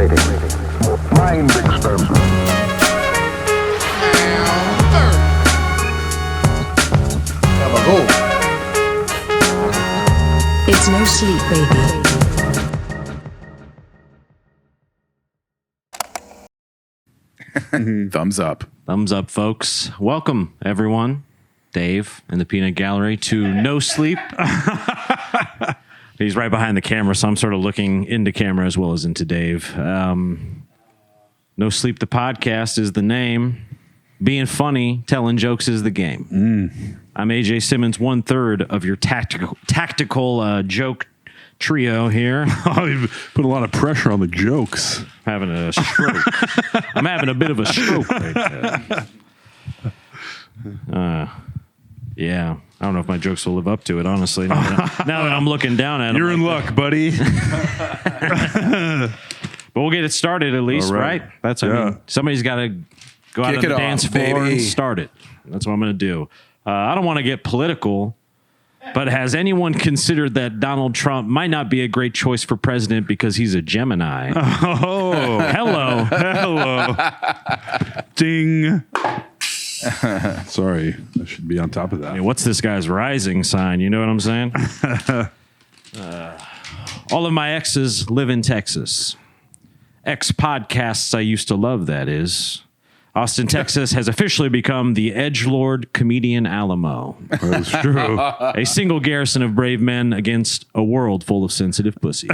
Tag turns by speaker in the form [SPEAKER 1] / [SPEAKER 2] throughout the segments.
[SPEAKER 1] Manipulating. Mind experiment.
[SPEAKER 2] It's no sleep, baby.
[SPEAKER 3] Thumbs up.
[SPEAKER 4] Thumbs up, folks. Welcome, everyone. Dave and the Peanut Gallery to No Sleep. He's right behind the camera, so I'm sort of looking into camera as well as into Dave. No Sleep, the podcast is the name. Being funny, telling jokes is the game. I'm AJ Simmons, 1/3 of your tactical joke trio here.
[SPEAKER 5] Oh, you've put a lot of pressure on the jokes.
[SPEAKER 4] Having a stroke. I'm having a bit of a stroke right there. Yeah, I don't know if my jokes will live up to it, honestly. Now that I'm looking down at them.
[SPEAKER 5] You're in luck, buddy.
[SPEAKER 4] But we'll get it started at least, right? That's, I mean, somebody's got to go out on the dance floor and start it. That's what I'm going to do. I don't want to get political, but has anyone considered that Donald Trump might not be a great choice for president because he's a Gemini?
[SPEAKER 5] Oh,
[SPEAKER 4] hello.
[SPEAKER 5] Hello. Ding. Sorry, I should be on top of that.
[SPEAKER 4] I mean, what's this guy's rising sign? You know what I'm saying? All of my exes live in Texas. Podcasts I used to love, that is. Austin, Texas has officially become the edgelord comedian Alamo.
[SPEAKER 5] That's true.
[SPEAKER 4] A single garrison of brave men against a world full of sensitive pussies.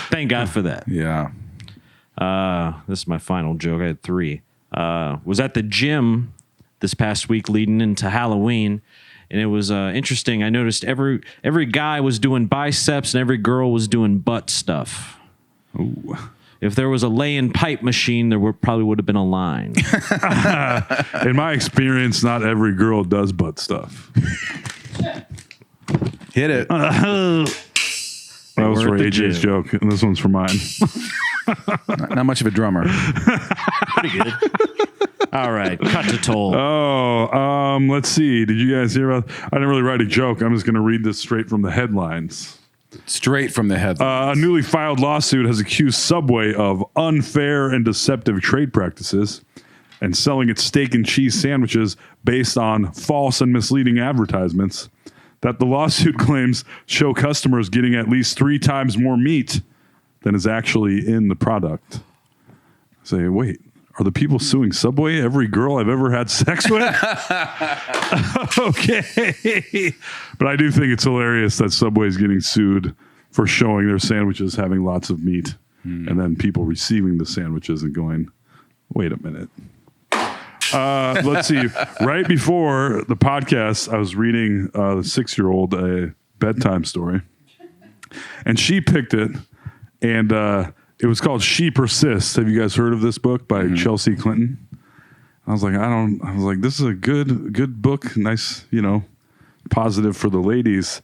[SPEAKER 4] Thank God for that.
[SPEAKER 3] Yeah.
[SPEAKER 4] This is my final joke. I had 3. Was at the gym this past week leading into Halloween, and it was interesting. I noticed every guy was doing biceps and every girl was doing butt stuff.
[SPEAKER 5] Ooh.
[SPEAKER 4] If there was a lay-in pipe machine, there probably would have been a line.
[SPEAKER 5] In my experience, not every girl does butt stuff.
[SPEAKER 3] Hit it.
[SPEAKER 5] That was for AJ's joke, and this one's for mine.
[SPEAKER 3] Not much of a drummer.
[SPEAKER 4] Pretty good. All right, cut to toll.
[SPEAKER 5] Oh, let's see. Did you guys hear about? I didn't really write a joke. I'm just going to read this straight from the headlines.
[SPEAKER 3] Straight from the headlines.
[SPEAKER 5] A newly filed lawsuit has accused Subway of unfair and deceptive trade practices and selling its steak and cheese sandwiches based on false and misleading advertisements that the lawsuit claims show customers getting at least 3 times more meat than is actually in the product. Say, wait, are the people suing Subway every girl I've ever had sex with? Okay. But I do think it's hilarious that Subway's getting sued for showing their sandwiches having lots of meat and then people receiving the sandwiches and going, wait a minute. Let's see. Right before the podcast, I was reading the 6-year-old a bedtime story, and she picked it, and it was called She Persists. Have you guys heard of this book by Chelsea Clinton? I was like, this is a good book. Nice, positive for the ladies.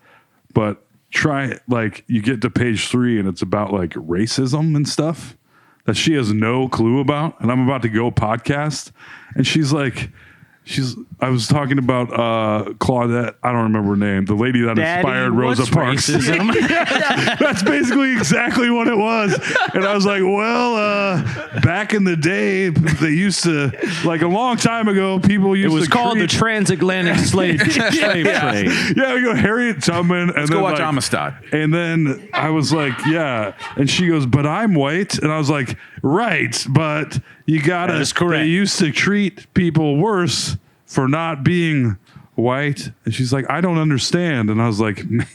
[SPEAKER 5] But you get to page 3 and it's about like racism and stuff that she has no clue about. And I'm about to go podcast. And I was talking about Claudette. I don't remember her name. The lady that inspired Rosa Parks. That's basically exactly what it was. And I was like, well, back in the day, they used to, like a long time ago, people used to.
[SPEAKER 4] It was called the transatlantic slave trade.
[SPEAKER 5] Yeah, we go Harriet Tubman. And
[SPEAKER 3] Let's go watch Amistad.
[SPEAKER 5] And then I was like, yeah. And she goes, but I'm white. And I was like, right, but you gotta.
[SPEAKER 4] That is correct.
[SPEAKER 5] They used to treat people worse for not being white. And she's like, I don't understand. And I was like, man,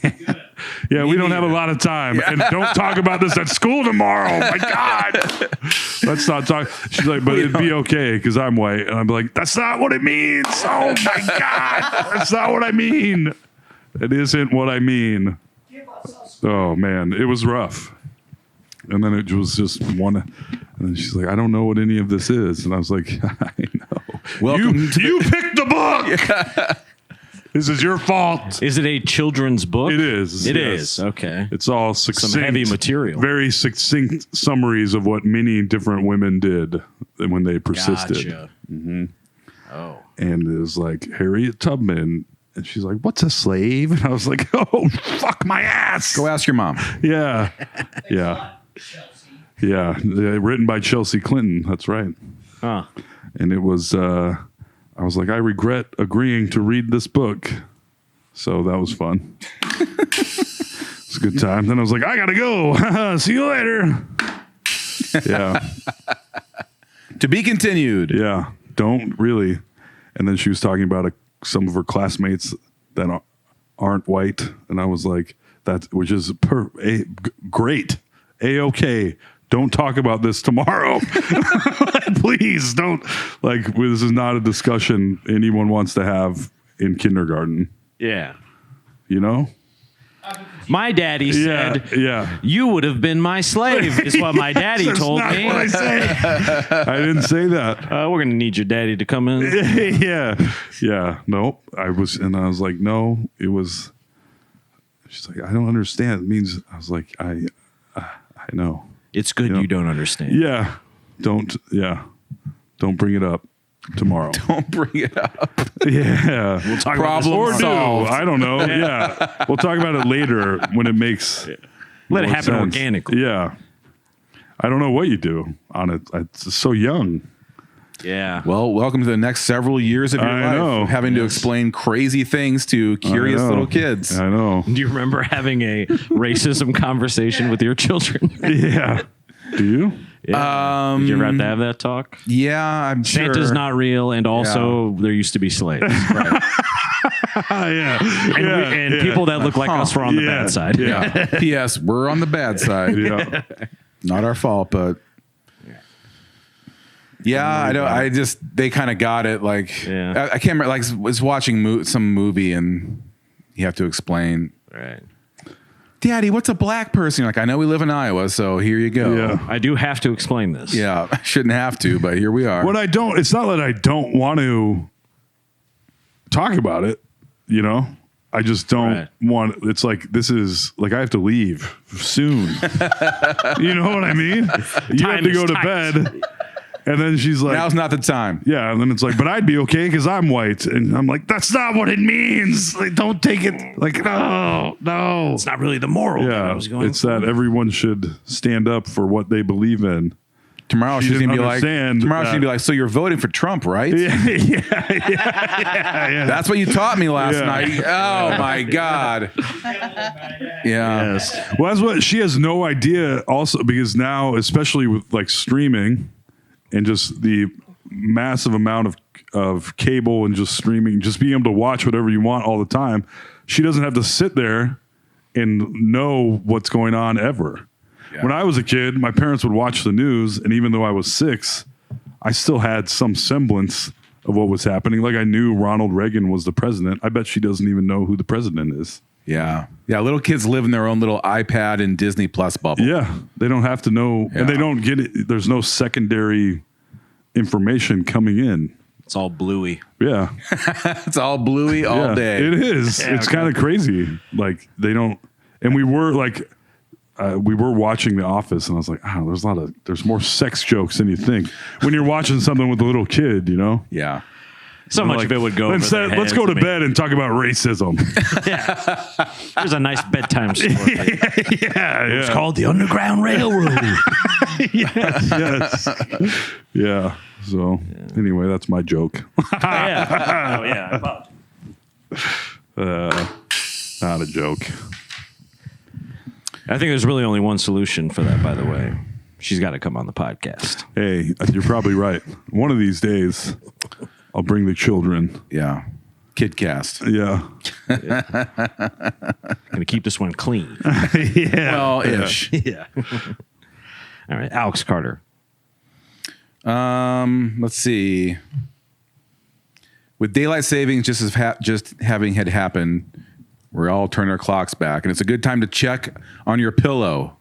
[SPEAKER 5] yeah, we don't have a lot of time. And don't talk about this at school tomorrow. Oh my God. Let's not talk. She's like, but it'd be okay because I'm white. And I'm like, that's not what it means. Oh my God. That's not what I mean. It isn't what I mean. Oh man, it was rough. And then it was just one. And then she's like, I don't know what any of this is. And I was like, I know.
[SPEAKER 3] Welcome
[SPEAKER 5] you picked the book. This is your fault.
[SPEAKER 4] Is it a children's book?
[SPEAKER 5] It is.
[SPEAKER 4] It
[SPEAKER 5] yes.
[SPEAKER 4] is. Okay.
[SPEAKER 5] It's all succinct.
[SPEAKER 4] Some heavy material.
[SPEAKER 5] Very succinct summaries of what many different women did when they persisted.
[SPEAKER 4] Gotcha.
[SPEAKER 5] Mm-hmm.
[SPEAKER 4] Oh.
[SPEAKER 5] And it was like Harriet Tubman And she's like, "What's a slave?" And I was like, "Oh, fuck my ass."
[SPEAKER 3] Go ask your mom.
[SPEAKER 5] Yeah. Yeah. Yeah. Written by Chelsea Clinton. That's right.
[SPEAKER 4] Huh.
[SPEAKER 5] And it was, I was like, I regret agreeing to read this book. So that was fun. It's a good time. Then I was like, I got to go. See you later. Yeah.
[SPEAKER 3] To be continued.
[SPEAKER 5] Yeah. Don't really. And then she was talking about some of her classmates that aren't white. And I was like, which is great. A-okay. Don't talk about this tomorrow. Please don't. Like, this is not a discussion anyone wants to have in kindergarten.
[SPEAKER 4] Yeah.
[SPEAKER 5] You know?
[SPEAKER 4] My daddy said,
[SPEAKER 5] Yeah.
[SPEAKER 4] you would have been my slave, is what my daddy told
[SPEAKER 5] That's
[SPEAKER 4] me.
[SPEAKER 5] not what I said. I didn't say that.
[SPEAKER 4] We're going to need your daddy to come in.
[SPEAKER 5] Yeah. Yeah. Nope. I was like, no, it was. She's like, I don't understand. It means, I was like, I know.
[SPEAKER 4] It's good you don't understand.
[SPEAKER 5] Yeah. Don't bring it up tomorrow.
[SPEAKER 3] Don't bring it up.
[SPEAKER 5] Yeah.
[SPEAKER 4] We'll talk
[SPEAKER 3] Problem
[SPEAKER 4] about this.
[SPEAKER 3] solved.
[SPEAKER 5] I don't know. Yeah. We'll talk about it later when it makes
[SPEAKER 4] Let it
[SPEAKER 5] more
[SPEAKER 4] happen
[SPEAKER 5] sense.
[SPEAKER 4] organically.
[SPEAKER 5] Yeah. I don't know what you do on it. It's so young.
[SPEAKER 4] Yeah.
[SPEAKER 3] Well, welcome to the next several years of your
[SPEAKER 5] I
[SPEAKER 3] life.
[SPEAKER 5] know.
[SPEAKER 3] Having to explain crazy things to curious
[SPEAKER 5] I know.
[SPEAKER 3] little kids.
[SPEAKER 5] I know.
[SPEAKER 4] Do you remember having a racism conversation with your children?
[SPEAKER 5] Yeah. Do you?
[SPEAKER 4] Yeah. Did you ever have to have that talk?
[SPEAKER 3] Yeah, I'm sure.
[SPEAKER 4] Santa's not real, and also there used to be slaves.
[SPEAKER 3] Right.
[SPEAKER 5] Yeah.
[SPEAKER 4] And people that look like us were on the bad side.
[SPEAKER 5] Yeah.
[SPEAKER 3] P.S. We're on the bad side.
[SPEAKER 5] Yeah.
[SPEAKER 3] Not our fault, but yeah, I don't. I just they kind of got it. Like
[SPEAKER 4] Yeah.
[SPEAKER 3] I can't remember. Like was watching some movie and you have to explain.
[SPEAKER 4] Right.
[SPEAKER 3] Daddy, what's a black person? You're like, I know we live in Iowa, so here you go.
[SPEAKER 5] Yeah.
[SPEAKER 4] I do have to explain this.
[SPEAKER 3] Yeah, I shouldn't have to, but here we are.
[SPEAKER 5] It's not that I don't want to talk about it, you know? I just don't want, it's like, this is like, I have to leave soon. You know what I mean? You have to go to bed. And then she's like,
[SPEAKER 3] Now's not the time.
[SPEAKER 5] yeah. And then it's like, but I'd be okay because I'm white. And I'm like, that's not what it means. Like, don't take it. Like, no.
[SPEAKER 4] It's not really the moral that I
[SPEAKER 5] Yeah.
[SPEAKER 4] was going
[SPEAKER 5] It's
[SPEAKER 4] for.
[SPEAKER 5] that everyone should stand up for what they believe in.
[SPEAKER 3] Tomorrow
[SPEAKER 5] She
[SPEAKER 3] she's
[SPEAKER 5] didn't
[SPEAKER 3] gonna be like,
[SPEAKER 5] understand that.
[SPEAKER 3] so you're voting for Trump, right?
[SPEAKER 5] Yeah.
[SPEAKER 3] That's what you taught me last
[SPEAKER 5] Yeah.
[SPEAKER 3] night. Oh my God. Yeah.
[SPEAKER 4] Yes.
[SPEAKER 5] Well, that's what she has no idea also, because now, especially with like streaming and just the massive amount of cable and just streaming, just being able to watch whatever you want all the time, she doesn't have to sit there and know what's going on ever.
[SPEAKER 3] Yeah.
[SPEAKER 5] When I was a kid, my parents would watch the news, and even though I was 6, I still had some semblance of what was happening. Like I knew Ronald Reagan was the president. I bet she doesn't even know who the president is.
[SPEAKER 3] Yeah. Yeah. Little kids live in their own little iPad and Disney Plus bubble.
[SPEAKER 5] Yeah, they don't have to know, and they
[SPEAKER 3] Yeah.
[SPEAKER 5] don't get it. There's no secondary information coming in.
[SPEAKER 4] It's all bluey.
[SPEAKER 5] Yeah,
[SPEAKER 3] It's all bluey all
[SPEAKER 5] yeah,
[SPEAKER 3] day.
[SPEAKER 5] It is. It's kind of crazy. Like they don't, and we were like, we were watching The Office, and I was like, oh, there's more sex jokes than you think when you're watching something with a little kid, you know.
[SPEAKER 3] Yeah.
[SPEAKER 4] So much
[SPEAKER 5] Like,
[SPEAKER 4] of it would go over
[SPEAKER 5] let's
[SPEAKER 4] their
[SPEAKER 5] let's
[SPEAKER 4] heads.
[SPEAKER 5] go to
[SPEAKER 4] I mean,
[SPEAKER 5] bed and talk about racism.
[SPEAKER 4] There's a nice bedtime story.
[SPEAKER 5] Yeah,
[SPEAKER 4] Called the Underground Railroad.
[SPEAKER 5] yes. Yeah. So anyway, that's my joke.
[SPEAKER 4] Yeah. Oh, yeah.
[SPEAKER 5] Not a joke.
[SPEAKER 4] I think there's really only one solution for that, by the way. She's got to come on the podcast.
[SPEAKER 5] Hey, you're probably right. One of these days, I'll bring the children.
[SPEAKER 3] Yeah. Kidcast.
[SPEAKER 5] Yeah.
[SPEAKER 4] Going to keep this one clean.
[SPEAKER 5] Yeah.
[SPEAKER 3] Well, ish.
[SPEAKER 4] Yeah. All right. Alex Carter.
[SPEAKER 3] Let's see. With daylight savings just having had happened, we're all turning our clocks back, and it's a good time to check on your pillow.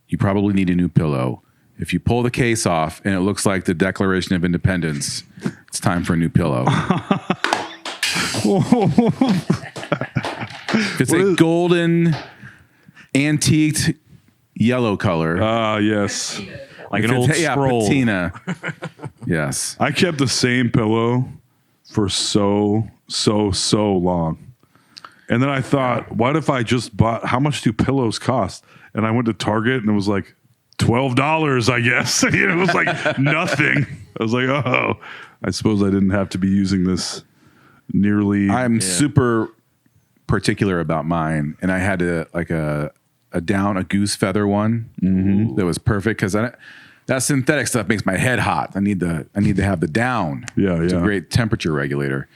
[SPEAKER 3] You probably need a new pillow. If you pull the case off and it looks like the Declaration of Independence, it's time for a new pillow. If it's a golden, antiqued yellow color.
[SPEAKER 5] Yes.
[SPEAKER 4] Like an
[SPEAKER 3] If
[SPEAKER 4] old
[SPEAKER 3] it's-
[SPEAKER 4] scroll.
[SPEAKER 3] patina. Yes.
[SPEAKER 5] I kept the same pillow for so so long. And then I thought, what if I just bought? How much do pillows cost? And I went to Target and it was like $12, I guess. It was like nothing. I was like, oh, I suppose I didn't have to be using this nearly.
[SPEAKER 3] I'm super particular about mine, and I had a goose feather one that was perfect because that synthetic stuff makes my head hot. I need to have the down.
[SPEAKER 5] Yeah,
[SPEAKER 3] It's a
[SPEAKER 5] yeah.
[SPEAKER 3] great temperature regulator.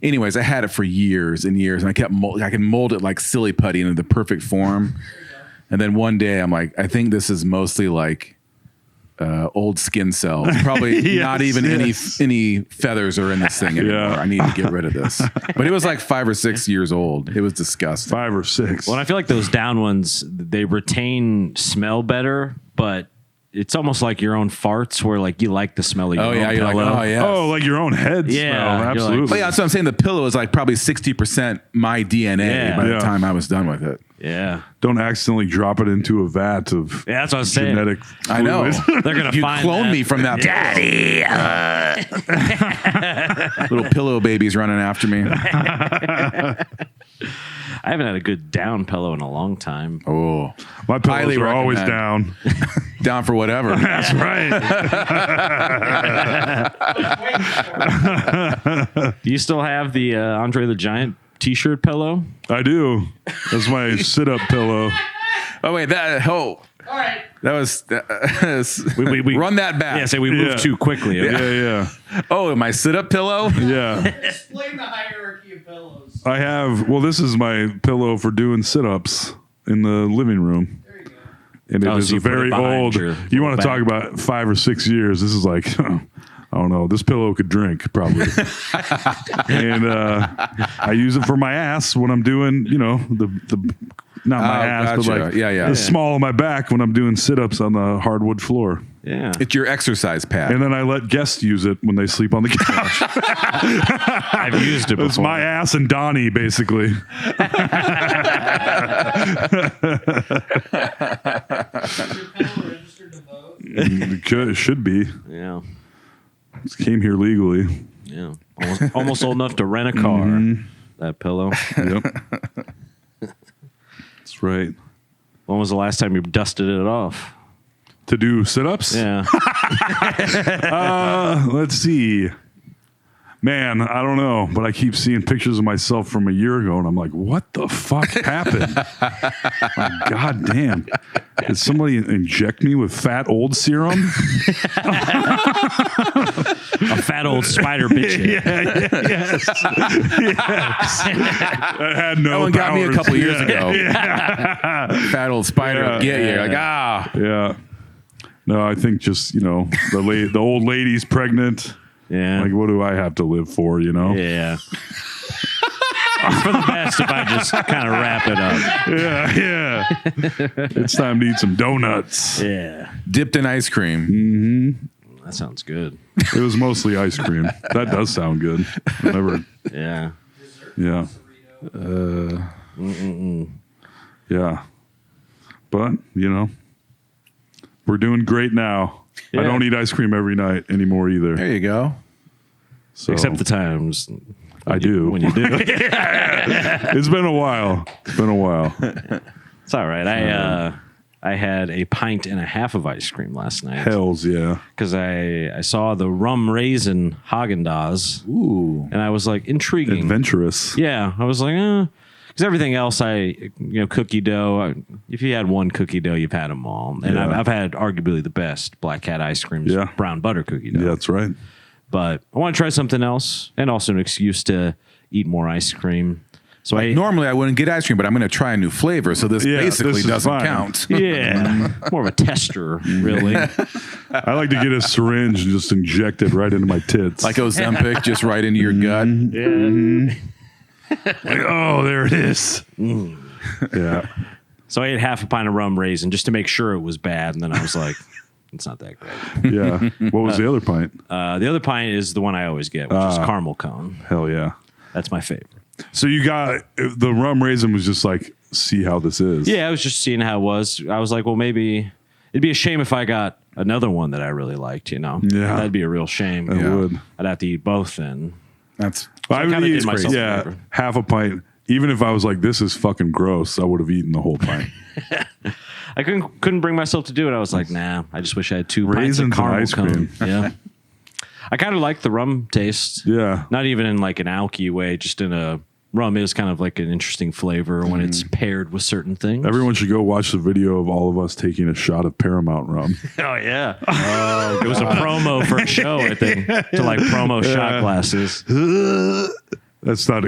[SPEAKER 3] Anyways, I had it for years and years, and I can mold it like silly putty into the perfect form. And then one day I'm like, I think this is mostly like old skin cells. Probably
[SPEAKER 5] Yes,
[SPEAKER 3] not even
[SPEAKER 5] yes.
[SPEAKER 3] any feathers are in this thing anymore.
[SPEAKER 5] Yeah.
[SPEAKER 3] I need to get rid of this. But it was like 5 or 6 years old. It was disgusting.
[SPEAKER 5] 5 or 6.
[SPEAKER 4] Well, and I feel like those down ones, they retain smell better, but it's almost like your own farts where like you like the smell of your own
[SPEAKER 3] You're
[SPEAKER 4] pillow.
[SPEAKER 3] like, oh yeah.
[SPEAKER 5] Oh, like your own head
[SPEAKER 4] Yeah,
[SPEAKER 5] smell.
[SPEAKER 4] you're like-
[SPEAKER 5] Absolutely.
[SPEAKER 3] But yeah, that's what I'm saying. The pillow is like probably 60% my DNA
[SPEAKER 4] Yeah.
[SPEAKER 3] by the
[SPEAKER 5] Yeah.
[SPEAKER 3] time I was done with it.
[SPEAKER 4] Yeah.
[SPEAKER 5] Don't accidentally drop it into a vat of
[SPEAKER 4] Yeah, that's what I was saying.
[SPEAKER 5] genetic
[SPEAKER 3] I know.
[SPEAKER 5] fluid.
[SPEAKER 4] They're going to
[SPEAKER 3] You
[SPEAKER 4] find
[SPEAKER 3] clone
[SPEAKER 4] that.
[SPEAKER 3] me from that. Daddy. Little pillow babies running after me.
[SPEAKER 4] I haven't had a good down pillow in a long time.
[SPEAKER 3] Oh,
[SPEAKER 5] My pillows
[SPEAKER 3] Highly
[SPEAKER 5] are always
[SPEAKER 3] recommend.
[SPEAKER 5] down.
[SPEAKER 3] down for whatever.
[SPEAKER 5] That's right.
[SPEAKER 4] Do you still have the Andre the Giant t-shirt pillow?
[SPEAKER 5] I do. That's my sit-up pillow.
[SPEAKER 3] Oh wait, that all right. That was
[SPEAKER 4] We
[SPEAKER 3] run that back.
[SPEAKER 4] Yeah, say we moved
[SPEAKER 5] Yeah.
[SPEAKER 4] too quickly.
[SPEAKER 5] Yeah.
[SPEAKER 3] Oh, my sit-up pillow.
[SPEAKER 5] Yeah.
[SPEAKER 6] Explain the hierarchy of pillows.
[SPEAKER 5] I have, well, this is my pillow for doing sit-ups in the living room.
[SPEAKER 6] There you go.
[SPEAKER 5] And it
[SPEAKER 4] Oh,
[SPEAKER 5] is
[SPEAKER 4] so
[SPEAKER 5] a
[SPEAKER 4] you put it
[SPEAKER 5] very
[SPEAKER 4] behind
[SPEAKER 5] old,
[SPEAKER 4] your
[SPEAKER 5] you want to
[SPEAKER 4] back.
[SPEAKER 5] talk about 5 or 6 years. This is like, I don't know, this pillow could drink probably. And I use it for my ass when I'm doing, the not my
[SPEAKER 3] Oh,
[SPEAKER 5] ass, but
[SPEAKER 3] gotcha.
[SPEAKER 5] like
[SPEAKER 3] Yeah.
[SPEAKER 5] the small of my back when I'm doing sit-ups on the hardwood floor.
[SPEAKER 4] Yeah.
[SPEAKER 3] It's your exercise pad.
[SPEAKER 5] And then I let guests use it when they sleep on the couch.
[SPEAKER 4] I've used it before.
[SPEAKER 5] It's my ass and Donnie, basically.
[SPEAKER 6] Is your pillow registered to vote?
[SPEAKER 5] It should be.
[SPEAKER 4] Yeah.
[SPEAKER 5] It came here legally.
[SPEAKER 4] Yeah. Almost old enough to rent a car. That pillow.
[SPEAKER 5] Yep. That's right.
[SPEAKER 4] When was the last time you dusted it off?
[SPEAKER 5] To do sit-ups?
[SPEAKER 4] Yeah.
[SPEAKER 5] Let's see. Man, I don't know, but I keep seeing pictures of myself from a year ago, and I'm like, what the fuck happened? Like, God damn. Did somebody inject me with fat old serum?
[SPEAKER 4] A fat old spider bitch.
[SPEAKER 5] Yes. I had no
[SPEAKER 3] that one got me a
[SPEAKER 5] powers.
[SPEAKER 3] couple years
[SPEAKER 5] Yeah.
[SPEAKER 3] ago. Fat old spider
[SPEAKER 5] Yeah.
[SPEAKER 3] will get you.
[SPEAKER 4] Yeah.
[SPEAKER 3] Like, ah.
[SPEAKER 5] Yeah. No, I think just, the old lady's pregnant.
[SPEAKER 4] Yeah.
[SPEAKER 5] Like, what do I have to live for,
[SPEAKER 4] Yeah. It's for the best if I just kind of wrap it up.
[SPEAKER 5] Yeah. It's time to eat some donuts.
[SPEAKER 4] Yeah.
[SPEAKER 3] Dipped in ice cream.
[SPEAKER 4] That sounds good.
[SPEAKER 5] It was mostly ice cream. That does sound good. I never,
[SPEAKER 4] Yeah.
[SPEAKER 5] yeah. Yeah. But, we're doing great now. I
[SPEAKER 4] Yeah.
[SPEAKER 5] don't eat ice cream every night anymore either.
[SPEAKER 3] There you go.
[SPEAKER 5] So
[SPEAKER 4] Except the times
[SPEAKER 5] I do.
[SPEAKER 4] when you do.
[SPEAKER 5] It's been a while. It's been a while.
[SPEAKER 4] It's all right. I had a pint and a half of ice cream last night
[SPEAKER 5] Hells yeah.
[SPEAKER 4] because I saw the rum raisin Haagen-Dazs
[SPEAKER 3] Ooh.
[SPEAKER 4] and I was like, intriguing.
[SPEAKER 5] Adventurous.
[SPEAKER 4] Yeah, I was like, because everything else, cookie dough. If you had one cookie dough, you've had them all. And
[SPEAKER 5] Yeah.
[SPEAKER 4] I've had arguably the best Black Cat ice creams,
[SPEAKER 5] Yeah.
[SPEAKER 4] brown butter cookie dough.
[SPEAKER 5] Yeah, that's right.
[SPEAKER 4] But I want to try something else, and also an excuse to eat more ice cream. So
[SPEAKER 3] Normally I wouldn't get ice cream, but I'm going to try a new flavor. So this
[SPEAKER 5] Yeah,
[SPEAKER 3] basically
[SPEAKER 5] this is
[SPEAKER 3] doesn't
[SPEAKER 5] fine.
[SPEAKER 3] count.
[SPEAKER 4] yeah, more of a tester, really.
[SPEAKER 5] I like to get a syringe and just inject it right into my tits.
[SPEAKER 3] Like Ozempic, just right into your gut.
[SPEAKER 5] Like, oh, there it is. Yeah.
[SPEAKER 4] So I ate half a pint of rum raisin just to make sure it was bad, and then I was like, it's not that great.
[SPEAKER 5] Yeah. What was the other pint?
[SPEAKER 4] The other pint is the one I always get, which is caramel cone.
[SPEAKER 5] Hell yeah.
[SPEAKER 4] That's my favorite.
[SPEAKER 5] So you got the rum raisin was just like, see how this is.
[SPEAKER 4] Yeah, I was just seeing how it was. I was like, well, maybe it'd be a shame if I got another one that I really liked,
[SPEAKER 5] Yeah.
[SPEAKER 4] That'd be a real shame.
[SPEAKER 5] It would.
[SPEAKER 4] I'd have to eat both then.
[SPEAKER 3] That's
[SPEAKER 5] I would
[SPEAKER 4] kinda
[SPEAKER 5] eat,
[SPEAKER 4] did myself a favor.
[SPEAKER 5] half a pint. Even if I was like, this is fucking gross, I would have eaten the whole pint.
[SPEAKER 4] I couldn't bring myself to do it. I was like, nah. I just wish I had 2 pints of
[SPEAKER 5] Raisins and
[SPEAKER 4] caramel
[SPEAKER 5] ice
[SPEAKER 4] cone.
[SPEAKER 5] cream.
[SPEAKER 4] Yeah. I kind of like the rum taste.
[SPEAKER 5] Yeah.
[SPEAKER 4] Not even in like an alky way, just in a rum is kind of like an interesting flavor when it's paired with certain things.
[SPEAKER 5] Everyone should go watch the video of all of us taking a shot of Paramount rum.
[SPEAKER 4] Oh yeah. Oh, it was a promo for a show, I think, to like promo shot glasses.
[SPEAKER 5] That's not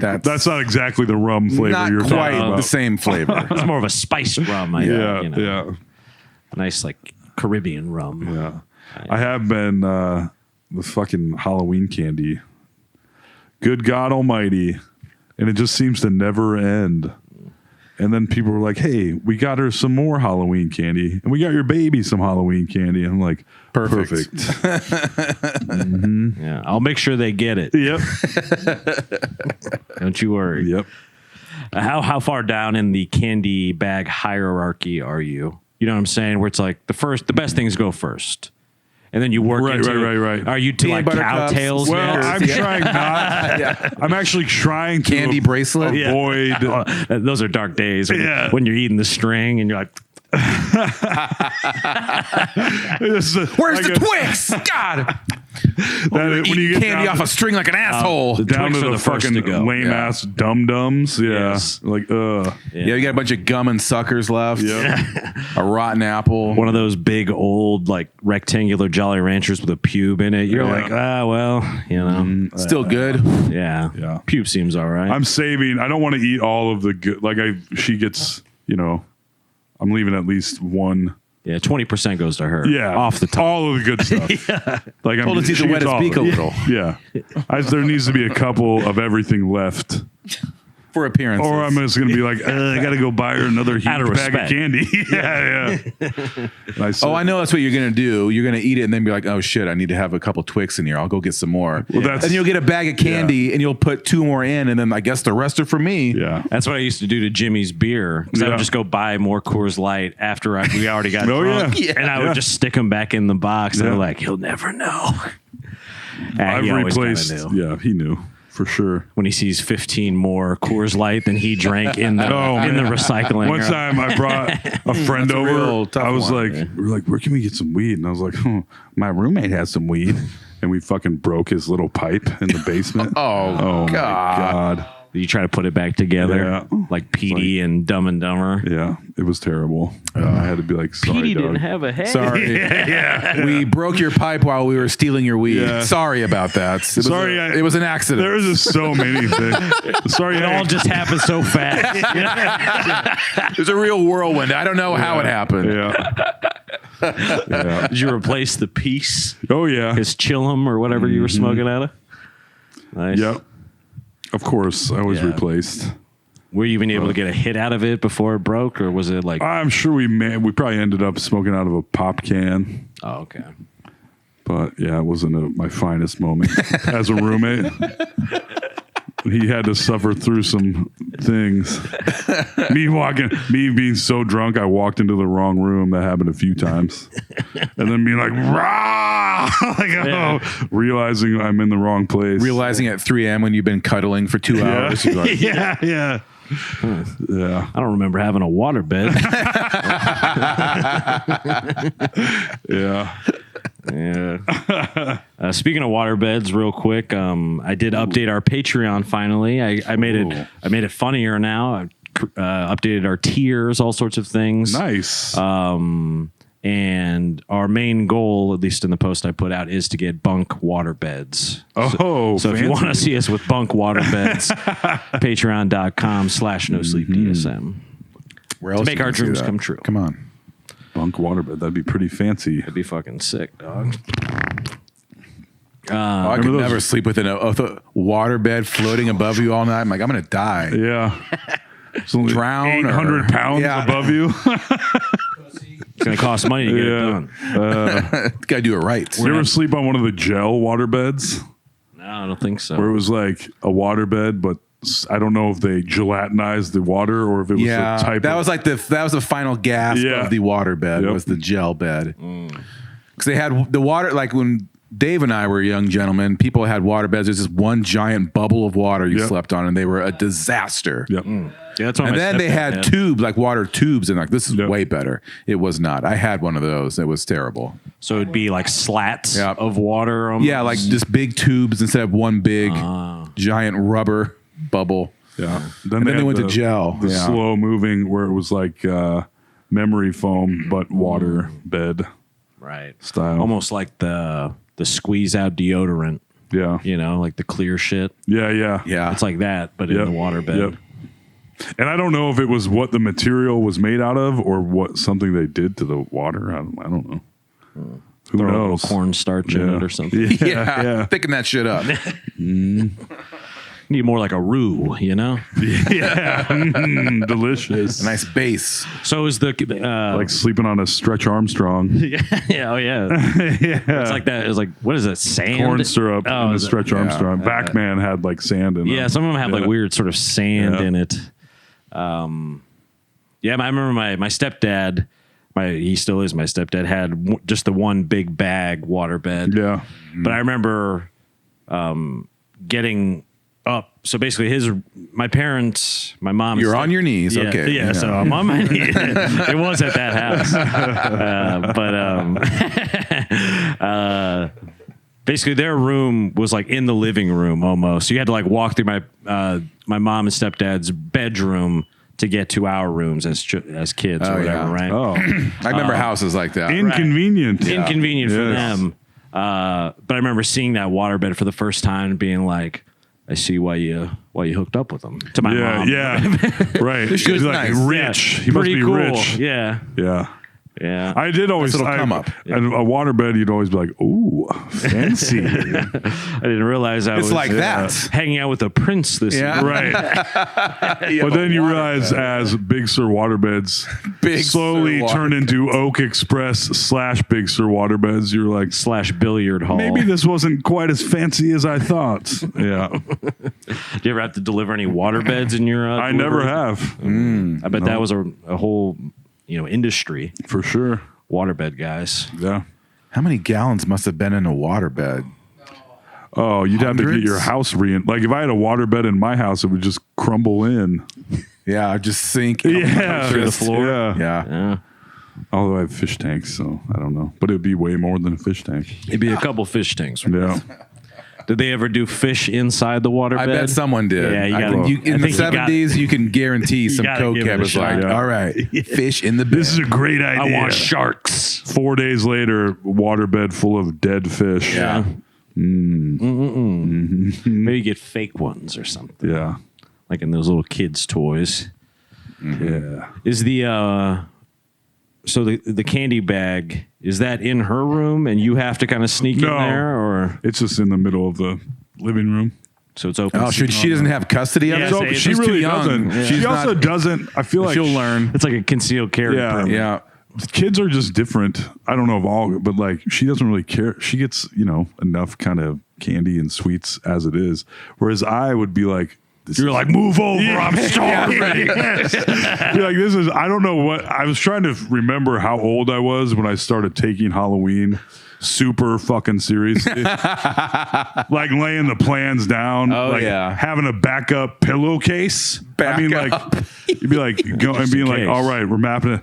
[SPEAKER 5] exactly the rum flavor
[SPEAKER 3] Not
[SPEAKER 5] you're
[SPEAKER 3] quite
[SPEAKER 5] talking about.
[SPEAKER 3] the same flavor.
[SPEAKER 4] It's more of a spiced rum, I
[SPEAKER 5] Yeah,
[SPEAKER 4] think, you know.
[SPEAKER 5] yeah,
[SPEAKER 4] Nice like Caribbean rum.
[SPEAKER 5] yeah. I have been the fucking Halloween candy. Good God Almighty. And it just seems to never end. And then people were like, hey, we got her some more Halloween candy. And we got your baby some Halloween candy. And I'm like, perfect.
[SPEAKER 4] Yeah. I'll make sure they get it.
[SPEAKER 5] Yep.
[SPEAKER 4] Don't you worry.
[SPEAKER 5] Yep.
[SPEAKER 4] How far down in the candy bag hierarchy are you? You know what I'm saying? Where it's like the best things go first. And then you work
[SPEAKER 5] Right,
[SPEAKER 4] into
[SPEAKER 5] right.
[SPEAKER 4] Are you to
[SPEAKER 3] Peanut
[SPEAKER 4] like
[SPEAKER 3] butter cups.
[SPEAKER 4] cowtails?
[SPEAKER 5] Well,
[SPEAKER 4] yet?
[SPEAKER 5] I'm trying not. I'm actually trying to
[SPEAKER 3] Candy bracelet? Yeah.
[SPEAKER 5] avoid.
[SPEAKER 4] Those are dark days
[SPEAKER 5] Yeah.
[SPEAKER 4] when you're eating the string and you're like,
[SPEAKER 3] Where's the Twix? God.
[SPEAKER 5] when you get
[SPEAKER 3] Candy
[SPEAKER 5] down
[SPEAKER 3] off a string like an asshole.
[SPEAKER 5] down
[SPEAKER 4] Twix
[SPEAKER 5] to
[SPEAKER 4] are
[SPEAKER 5] the
[SPEAKER 4] the first
[SPEAKER 5] fucking
[SPEAKER 4] to go.
[SPEAKER 5] lame ass dum dums, yeah,
[SPEAKER 4] Yes.
[SPEAKER 5] like
[SPEAKER 3] Yeah, you got a bunch of gum and suckers left.
[SPEAKER 5] yeah.
[SPEAKER 3] A rotten apple.
[SPEAKER 4] one of those big old like rectangular Jolly Ranchers with a pube in it. You're
[SPEAKER 5] Yeah.
[SPEAKER 4] like, well, you know,
[SPEAKER 3] Still good.
[SPEAKER 4] yeah.
[SPEAKER 5] Yeah.
[SPEAKER 4] Pube seems all right.
[SPEAKER 5] I'm saving. I don't want to eat all of the good. Like she gets, I'm leaving at least one.
[SPEAKER 4] Yeah, 20% goes to her.
[SPEAKER 5] Yeah,
[SPEAKER 4] off the top.
[SPEAKER 5] all of the good stuff. Like
[SPEAKER 3] Told us
[SPEAKER 5] she
[SPEAKER 3] to wet
[SPEAKER 5] gets
[SPEAKER 3] his
[SPEAKER 5] all
[SPEAKER 3] beak
[SPEAKER 5] of
[SPEAKER 3] a
[SPEAKER 5] it.
[SPEAKER 3] little.
[SPEAKER 5] Yeah, there needs to be a couple of everything left,
[SPEAKER 3] For appearances.
[SPEAKER 5] or I'm just gonna be like, I gotta go buy her another huge
[SPEAKER 4] Out of
[SPEAKER 5] bag of
[SPEAKER 4] respect.
[SPEAKER 5] candy. yeah. And
[SPEAKER 3] Oh, I know that's what you're gonna do. You're gonna eat it and then be like, "Oh shit, I need to have a couple Twix in here. I'll go get some more."
[SPEAKER 5] Well, that's-
[SPEAKER 3] then you'll get a bag of candy and you'll put 2 more in, and then I guess the rest are for me.
[SPEAKER 5] Yeah.
[SPEAKER 4] That's what I used to do to Jimmy's beer. Because I
[SPEAKER 5] Yeah.
[SPEAKER 4] would just go buy more Coors Light after we already got
[SPEAKER 5] Oh,
[SPEAKER 4] drunk.
[SPEAKER 5] yeah.
[SPEAKER 4] And I would
[SPEAKER 5] Yeah.
[SPEAKER 4] just stick them back in the box. And
[SPEAKER 5] Yeah.
[SPEAKER 4] they're like, he'll never know.
[SPEAKER 5] I've
[SPEAKER 4] He always kinda
[SPEAKER 5] replaced.
[SPEAKER 4] knew.
[SPEAKER 5] Yeah, he knew for sure.
[SPEAKER 4] When he sees 15 more Coors Light than he drank in the
[SPEAKER 5] Oh,
[SPEAKER 4] in the
[SPEAKER 5] man.
[SPEAKER 4] recycling.
[SPEAKER 5] One time I brought a friend
[SPEAKER 3] That's a real
[SPEAKER 5] over.
[SPEAKER 3] tough
[SPEAKER 5] I was
[SPEAKER 3] one.
[SPEAKER 5] like, we were like, where can we get some weed? And I was like, my roommate has some weed. And we fucking broke his little pipe in the basement.
[SPEAKER 3] Oh,
[SPEAKER 5] my
[SPEAKER 3] God.
[SPEAKER 5] God.
[SPEAKER 4] You try to put it back together,
[SPEAKER 5] Yeah.
[SPEAKER 4] like Petey and Dumb and Dumber.
[SPEAKER 5] Yeah, it was terrible. I had to be like, sorry,
[SPEAKER 4] Petey
[SPEAKER 5] dog.
[SPEAKER 4] didn't have a head.
[SPEAKER 3] Sorry. We broke your pipe while we were stealing your weed.
[SPEAKER 5] Yeah.
[SPEAKER 3] Sorry about that. It was
[SPEAKER 5] Sorry,
[SPEAKER 3] it was an accident.
[SPEAKER 5] There was just so many things. Sorry,
[SPEAKER 4] It all just happened so fast.
[SPEAKER 3] It was a real whirlwind. I don't know how it happened.
[SPEAKER 5] Yeah. Yeah.
[SPEAKER 4] Did you replace the piece?
[SPEAKER 5] Oh, yeah.
[SPEAKER 4] His Chillum or whatever you were smoking out of? Nice.
[SPEAKER 5] Yep. Of course, I was
[SPEAKER 4] Yeah.
[SPEAKER 5] replaced.
[SPEAKER 4] Were you even able to get a hit out of it before it broke, or was it like?
[SPEAKER 5] I'm sure we probably ended up smoking out of a pop can.
[SPEAKER 4] Oh, okay.
[SPEAKER 5] But yeah, it wasn't my finest moment as a roommate. He had to suffer through some things. Me being so drunk, I walked into the wrong room. That happened a few times. And then being like, rah! Like,
[SPEAKER 4] Yeah.
[SPEAKER 5] realizing I'm in the wrong place.
[SPEAKER 3] Realizing at 3 a.m. when you've been cuddling for 2 hours. You're like,
[SPEAKER 5] Yeah. Yeah.
[SPEAKER 4] I don't remember having a waterbed.
[SPEAKER 5] Yeah.
[SPEAKER 4] Yeah. Speaking of waterbeds, real quick, I did update our Patreon finally. I made it funnier now. I updated our tiers, all sorts of things.
[SPEAKER 5] Nice.
[SPEAKER 4] And our main goal, at least in the post I put out, is to get bunk waterbeds. So if you want to see us with bunk waterbeds, patreon.com/NoSleepDSM.
[SPEAKER 3] where else
[SPEAKER 4] make
[SPEAKER 3] you
[SPEAKER 4] our
[SPEAKER 3] can see
[SPEAKER 4] dreams
[SPEAKER 3] that?
[SPEAKER 4] come true.
[SPEAKER 3] Come on.
[SPEAKER 5] Bunk waterbed. That'd be pretty fancy.
[SPEAKER 4] That'd be fucking sick, dog.
[SPEAKER 3] I could
[SPEAKER 5] those-
[SPEAKER 3] never sleep with a water bed floating above you all night. I'm like, I'm going to die.
[SPEAKER 5] Yeah. It's only
[SPEAKER 3] Drown or-
[SPEAKER 5] 800 pounds
[SPEAKER 3] Yeah.
[SPEAKER 5] above you.
[SPEAKER 4] It's going to cost money to get it done.
[SPEAKER 3] Got to do it right.
[SPEAKER 5] You ever sleep on one of the gel water beds
[SPEAKER 4] No, I don't think so.
[SPEAKER 5] where it was like a water bed, but I don't know if they gelatinized the water or if it was
[SPEAKER 3] Yeah,
[SPEAKER 5] a type
[SPEAKER 3] that
[SPEAKER 5] of,
[SPEAKER 3] was like that was the final gasp
[SPEAKER 5] Yeah.
[SPEAKER 3] of the water bed.
[SPEAKER 5] Yep.
[SPEAKER 3] Was the gel bed because they had the water like when Dave and I were young gentlemen. People had water beds. There's this one giant bubble of water you
[SPEAKER 5] Yep.
[SPEAKER 3] slept on, and they were a disaster.
[SPEAKER 5] Yep.
[SPEAKER 4] Yeah, that's what
[SPEAKER 3] And
[SPEAKER 4] my
[SPEAKER 3] then they
[SPEAKER 4] stepdad
[SPEAKER 3] had tubes, like water tubes, and like this is
[SPEAKER 5] Yep.
[SPEAKER 3] way better. It was not. I had one of those. It was terrible.
[SPEAKER 4] So it'd be like slats
[SPEAKER 3] Yeah.
[SPEAKER 4] of water. Almost.
[SPEAKER 3] Yeah, like just big tubes instead of one big giant rubber bubble.
[SPEAKER 5] Yeah.
[SPEAKER 3] And then they
[SPEAKER 5] had
[SPEAKER 3] went to gel.
[SPEAKER 5] The
[SPEAKER 3] Yeah.
[SPEAKER 5] slow moving where it was like memory foam, but water bed
[SPEAKER 4] right
[SPEAKER 5] style.
[SPEAKER 4] almost like the squeeze out deodorant.
[SPEAKER 5] Yeah.
[SPEAKER 4] You know, like the clear shit.
[SPEAKER 5] Yeah. Yeah.
[SPEAKER 3] Yeah.
[SPEAKER 4] It's like that, but
[SPEAKER 5] Yep.
[SPEAKER 4] in the water bed.
[SPEAKER 5] Yep. And I don't know if it was what the material was made out of or what something they did to the water. I don't know. Who
[SPEAKER 4] Throw a little
[SPEAKER 5] knows?
[SPEAKER 4] cornstarch in it or something.
[SPEAKER 5] Yeah.
[SPEAKER 3] Picking that shit up.
[SPEAKER 4] Need more like a roux, you know?
[SPEAKER 5] Delicious.
[SPEAKER 3] A nice base.
[SPEAKER 4] So is the
[SPEAKER 5] Like sleeping on a Stretch Armstrong.
[SPEAKER 4] yeah, oh yeah. It's like that. It's like, what is it? Sand?
[SPEAKER 5] Corn syrup
[SPEAKER 4] Oh,
[SPEAKER 5] in a
[SPEAKER 4] is it-
[SPEAKER 5] Stretch Armstrong. Backman had like sand in it.
[SPEAKER 4] Yeah, some of them have like weird sort of sand
[SPEAKER 5] Yeah.
[SPEAKER 4] in it. Yeah, I remember my stepdad. He still is my stepdad. Had just the one big bag water bed.
[SPEAKER 5] Yeah.
[SPEAKER 4] But I remember getting up. So basically, my parents, my mom.
[SPEAKER 3] You're on your knees.
[SPEAKER 4] Yeah,
[SPEAKER 3] Okay.
[SPEAKER 4] Yeah, so I'm on my knees. It was at that house. Basically, their room was like in the living room almost. So you had to like walk through my mom and stepdad's bedroom to get to our rooms as kids or whatever,
[SPEAKER 3] yeah.
[SPEAKER 4] right?
[SPEAKER 5] Oh.
[SPEAKER 3] I remember houses like that.
[SPEAKER 5] Inconvenient.
[SPEAKER 4] Inconvenient for
[SPEAKER 5] Yes.
[SPEAKER 4] them. But I remember seeing that waterbed for the first time and being like, I see why you hooked up with him. To my
[SPEAKER 5] Yeah.
[SPEAKER 4] mom.
[SPEAKER 5] Yeah. Right.
[SPEAKER 3] This
[SPEAKER 5] He's
[SPEAKER 3] shit's
[SPEAKER 5] like
[SPEAKER 3] nice.
[SPEAKER 5] rich. He must
[SPEAKER 4] Pretty
[SPEAKER 5] be
[SPEAKER 4] cool.
[SPEAKER 5] rich.
[SPEAKER 4] Yeah.
[SPEAKER 5] Yeah.
[SPEAKER 4] Yeah.
[SPEAKER 5] I did always
[SPEAKER 3] Nice little come up.
[SPEAKER 5] And a waterbed, you'd always be like, "Ooh, fancy!"
[SPEAKER 4] I didn't realize I
[SPEAKER 3] It's
[SPEAKER 4] was
[SPEAKER 3] like that.
[SPEAKER 4] hanging out with a prince this
[SPEAKER 3] Yeah.
[SPEAKER 4] year.
[SPEAKER 5] Right. But then you realize, as Big Sur waterbeds
[SPEAKER 3] Big
[SPEAKER 5] slowly
[SPEAKER 3] Sur
[SPEAKER 5] turn into Oak Express / Big Sur waterbeds, you're like,
[SPEAKER 4] / billiard hall.
[SPEAKER 5] maybe this wasn't quite as fancy as I thought. Yeah,
[SPEAKER 4] Do you ever have to deliver any water beds in your
[SPEAKER 5] I never
[SPEAKER 4] delivery?
[SPEAKER 5] have
[SPEAKER 4] I bet that was a whole industry.
[SPEAKER 5] for sure.
[SPEAKER 4] Waterbed guys.
[SPEAKER 5] Yeah.
[SPEAKER 3] How many gallons must have been in a waterbed?
[SPEAKER 5] Oh, you'd have to get
[SPEAKER 3] Hundreds?
[SPEAKER 5] your house like if I had a waterbed in my house, it would just crumble in.
[SPEAKER 3] Yeah, I'd just sink.
[SPEAKER 5] Yeah,
[SPEAKER 4] through the floor.
[SPEAKER 5] Yeah.
[SPEAKER 3] Yeah.
[SPEAKER 4] Yeah.
[SPEAKER 5] Although I have fish tanks, so I don't know. But it'd be way more than a fish tank.
[SPEAKER 4] It'd be a couple fish tanks.
[SPEAKER 5] Yeah.
[SPEAKER 4] Did they ever do fish inside the waterbed?
[SPEAKER 3] I bet someone did.
[SPEAKER 4] Yeah, you
[SPEAKER 3] I
[SPEAKER 4] gotta-
[SPEAKER 3] think
[SPEAKER 4] I
[SPEAKER 3] in the
[SPEAKER 4] think you gotta-
[SPEAKER 3] 70s, you can guarantee some
[SPEAKER 4] gotta
[SPEAKER 3] coke
[SPEAKER 4] give it a
[SPEAKER 3] cab was
[SPEAKER 4] shot.
[SPEAKER 3] like,
[SPEAKER 5] Yeah.
[SPEAKER 3] all right, fish in the bed.
[SPEAKER 5] This is a great idea.
[SPEAKER 4] I want sharks.
[SPEAKER 5] 4 days later, waterbed full of dead fish.
[SPEAKER 3] Yeah.
[SPEAKER 4] Maybe get fake ones or something,
[SPEAKER 5] Yeah.
[SPEAKER 4] like in those little kids' toys.
[SPEAKER 5] Yeah.
[SPEAKER 4] Is the so the candy bag, is that in her room and you have to kind of sneak
[SPEAKER 5] No.
[SPEAKER 4] in there, or
[SPEAKER 5] It's just in the middle of the living room.
[SPEAKER 4] so it's open?
[SPEAKER 3] Oh, she doesn't have custody of
[SPEAKER 4] Yeah,
[SPEAKER 3] it?
[SPEAKER 4] so
[SPEAKER 5] So
[SPEAKER 4] it's
[SPEAKER 5] she
[SPEAKER 3] She's too
[SPEAKER 5] really
[SPEAKER 3] young.
[SPEAKER 5] doesn't.
[SPEAKER 3] Yeah.
[SPEAKER 5] She
[SPEAKER 3] She's
[SPEAKER 5] also
[SPEAKER 3] not-
[SPEAKER 5] doesn't. I feel like
[SPEAKER 3] She'll learn.
[SPEAKER 4] It's like a concealed carry
[SPEAKER 5] Yeah.
[SPEAKER 4] permit.
[SPEAKER 3] Yeah.
[SPEAKER 5] kids are just different. I don't know if all, but like she doesn't really care. She gets, enough kind of candy and sweets as it is. Whereas I would be like,
[SPEAKER 4] You're like, move over, I'm starving.
[SPEAKER 5] You're like, this is, I don't know what, I was trying to remember how old I was when I started taking Halloween super fucking seriously. Like laying the plans down.
[SPEAKER 3] Oh,
[SPEAKER 5] like
[SPEAKER 3] yeah.
[SPEAKER 5] having a backup pillowcase. I mean, like, you'd be like, going and being like,
[SPEAKER 4] case.
[SPEAKER 5] all right, we're mapping it.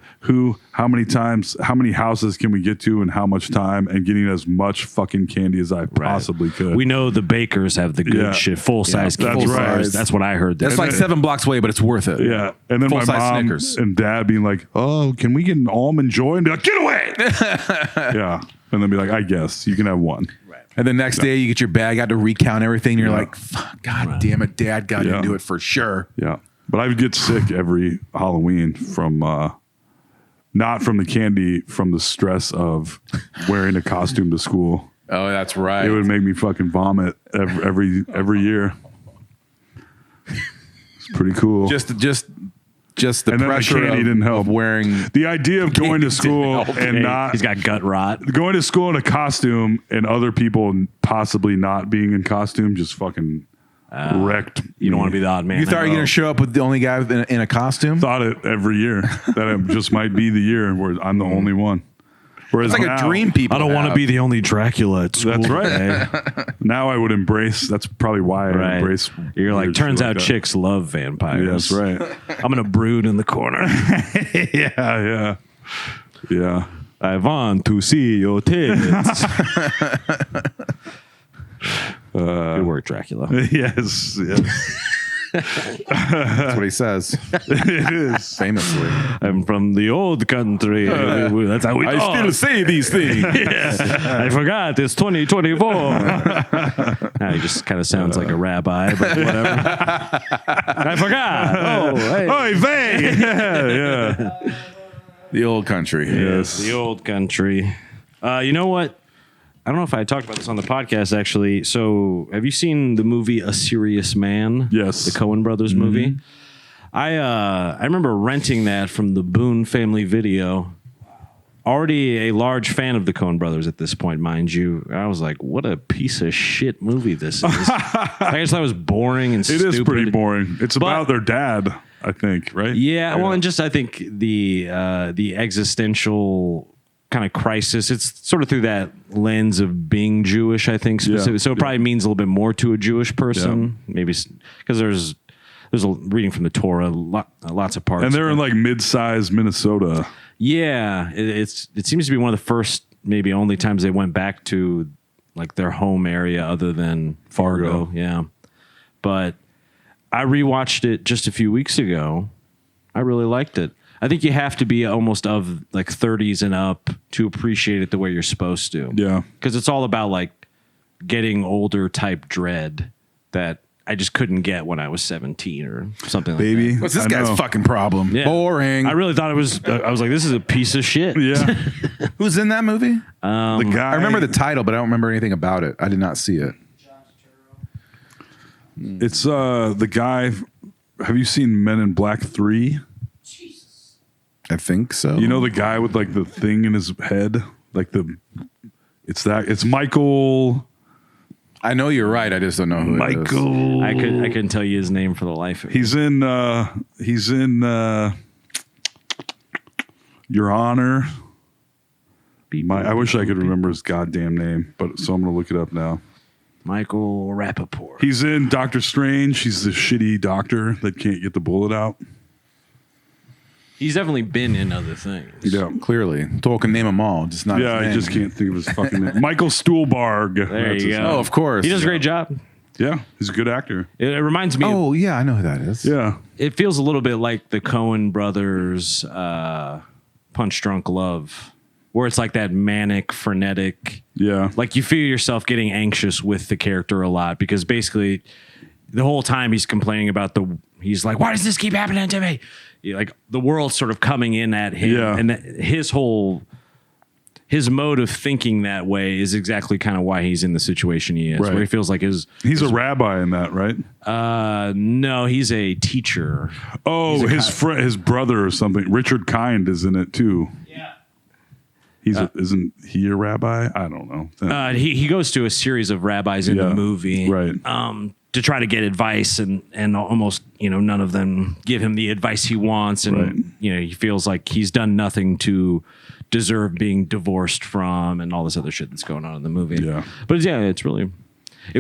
[SPEAKER 5] How many times, how many houses can we get to in how much time, and getting as much fucking candy as I possibly could.
[SPEAKER 4] We know the bakers have the good
[SPEAKER 5] Yeah.
[SPEAKER 4] shit, full size.
[SPEAKER 5] that's
[SPEAKER 4] candy
[SPEAKER 5] right.
[SPEAKER 4] bars. That's what I heard.
[SPEAKER 3] That's like 7 blocks away, but it's worth it.
[SPEAKER 5] Yeah. And then my
[SPEAKER 3] Full-size
[SPEAKER 5] mom
[SPEAKER 3] Snickers.
[SPEAKER 5] and dad being like, oh, can we get an almond joy? And be like, get away. Yeah. And then be like, I guess you can have one.
[SPEAKER 3] And the next day, you get your bag out to recount everything. And you're like, fuck, God damn it, Dad got
[SPEAKER 5] Yeah.
[SPEAKER 3] into it for sure.
[SPEAKER 5] Yeah. But I would get sick every Halloween from, not from the candy, from the stress of wearing a costume to school.
[SPEAKER 3] Oh, that's right.
[SPEAKER 5] It would make me fucking vomit every year. It's pretty cool.
[SPEAKER 3] just the
[SPEAKER 5] And then the
[SPEAKER 3] pressure
[SPEAKER 5] candy
[SPEAKER 3] of,
[SPEAKER 5] didn't help.
[SPEAKER 3] of wearing.
[SPEAKER 5] the idea of going to school
[SPEAKER 3] help.
[SPEAKER 5] and not
[SPEAKER 4] He's got gut rot.
[SPEAKER 5] going to school in a costume and other people possibly not being in costume just fucking wrecked.
[SPEAKER 4] You don't want to be the odd man.
[SPEAKER 3] You thought you were going to show up with the only guy in a costume?
[SPEAKER 5] Thought it every year that it just might be the year where I'm the only one. Whereas
[SPEAKER 3] It's like
[SPEAKER 5] now,
[SPEAKER 3] a dream people
[SPEAKER 4] I don't want to
[SPEAKER 3] have.
[SPEAKER 4] be the only Dracula at school.
[SPEAKER 5] That's right.
[SPEAKER 4] today.
[SPEAKER 5] Now I would embrace. That's probably why I
[SPEAKER 4] Right.
[SPEAKER 5] embrace.
[SPEAKER 4] You're like,
[SPEAKER 5] weird
[SPEAKER 4] turns
[SPEAKER 5] shit
[SPEAKER 4] out
[SPEAKER 5] like that.
[SPEAKER 4] chicks love vampires.
[SPEAKER 5] Yeah, that's right.
[SPEAKER 4] I'm going to brood in the corner.
[SPEAKER 5] Yeah.
[SPEAKER 4] I want to see your tits. Good work, Dracula.
[SPEAKER 5] Yes.
[SPEAKER 3] That's what he says
[SPEAKER 5] It is.
[SPEAKER 3] famously.
[SPEAKER 4] I'm from the old country. That's how we talk.
[SPEAKER 3] say these things.
[SPEAKER 4] I forgot. It's 2024. He just kind of sounds like a rabbi, but whatever. I forgot. Oh, hey.
[SPEAKER 5] Oy vey. Yeah.
[SPEAKER 3] The old country.
[SPEAKER 5] Yes.
[SPEAKER 4] The old country. You know what? I don't know if I talked about this on the podcast, actually. So, have you seen the movie A Serious Man?
[SPEAKER 5] Yes.
[SPEAKER 4] The Coen Brothers movie. I remember renting that from the Boone Family Video. Already a large fan of the Coen Brothers at this point, mind you. I was like, what a piece of shit movie this is. I just thought it was boring and
[SPEAKER 5] It
[SPEAKER 4] stupid.
[SPEAKER 5] is pretty boring. It's
[SPEAKER 4] But-
[SPEAKER 5] about their dad, I think, right?
[SPEAKER 4] Yeah, well, and just I think the existential kind of crisis. It's sort of through that lens of being Jewish, I think. Specifically. So it probably means a little bit more to a Jewish person, maybe because there's a reading from the Torah, lots of parts,
[SPEAKER 5] And they're in like mid-sized Minnesota.
[SPEAKER 4] Yeah, it seems to be one of the first, maybe only times they went back to like their home area other than Fargo. Yeah, but I rewatched it just a few weeks ago. I really liked it. I think you have to be almost of like 30s and up to appreciate it the way you're supposed to.
[SPEAKER 5] Yeah.
[SPEAKER 4] Because it's all about like getting older type dread that I just couldn't get when I was 17 or something like
[SPEAKER 5] Baby.
[SPEAKER 4] that.
[SPEAKER 3] What's this
[SPEAKER 5] I
[SPEAKER 3] guy's
[SPEAKER 5] know.
[SPEAKER 3] fucking problem?
[SPEAKER 4] Yeah.
[SPEAKER 3] Boring.
[SPEAKER 4] I really thought it was, I was like, this is a piece of shit.
[SPEAKER 5] Yeah.
[SPEAKER 3] Who's in that movie?
[SPEAKER 5] The guy.
[SPEAKER 3] I remember the title, but I don't remember anything about it. I did not see it.
[SPEAKER 5] It's the guy. Have you seen Men in Black 3?
[SPEAKER 3] I think so.
[SPEAKER 5] You know the guy with like the thing in his head? Like it's Michael.
[SPEAKER 3] I know you're right. I just don't know who it is.
[SPEAKER 5] Michael.
[SPEAKER 4] I couldn't tell you his name for the life of me.
[SPEAKER 5] He's in Your Honor. I wish I could remember his goddamn name, but so I'm gonna look it up now.
[SPEAKER 4] Michael Rappaport.
[SPEAKER 5] He's in Doctor Strange. He's the shitty doctor that can't get the bullet out.
[SPEAKER 4] He's definitely been in other things.
[SPEAKER 5] Yeah.
[SPEAKER 3] Clearly. Toll can name them all, just not
[SPEAKER 5] Yeah,
[SPEAKER 3] his
[SPEAKER 5] I
[SPEAKER 3] name.
[SPEAKER 5] just can't think of his fucking name. Michael Stuhlbarg.
[SPEAKER 4] There
[SPEAKER 5] That's
[SPEAKER 4] you
[SPEAKER 5] his
[SPEAKER 4] go.
[SPEAKER 5] name.
[SPEAKER 3] Oh, of course.
[SPEAKER 4] He does a great job.
[SPEAKER 5] Yeah, he's a good actor.
[SPEAKER 4] It reminds me.
[SPEAKER 3] Oh, yeah, I know who that is.
[SPEAKER 5] Yeah.
[SPEAKER 4] It feels a little bit like the Coen Brothers Punch Drunk Love, where it's like that manic, frenetic.
[SPEAKER 5] Yeah.
[SPEAKER 4] Like you feel yourself getting anxious with the character a lot because basically the whole time he's complaining about he's like, why does this keep happening to me? Like the world's sort of coming in at him.
[SPEAKER 5] Yeah.
[SPEAKER 4] And his mode of thinking that way is exactly kind of why he's in the situation he is,
[SPEAKER 5] Right.
[SPEAKER 4] where he feels like
[SPEAKER 5] He's a rabbi in that, right?
[SPEAKER 4] no, he's a teacher.
[SPEAKER 5] Oh, his brother or something. Richard Kind is in it too.
[SPEAKER 6] Yeah.
[SPEAKER 5] Isn't he a rabbi? I don't know.
[SPEAKER 4] He goes to a series of rabbis in
[SPEAKER 5] Yeah,
[SPEAKER 4] the movie,
[SPEAKER 5] right.
[SPEAKER 4] To try to get advice, and almost none of them give him the advice he wants, and
[SPEAKER 5] Right.
[SPEAKER 4] he feels like he's done nothing to deserve being divorced from, and all this other shit that's going on in the movie.
[SPEAKER 5] Yeah.
[SPEAKER 4] but yeah, it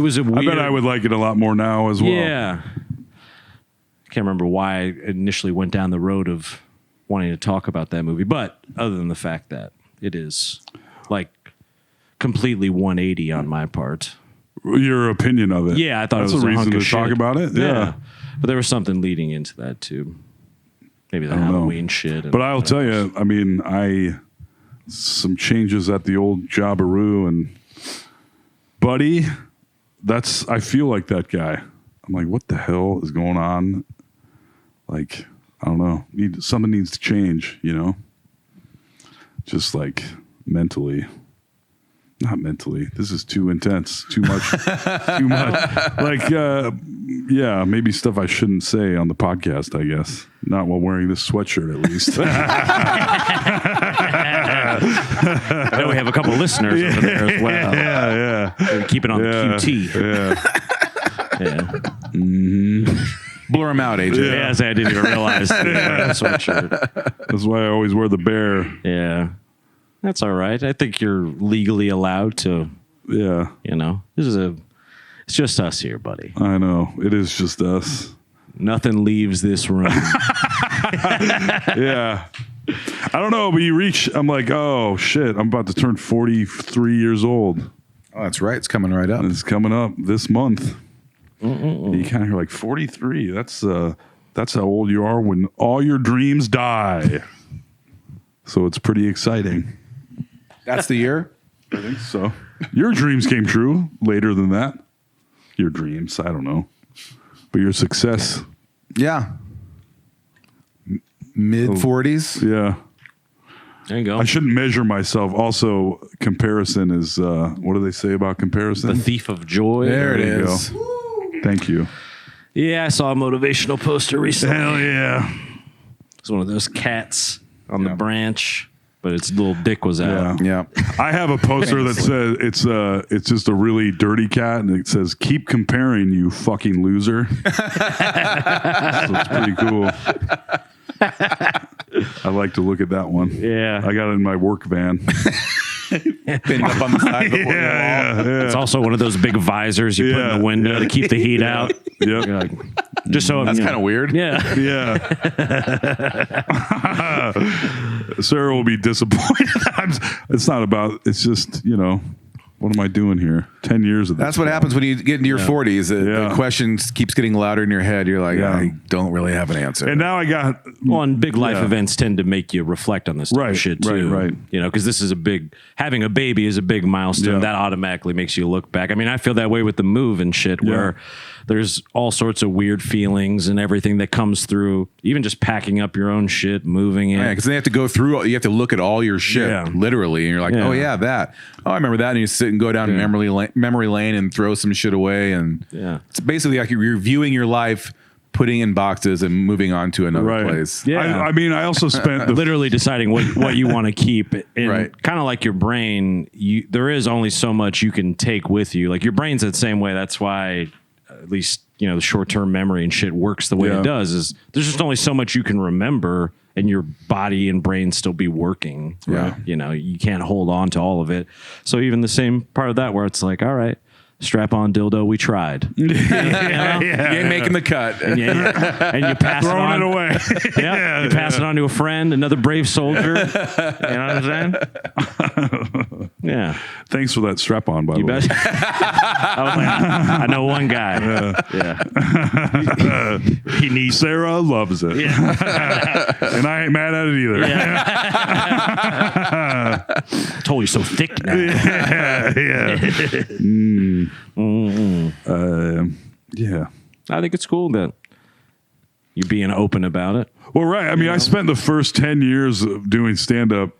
[SPEAKER 4] was a weird.
[SPEAKER 5] I bet I would like it a lot more now as well.
[SPEAKER 4] Yeah, I can't remember why I initially went down the road of wanting to talk about that movie, but other than the fact that it is like completely 180 on my part.
[SPEAKER 5] Your opinion of it.
[SPEAKER 4] Yeah, I thought
[SPEAKER 5] That's
[SPEAKER 4] it was
[SPEAKER 5] a
[SPEAKER 4] a
[SPEAKER 5] reason
[SPEAKER 4] hunk
[SPEAKER 5] to
[SPEAKER 4] of
[SPEAKER 5] talk
[SPEAKER 4] shit.
[SPEAKER 5] about it. Yeah.
[SPEAKER 4] But there was something leading into that too. Maybe the
[SPEAKER 5] don't know.
[SPEAKER 4] Halloween shit.
[SPEAKER 5] But I'll tell you, I mean, some changes at the old Jobberoo and Buddy, I feel like that guy. I'm like, what the hell is going on? Like, I don't know. Something needs to change, Just like mentally. Not mentally. This is too intense. Too much. Too much. Like, yeah, maybe stuff I shouldn't say on the podcast, I guess. Not while wearing this sweatshirt, at least.
[SPEAKER 4] I know we have a couple listeners over there as well.
[SPEAKER 5] Yeah.
[SPEAKER 4] They're keeping on the QT.
[SPEAKER 5] Yeah.
[SPEAKER 3] Blur him out, AJ.
[SPEAKER 4] Yeah, I didn't even realize the sweatshirt.
[SPEAKER 5] That's why I always wear the bear.
[SPEAKER 4] Yeah. That's all right. I think you're legally allowed to,
[SPEAKER 5] Yeah,
[SPEAKER 4] it's just us here, buddy.
[SPEAKER 5] I know. It is just us.
[SPEAKER 4] Nothing leaves this room.
[SPEAKER 5] Yeah. I don't know, but I'm like, oh shit, I'm about to turn 43 years old.
[SPEAKER 3] Oh, that's right. It's coming right up.
[SPEAKER 5] And it's coming up this month. You kind of hear like 43. That's how old you are when all your dreams die. So it's pretty exciting.
[SPEAKER 3] That's the year?
[SPEAKER 5] I think so. Your dreams came true later than that. Your dreams, I don't know. But your success.
[SPEAKER 3] Yeah. Mid 40s.
[SPEAKER 5] Yeah.
[SPEAKER 4] There you go.
[SPEAKER 5] I shouldn't measure myself. Also, comparison is, what do they say about comparison?
[SPEAKER 4] The thief of joy.
[SPEAKER 3] There it
[SPEAKER 5] There you
[SPEAKER 3] is.
[SPEAKER 5] Thank you.
[SPEAKER 4] Yeah, I saw a motivational poster recently.
[SPEAKER 5] Hell yeah.
[SPEAKER 4] It's one of those cats on the branch, but its little dick was out.
[SPEAKER 3] Yeah.
[SPEAKER 5] I have a poster that says it's just a really dirty cat, and it says "Keep comparing, you fucking loser." So it's pretty cool. I like to look at that one.
[SPEAKER 4] Yeah.
[SPEAKER 5] I got it in my work van.
[SPEAKER 3] Pinning up on the side before the wall.
[SPEAKER 4] It's also one of those big visors you put in the window to keep the heat out.
[SPEAKER 5] Yep.
[SPEAKER 4] You're like, just so
[SPEAKER 3] That's kind of weird.
[SPEAKER 4] Yeah.
[SPEAKER 5] Yeah. Sarah will be disappointed. It's not about. It's just what am I doing here? 10 years of this.
[SPEAKER 3] That's what happens when you get into your 40s. The
[SPEAKER 5] Yeah.
[SPEAKER 3] question keeps getting louder in your head. You're like,
[SPEAKER 5] Yeah.
[SPEAKER 3] I don't really have an answer.
[SPEAKER 5] And now I got.
[SPEAKER 4] Well, and big life
[SPEAKER 5] Yeah.
[SPEAKER 4] events tend to make you reflect on this type of
[SPEAKER 5] Right,
[SPEAKER 4] shit too.
[SPEAKER 5] right.
[SPEAKER 4] Because this is having a baby is a big milestone.
[SPEAKER 5] Yeah.
[SPEAKER 4] That automatically makes you look back. I mean, I feel that way with the move and shit, where there's all sorts of weird feelings and everything that comes through, even just packing up your own shit, moving it.
[SPEAKER 3] Yeah, because they have to go through. You have to look at all your shit,
[SPEAKER 4] Yeah.
[SPEAKER 3] literally, and you're like,
[SPEAKER 4] Yeah.
[SPEAKER 3] "Oh yeah, that. Oh, I remember that." And you sit and go down memory lane and throw some shit away, and
[SPEAKER 4] Yeah.
[SPEAKER 3] it's basically like you're reviewing your life, putting in boxes, and moving on to another
[SPEAKER 5] Right.
[SPEAKER 3] place.
[SPEAKER 4] Yeah.
[SPEAKER 5] I mean, I also spent the
[SPEAKER 4] Literally deciding what you want to keep, and
[SPEAKER 3] Right.
[SPEAKER 4] kind of like your brain, there is only so much you can take with you. Like your brain's the same way. That's why, at least the short-term memory and shit works the way
[SPEAKER 5] Yeah.
[SPEAKER 4] it does. Is there's just only so much you can remember, and your body and brain still be working.
[SPEAKER 3] Yeah.
[SPEAKER 4] You can't hold on to all of it. So even the same part of that, where it's like, all right, strap on dildo, we tried.
[SPEAKER 3] You ain't making the cut.
[SPEAKER 4] And you pass it
[SPEAKER 5] throwing
[SPEAKER 4] on.
[SPEAKER 5] it away.
[SPEAKER 4] Yeah, you pass it on to a friend, another brave soldier. You know what I'm saying? Yeah.
[SPEAKER 5] Thanks for that strap on, by the
[SPEAKER 4] You
[SPEAKER 5] way.
[SPEAKER 4] bet. I know one guy. Yeah. He needs.
[SPEAKER 5] Sarah loves it. And I ain't mad at it either.
[SPEAKER 4] Told you so thick now.
[SPEAKER 5] Yeah.
[SPEAKER 4] I think it's cool that you being open about it.
[SPEAKER 5] Well, right. I mean, I spent the first 10 years of doing stand up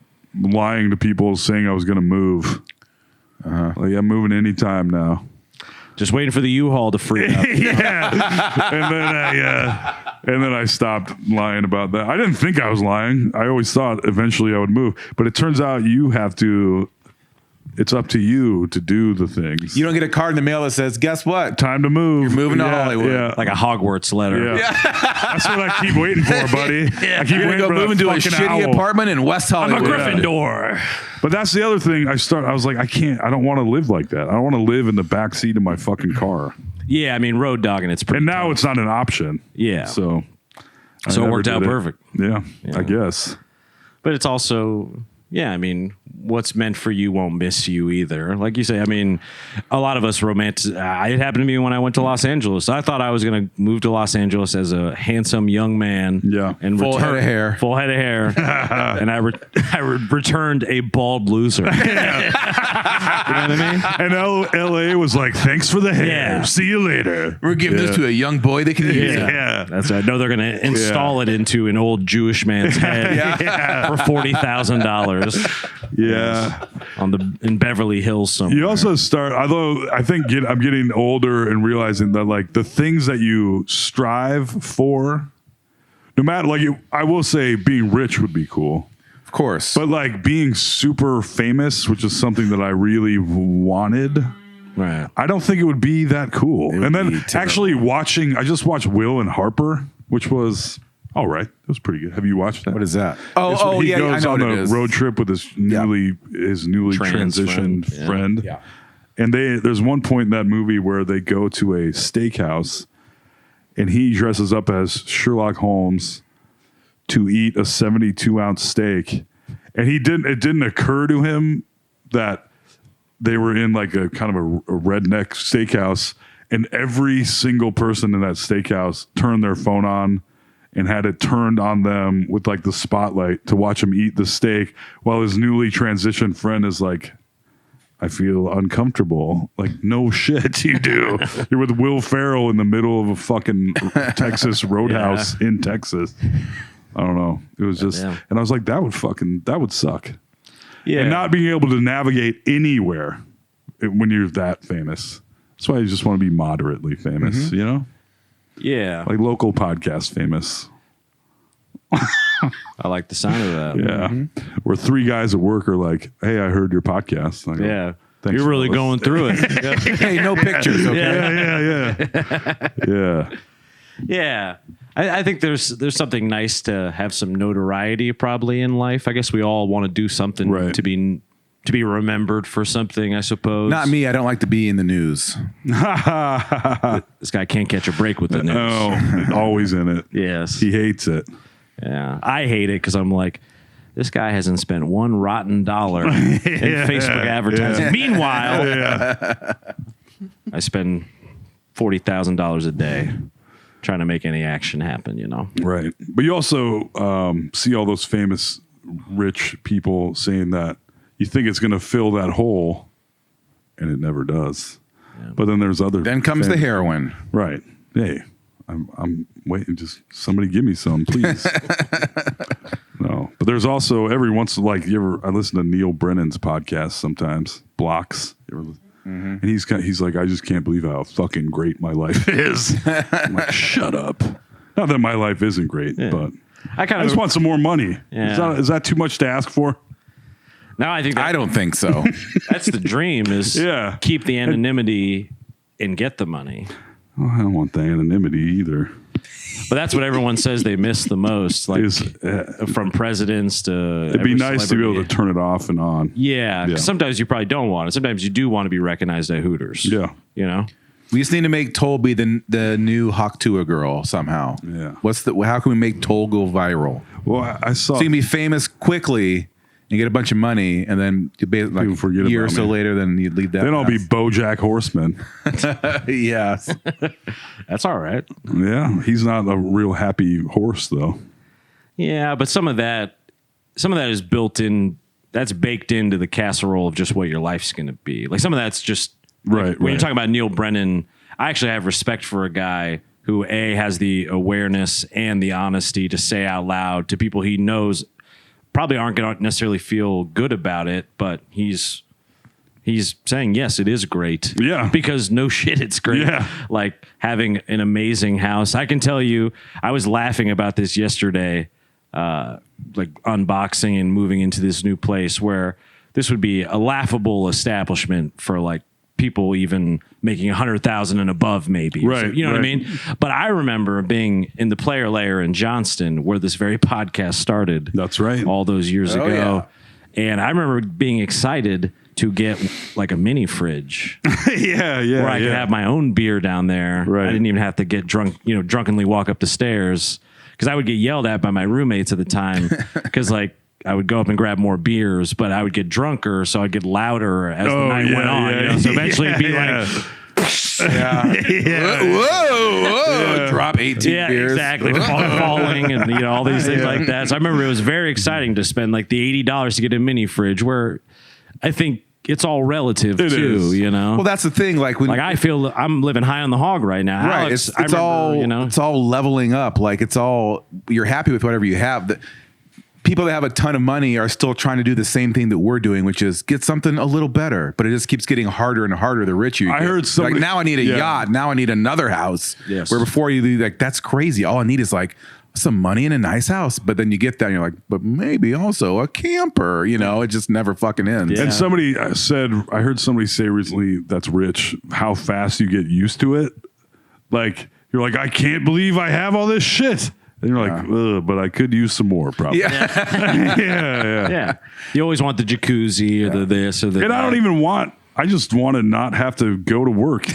[SPEAKER 5] lying to people saying I was going to move. Like, I'm moving anytime now.
[SPEAKER 4] Just waiting for the U-Haul to free up.
[SPEAKER 5] And then I stopped lying about that. I didn't think I was lying. I always thought eventually I would move. But it turns out it's up to you to do the things.
[SPEAKER 3] You don't get a card in the mail that says, "Guess what?
[SPEAKER 5] Time to move.
[SPEAKER 3] You're moving to Hollywood."
[SPEAKER 5] Yeah.
[SPEAKER 4] Like a Hogwarts letter.
[SPEAKER 5] Yeah. That's what I keep waiting for, buddy. I keep
[SPEAKER 3] You're gonna
[SPEAKER 5] waiting
[SPEAKER 3] go
[SPEAKER 5] for
[SPEAKER 3] move
[SPEAKER 5] that
[SPEAKER 3] into a
[SPEAKER 5] fucking
[SPEAKER 3] shitty
[SPEAKER 5] owl.
[SPEAKER 3] apartment in West
[SPEAKER 4] I'm a
[SPEAKER 3] Hollywood.
[SPEAKER 4] Gryffindor.
[SPEAKER 5] But that's the other thing. I was like, I don't want to live like that. I don't want to live in the back seat of my fucking car.
[SPEAKER 4] Yeah, I mean, road dogging, it's pretty
[SPEAKER 5] And now
[SPEAKER 4] tough.
[SPEAKER 5] it's not an option.
[SPEAKER 4] Yeah.
[SPEAKER 5] So I
[SPEAKER 4] So it
[SPEAKER 5] never
[SPEAKER 4] worked out
[SPEAKER 5] did it.
[SPEAKER 4] perfect.
[SPEAKER 5] Yeah, I guess.
[SPEAKER 4] But it's also, I mean, what's meant for you won't miss you either. Like you say, I mean, a lot of us it happened to me when I went to Los Angeles. I thought I was going to move to Los Angeles as a handsome young man.
[SPEAKER 5] Yeah.
[SPEAKER 4] And
[SPEAKER 3] Full head of hair.
[SPEAKER 4] Full head of hair. And I returned a bald loser. You know what I mean?
[SPEAKER 5] And L.A. was like, thanks for the hair.
[SPEAKER 4] Yeah.
[SPEAKER 5] See you later.
[SPEAKER 3] We're giving this to a young boy that can use it.
[SPEAKER 5] Yeah.
[SPEAKER 4] That's right. No, they're going to install it into an old Jewish man's head for $40,000
[SPEAKER 5] Yeah.
[SPEAKER 4] in Beverly Hills somewhere.
[SPEAKER 5] You also although I think I'm getting older and realizing that like the things that you strive for, no matter I will say being rich would be cool.
[SPEAKER 3] Of course.
[SPEAKER 5] But like being super famous, which is something that I really wanted,
[SPEAKER 4] Right.
[SPEAKER 5] I don't think it would be that cool.
[SPEAKER 3] would
[SPEAKER 5] And then
[SPEAKER 3] be terrible.
[SPEAKER 5] actually I just watched Will and Harper, which was, All right, that was pretty good. Have you watched that?
[SPEAKER 3] What is that?
[SPEAKER 5] It's
[SPEAKER 3] Oh,
[SPEAKER 5] when he
[SPEAKER 3] yeah, I
[SPEAKER 5] goes
[SPEAKER 3] know
[SPEAKER 5] on
[SPEAKER 3] what it
[SPEAKER 5] a
[SPEAKER 3] is.
[SPEAKER 5] road trip with his newly
[SPEAKER 4] Trans
[SPEAKER 5] transitioned
[SPEAKER 4] friend, yeah.
[SPEAKER 5] friend.
[SPEAKER 3] Yeah.
[SPEAKER 5] And there's one point in that movie where they go to a steakhouse, and he dresses up as Sherlock Holmes to eat a 72-ounce steak, and it didn't occur to him that they were in like a kind of a redneck steakhouse, and every single person in that steakhouse turned their phone on and had it turned on them with like the spotlight to watch him eat the steak while his newly transitioned friend is like, I feel uncomfortable. Like, no shit, you do. You're with Will Ferrell in the middle of a fucking Texas roadhouse in Texas. I don't know. It was just,
[SPEAKER 4] Yeah.
[SPEAKER 5] and I was like, that would suck.
[SPEAKER 4] Yeah.
[SPEAKER 5] And not being able to navigate anywhere when you're that famous. That's why you just want to be moderately famous, you know?
[SPEAKER 4] Yeah.
[SPEAKER 5] Like local podcast famous.
[SPEAKER 4] I like the sound of that.
[SPEAKER 5] Yeah. Where three guys at work are like, hey, I heard your podcast. And I go,
[SPEAKER 4] Yeah.
[SPEAKER 5] "Thanks,
[SPEAKER 4] You're really
[SPEAKER 5] fellas."
[SPEAKER 4] going through it.
[SPEAKER 3] Hey, no pictures, okay?
[SPEAKER 5] Yeah. Yeah.
[SPEAKER 4] Yeah. I think there's something nice to have some notoriety probably in life. I guess we all want to do something
[SPEAKER 5] Right.
[SPEAKER 4] to be remembered for something, I suppose.
[SPEAKER 3] Not me. I don't like to be in the news.
[SPEAKER 4] This guy can't catch a break with the news.
[SPEAKER 5] Oh, always in it.
[SPEAKER 4] Yes.
[SPEAKER 5] He hates it.
[SPEAKER 4] Yeah. I hate it because I'm like, this guy hasn't spent one rotten dollar in Facebook advertising.
[SPEAKER 5] yeah.
[SPEAKER 4] Meanwhile, I spend $40,000 a day trying to make any action happen, you know?
[SPEAKER 5] Right. But you also see all those famous rich people saying that you think it's going to fill that hole, and it never does.
[SPEAKER 4] Yeah.
[SPEAKER 5] But then there's other.
[SPEAKER 3] Then comes the heroin.
[SPEAKER 5] Right. Hey, I'm waiting. Just somebody give me some, please. No. But there's also every once like I listen to Neil Brennan's podcast sometimes. Blocks. You ever, and he's like, I just can't believe how fucking great my life is. I'm like, shut up. Not that my life isn't great, but
[SPEAKER 4] I kind
[SPEAKER 5] I just want some more money.
[SPEAKER 4] Yeah.
[SPEAKER 5] Is that too much to ask for?
[SPEAKER 4] Now I think
[SPEAKER 3] I don't think so.
[SPEAKER 4] that's the dream is
[SPEAKER 5] Yeah.
[SPEAKER 4] keep the anonymity and get the money.
[SPEAKER 5] Oh, I don't want the anonymity either.
[SPEAKER 4] But that's what everyone says they miss the most, like from presidents to.
[SPEAKER 5] It'd be nice to be able to turn it off and on.
[SPEAKER 4] Yeah, 'cause sometimes you probably don't want it. Sometimes you do want to be recognized at Hooters.
[SPEAKER 5] Yeah.
[SPEAKER 4] You know?
[SPEAKER 3] We just need to make Toll be the new Haktua girl somehow.
[SPEAKER 5] Yeah.
[SPEAKER 3] How can we make Toll go viral?
[SPEAKER 5] Well, I saw.
[SPEAKER 3] So you can be famous quickly and get a bunch of money, and then like
[SPEAKER 5] People forget
[SPEAKER 3] a year or
[SPEAKER 5] about
[SPEAKER 3] so
[SPEAKER 5] me.
[SPEAKER 3] later, then you'd leave that.
[SPEAKER 5] then I'll be
[SPEAKER 3] mess.
[SPEAKER 5] BoJack Horseman.
[SPEAKER 3] Yes.
[SPEAKER 4] That's all right.
[SPEAKER 5] Yeah, he's not a real happy horse though.
[SPEAKER 4] Yeah, but some of that is built in. That's baked into the casserole of just what your life's going to be. Like some of that's just
[SPEAKER 5] Right,
[SPEAKER 4] When you're
[SPEAKER 5] right.
[SPEAKER 4] talking about Neil Brennan, I actually have respect for a guy who has the awareness and the honesty to say out loud to people he knows probably aren't going to necessarily feel good about it, but he's saying, yes, it is great.
[SPEAKER 5] Yeah.
[SPEAKER 4] Because no shit, it's great.
[SPEAKER 5] Yeah.
[SPEAKER 4] Like having an amazing house. I can tell you, I was laughing about this yesterday, like unboxing and moving into this new place where this would be a laughable establishment for like people even making 100,000 and above, maybe.
[SPEAKER 5] Right,
[SPEAKER 4] So, you know what I
[SPEAKER 5] right.
[SPEAKER 4] mean? But I remember being in the player layer in Johnston where this very podcast started.
[SPEAKER 5] That's right.
[SPEAKER 4] All those years
[SPEAKER 3] Oh,
[SPEAKER 4] ago. And I remember being excited to get like a mini fridge
[SPEAKER 5] yeah.
[SPEAKER 4] where I could have my own beer down there.
[SPEAKER 5] Right.
[SPEAKER 4] I didn't even have to get drunk, drunkenly walk up the stairs because I would get yelled at by my roommates at the time because like I would go up and grab more beers, but I would get drunker, so I'd get louder as the night went on. So eventually it'd be like,
[SPEAKER 3] Whoa. Drop 18
[SPEAKER 4] yeah,
[SPEAKER 3] beers.
[SPEAKER 4] exactly, falling and all these things like that. So I remember it was very exciting to spend like the $80 to get a mini fridge, where I think it's all relative
[SPEAKER 5] It
[SPEAKER 4] too.
[SPEAKER 5] is.
[SPEAKER 3] Well, that's the thing. Like when
[SPEAKER 4] Like I feel I'm living high on the hog right now.
[SPEAKER 3] right,
[SPEAKER 4] Alex,
[SPEAKER 3] it's
[SPEAKER 4] I remember,
[SPEAKER 3] all it's all leveling up. Like it's all you're happy with whatever you have. The people that have a ton of money are still trying to do the same thing that we're doing, which is get something a little better. But it just keeps getting harder and harder the richer you get.
[SPEAKER 5] I heard somebody-
[SPEAKER 3] like now I need a
[SPEAKER 5] yeah.
[SPEAKER 3] yacht. Now I need another house.
[SPEAKER 4] Yes.
[SPEAKER 3] Where before you do like that's crazy. All I need is like some money and a nice house. But then you get that and you're like, but maybe also a camper. It just never fucking ends.
[SPEAKER 4] Yeah.
[SPEAKER 5] And somebody said, I heard somebody say recently that's rich, how fast you get used to it. Like, you're like, I can't believe I have all this shit. And you're like, ugh, but I could use some more, probably.
[SPEAKER 3] Yeah.
[SPEAKER 4] Yeah. You always want the jacuzzi or the this or the
[SPEAKER 5] And I don't even want. I just want to not have to go to work.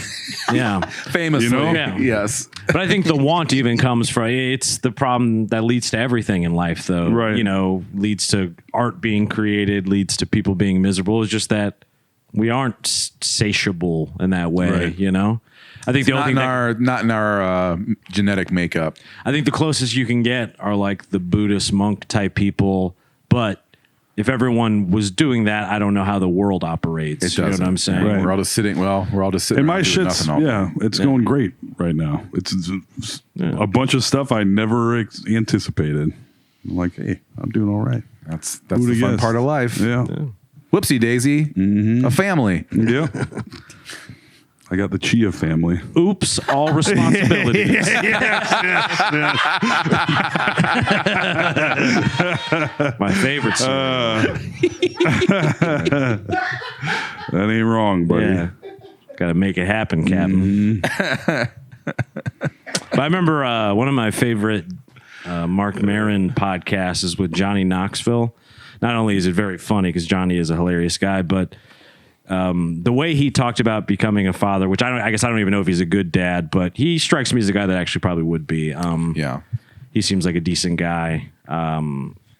[SPEAKER 4] Yeah.
[SPEAKER 3] Famously.
[SPEAKER 5] You know?
[SPEAKER 4] Yeah.
[SPEAKER 3] Yes.
[SPEAKER 4] But I think the want even comes from it's the problem that leads to everything in life, though.
[SPEAKER 5] Right.
[SPEAKER 4] You know, leads to art being created, leads to people being miserable. It's just that we aren't satiable in that way,
[SPEAKER 5] Right.
[SPEAKER 4] you know? I think the only thing
[SPEAKER 3] Not in our genetic makeup.
[SPEAKER 4] I think the closest you can get are like the Buddhist monk type people. But if everyone was doing that, I don't know how the world operates.
[SPEAKER 3] It
[SPEAKER 4] You know
[SPEAKER 3] doesn't.
[SPEAKER 4] what I'm saying?
[SPEAKER 5] Right.
[SPEAKER 3] We're all just sitting. Well, we're all just sitting.
[SPEAKER 5] And my
[SPEAKER 3] around doing
[SPEAKER 5] shit's,
[SPEAKER 3] nothing all day.
[SPEAKER 5] it's going great right now. It's a bunch of stuff I never anticipated. I'm like, hey, I'm doing all right.
[SPEAKER 3] That's
[SPEAKER 5] Who'da
[SPEAKER 3] the fun
[SPEAKER 5] guessed?
[SPEAKER 3] part of life.
[SPEAKER 5] Yeah.
[SPEAKER 3] Whoopsie daisy. A family.
[SPEAKER 5] Yeah. I got the Chia family.
[SPEAKER 4] Oops, all responsibilities. My favorite song.
[SPEAKER 5] That ain't wrong, buddy.
[SPEAKER 4] Yeah. Got to make it happen, Captain. But I remember one of my favorite Mark Maron podcasts is with Johnny Knoxville. Not only is it very funny because Johnny is a hilarious guy, but the way he talked about becoming a father, which I guess I don't even know if he's a good dad, but he strikes me as a guy that actually probably would be.
[SPEAKER 3] Yeah.
[SPEAKER 4] He seems like a decent guy.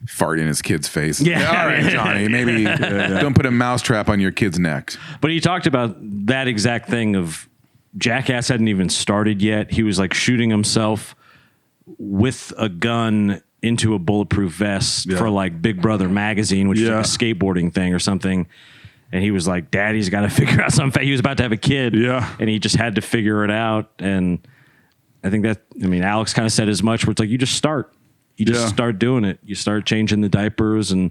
[SPEAKER 3] Fart in his kid's face.
[SPEAKER 4] Yeah.
[SPEAKER 3] All right, Johnny. Maybe don't put a mousetrap on your kid's neck.
[SPEAKER 4] But he talked about that exact thing of Jackass hadn't even started yet. He was like shooting himself with a gun into a bulletproof vest for like Big Brother magazine, which is like a skateboarding thing or something. And he was like, Daddy's got to figure out something. He was about to have a kid.
[SPEAKER 5] Yeah.
[SPEAKER 4] And he just had to figure it out. And I think Alex kind of said as much where it's like, you just start. You just start doing it. You start changing the diapers. And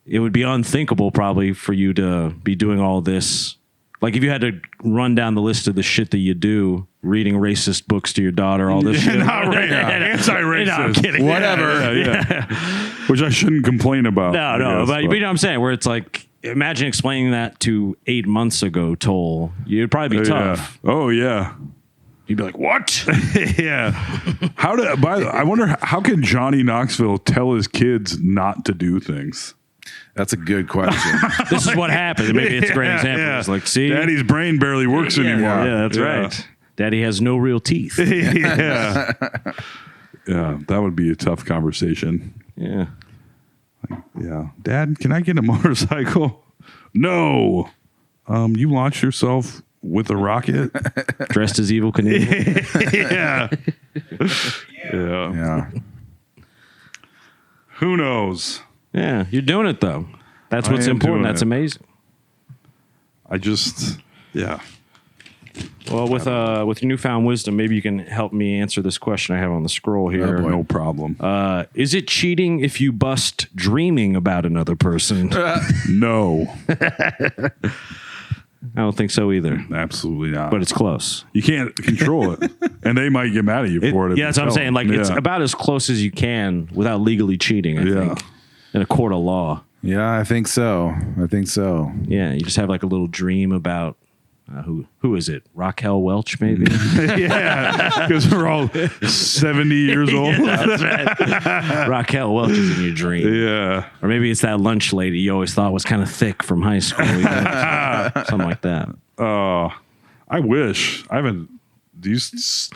[SPEAKER 4] it would be unthinkable probably for you to be doing all this. Like if you had to run down the list of the shit that you do, reading racist books to your daughter, all this shit.
[SPEAKER 5] Not anti-racist.
[SPEAKER 4] No, I'm kidding.
[SPEAKER 3] Whatever.
[SPEAKER 5] Yeah. Which I shouldn't complain about.
[SPEAKER 4] No,
[SPEAKER 5] I guess,
[SPEAKER 4] but you know what I'm saying? Where it's like, imagine explaining that to 8 months ago, Toll. It'd probably be tough.
[SPEAKER 5] Oh, yeah.
[SPEAKER 4] You'd be like, what?
[SPEAKER 5] Yeah. I wonder how can Johnny Knoxville tell his kids not to do things?
[SPEAKER 3] That's a good question.
[SPEAKER 4] This is what happened. Maybe it's a great example.
[SPEAKER 5] Yeah.
[SPEAKER 4] It's like, see?
[SPEAKER 5] Daddy's brain barely works anymore.
[SPEAKER 4] Yeah, that's right. Daddy has no real teeth.
[SPEAKER 5] Yeah. Yeah, that would be a tough conversation.
[SPEAKER 4] Yeah.
[SPEAKER 5] Yeah. Dad, can I get a motorcycle? No. You launched yourself with a rocket?
[SPEAKER 4] Dressed as Evil Knievel.
[SPEAKER 5] Yeah. Yeah.
[SPEAKER 3] Yeah.
[SPEAKER 5] Who knows?
[SPEAKER 4] Yeah, you're doing it though. That's what's
[SPEAKER 5] I am
[SPEAKER 4] important.
[SPEAKER 5] doing
[SPEAKER 4] That's
[SPEAKER 5] it.
[SPEAKER 4] amazing.
[SPEAKER 5] Yeah.
[SPEAKER 4] Well, with your newfound wisdom, maybe you can help me answer this question I have on the scroll here.
[SPEAKER 5] No problem.
[SPEAKER 4] Is it cheating if you bust dreaming about another person?
[SPEAKER 5] No.
[SPEAKER 4] I don't think so either,
[SPEAKER 5] Absolutely not.
[SPEAKER 4] but it's close.
[SPEAKER 5] You can't control it. And they might get mad at you for it. if
[SPEAKER 4] Yeah,
[SPEAKER 5] you
[SPEAKER 4] that's what I'm
[SPEAKER 5] tell
[SPEAKER 4] saying.
[SPEAKER 5] them.
[SPEAKER 4] Like, it's
[SPEAKER 5] Yeah.
[SPEAKER 4] about as close as you can without legally cheating, I think, in a court of law.
[SPEAKER 3] Yeah, I think so.
[SPEAKER 4] Yeah, you just have like a little dream about who is it? Raquel Welch, maybe?
[SPEAKER 5] Yeah. Because we're all 70 years old.
[SPEAKER 4] That's right. Raquel Welch is in your dream.
[SPEAKER 5] Yeah.
[SPEAKER 4] Or maybe it's that lunch lady you always thought was kind of thick from high school. You know? Something like that.
[SPEAKER 5] I wish. I haven't. When's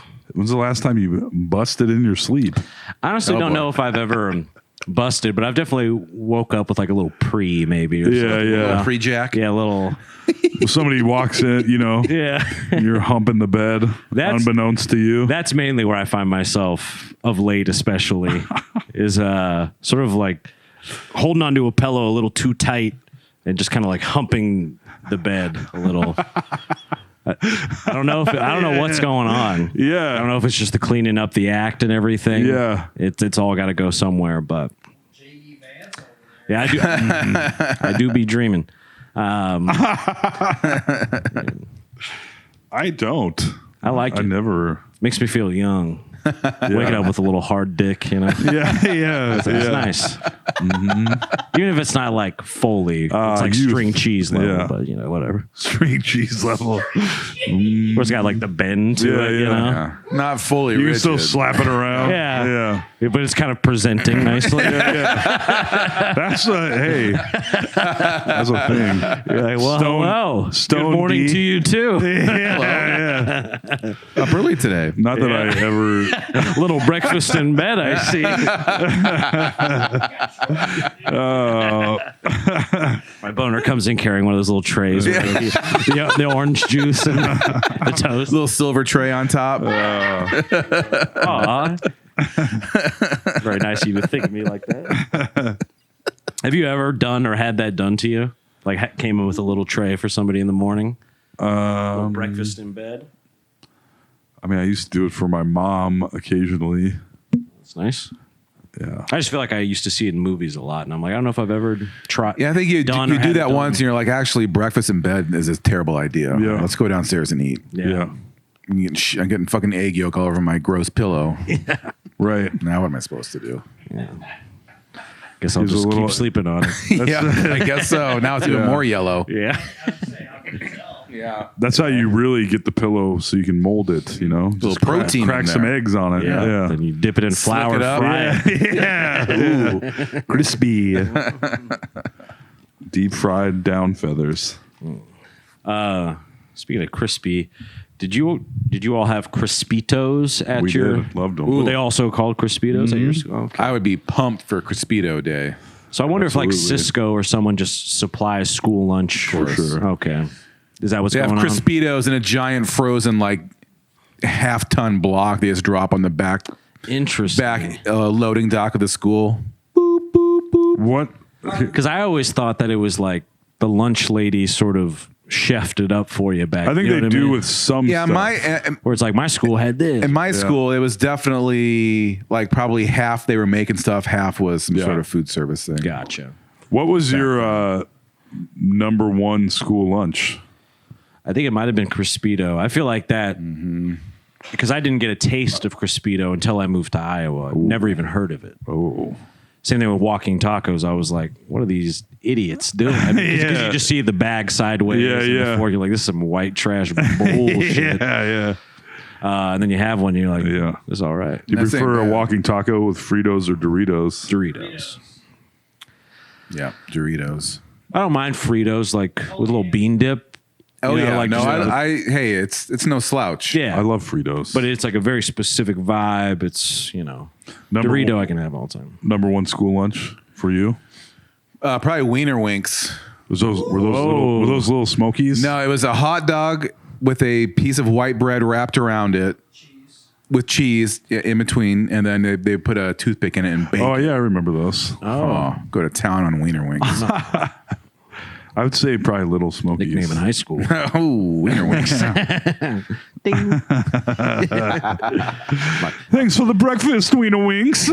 [SPEAKER 5] the last time you busted in your sleep?
[SPEAKER 4] I honestly don't know if I've ever busted, but I've definitely woke up with like a little pre, maybe. Or
[SPEAKER 5] Yeah,
[SPEAKER 4] something,
[SPEAKER 5] yeah.
[SPEAKER 4] you know?
[SPEAKER 3] Pre-jack.
[SPEAKER 4] Yeah, a little.
[SPEAKER 5] Somebody walks in,
[SPEAKER 4] Yeah.
[SPEAKER 5] you're humping the bed, unbeknownst to you.
[SPEAKER 4] That's mainly where I find myself of late, especially, is sort of like holding onto a pillow a little too tight and just kind of like humping the bed a little. I don't know what's going on.
[SPEAKER 5] Yeah.
[SPEAKER 4] I don't know if it's just the cleaning up the act and everything.
[SPEAKER 5] Yeah.
[SPEAKER 4] It's all got to go somewhere, but
[SPEAKER 6] J.E. Vance over there.
[SPEAKER 4] yeah, I do be dreaming.
[SPEAKER 5] I don't.
[SPEAKER 4] I like
[SPEAKER 5] I
[SPEAKER 4] it.
[SPEAKER 5] never.
[SPEAKER 4] Makes me feel young. Waking up with a little hard dick, you know.
[SPEAKER 5] Yeah.
[SPEAKER 4] It's nice. Even if it's not like Foley, it's like
[SPEAKER 5] youth.
[SPEAKER 4] string cheese level,
[SPEAKER 5] Yeah.
[SPEAKER 4] but you know, whatever.
[SPEAKER 5] String cheese level.
[SPEAKER 4] Or it's got like the bend to
[SPEAKER 5] Yeah,
[SPEAKER 4] it, you
[SPEAKER 5] yeah.
[SPEAKER 4] know.
[SPEAKER 3] Yeah. Not fully
[SPEAKER 5] You can
[SPEAKER 3] rigid.
[SPEAKER 5] still slap it around.
[SPEAKER 4] Yeah. But it's kind of presenting nicely.
[SPEAKER 5] That's hey. That's a thing.
[SPEAKER 4] You're like, well, hello.
[SPEAKER 5] Stone
[SPEAKER 4] Good morning
[SPEAKER 5] D.
[SPEAKER 4] to you too.
[SPEAKER 5] Yeah.
[SPEAKER 3] Up early today.
[SPEAKER 5] Not that I ever.
[SPEAKER 4] Little breakfast in bed, I see. My boner comes in carrying one of those little trays with the orange juice and the toast.
[SPEAKER 3] Little silver tray on top.
[SPEAKER 4] Aw. Very nice of you to think of me like that. Have you ever done or had that done to you? Like came in with a little tray for somebody in the morning? Little breakfast in bed?
[SPEAKER 5] I mean, I used to do it for my mom occasionally.
[SPEAKER 4] That's nice.
[SPEAKER 5] Yeah.
[SPEAKER 4] I just feel like I used to see it in movies a lot, and I'm like, I don't know if I've ever tried.
[SPEAKER 3] Yeah, I think you
[SPEAKER 4] done or
[SPEAKER 3] do
[SPEAKER 4] had
[SPEAKER 3] that
[SPEAKER 4] it
[SPEAKER 3] once, and
[SPEAKER 4] done.
[SPEAKER 3] you're like, actually, breakfast in bed is a terrible idea.
[SPEAKER 5] Yeah.
[SPEAKER 3] Let's go downstairs and eat.
[SPEAKER 5] Yeah.
[SPEAKER 3] I'm getting fucking egg yolk all over my gross pillow.
[SPEAKER 5] Right.
[SPEAKER 3] Now what am I supposed to do?
[SPEAKER 4] Guess I'll
[SPEAKER 5] Here's a
[SPEAKER 4] just
[SPEAKER 5] little-
[SPEAKER 4] keep sleeping on it.
[SPEAKER 3] Yeah, I guess so. Now it's even more yellow.
[SPEAKER 4] Yeah.
[SPEAKER 3] Yeah.
[SPEAKER 5] That's how you really get the pillow so you can mold it, you know?
[SPEAKER 3] Little
[SPEAKER 5] Just
[SPEAKER 3] protein
[SPEAKER 5] Crack
[SPEAKER 3] in
[SPEAKER 5] some
[SPEAKER 3] there.
[SPEAKER 5] eggs on it. Yeah.
[SPEAKER 4] Then you dip it in flour,
[SPEAKER 3] it up.
[SPEAKER 4] fry it.
[SPEAKER 5] Yeah. Ooh. Crispy. Deep fried down feathers.
[SPEAKER 4] Speaking of crispy, did you all have Crispitos at
[SPEAKER 5] We
[SPEAKER 4] your?
[SPEAKER 5] did. Loved them.
[SPEAKER 4] Were they also called Crispitos at your school? Okay.
[SPEAKER 3] I would be pumped for Crispito Day.
[SPEAKER 4] So I wonder if like
[SPEAKER 5] Absolutely.
[SPEAKER 4] Cisco or someone just supplies school lunch.
[SPEAKER 5] For sure.
[SPEAKER 4] Okay. Is that what's
[SPEAKER 3] They have
[SPEAKER 4] going on?
[SPEAKER 3] Crispitos in a giant frozen like half-ton block. They just drop on the back
[SPEAKER 4] Interesting.
[SPEAKER 3] loading dock of the school.
[SPEAKER 5] What?
[SPEAKER 4] Because I always thought that it was like the lunch lady sort of chefed it up for you back.
[SPEAKER 5] I think
[SPEAKER 4] you know
[SPEAKER 5] they
[SPEAKER 4] what
[SPEAKER 5] do
[SPEAKER 4] mean?
[SPEAKER 5] with some
[SPEAKER 3] Yeah,
[SPEAKER 5] stuff.
[SPEAKER 4] where it's like my school had this.
[SPEAKER 3] in my school, it was definitely like probably half they were making stuff, half was some
[SPEAKER 5] Yeah.
[SPEAKER 3] sort of food service thing.
[SPEAKER 4] Gotcha.
[SPEAKER 5] What was your number one school lunch?
[SPEAKER 4] I think it might have been Crispito. I feel like that because I didn't get a taste of Crispito until I moved to Iowa. Never even heard of it.
[SPEAKER 5] Oh.
[SPEAKER 4] Same thing with walking tacos. I was like, what are these idiots doing? Because
[SPEAKER 5] Yeah.
[SPEAKER 4] you just see the bag sideways
[SPEAKER 5] Yeah,
[SPEAKER 4] and
[SPEAKER 5] yeah.
[SPEAKER 4] the fork. You're like, this is some white trash bullshit.
[SPEAKER 5] Yeah.
[SPEAKER 4] And then you have one and you're like,
[SPEAKER 5] Yeah.
[SPEAKER 4] this is all right.
[SPEAKER 5] Do you
[SPEAKER 3] That's
[SPEAKER 5] prefer
[SPEAKER 3] ain't
[SPEAKER 5] a
[SPEAKER 3] bad.
[SPEAKER 5] walking taco with Fritos or Doritos?
[SPEAKER 4] Doritos.
[SPEAKER 3] Yeah, Doritos.
[SPEAKER 4] I don't mind Fritos, like with a little bean dip.
[SPEAKER 3] Oh
[SPEAKER 4] You know,
[SPEAKER 3] yeah,
[SPEAKER 4] like
[SPEAKER 3] no,
[SPEAKER 4] just
[SPEAKER 3] hey, it's no slouch.
[SPEAKER 4] yeah.
[SPEAKER 5] I love Fritos.
[SPEAKER 4] But it's like a very specific vibe. It's,
[SPEAKER 5] Number
[SPEAKER 4] Dorito
[SPEAKER 5] one-
[SPEAKER 4] I can have all the time.
[SPEAKER 5] Number one school lunch for you?
[SPEAKER 3] Probably Wiener Winks.
[SPEAKER 5] Were those little Smokies?
[SPEAKER 3] No, it was a hot dog with a piece of white bread wrapped around it with cheese in between, and then they put a toothpick in it and bake.
[SPEAKER 5] Oh yeah, I remember those.
[SPEAKER 3] Oh, go to town on Wiener Winks.
[SPEAKER 5] I would say probably Little Smokies.
[SPEAKER 4] Nickname in high school.
[SPEAKER 3] Oh, Wiener Winks.
[SPEAKER 4] Ding.
[SPEAKER 5] Thanks for the breakfast, Wiener Winks.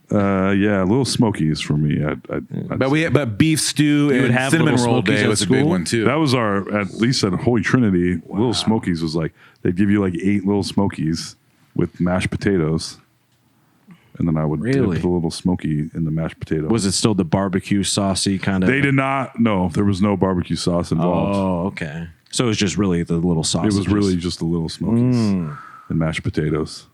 [SPEAKER 5] Yeah, Little Smokies for me. I'd
[SPEAKER 3] But beef stew
[SPEAKER 4] would
[SPEAKER 3] and
[SPEAKER 4] have
[SPEAKER 3] cinnamon
[SPEAKER 4] Little
[SPEAKER 3] roll
[SPEAKER 4] Smokies
[SPEAKER 3] day
[SPEAKER 4] at
[SPEAKER 3] was a big
[SPEAKER 4] school?
[SPEAKER 3] one too.
[SPEAKER 5] that was our, at least at Holy Trinity, Little Smokies was like, they'd give you like 8 Little Smokies with mashed potatoes. And then I would
[SPEAKER 4] Really?
[SPEAKER 5] dip the Little Smoky in the mashed potatoes.
[SPEAKER 4] Was it still the barbecue saucy kind of?
[SPEAKER 5] They did not. No, there was no barbecue sauce involved.
[SPEAKER 4] Oh, okay. So it was just really the little
[SPEAKER 5] It
[SPEAKER 4] sausages.
[SPEAKER 5] was really just the Little Smokies and mashed potatoes.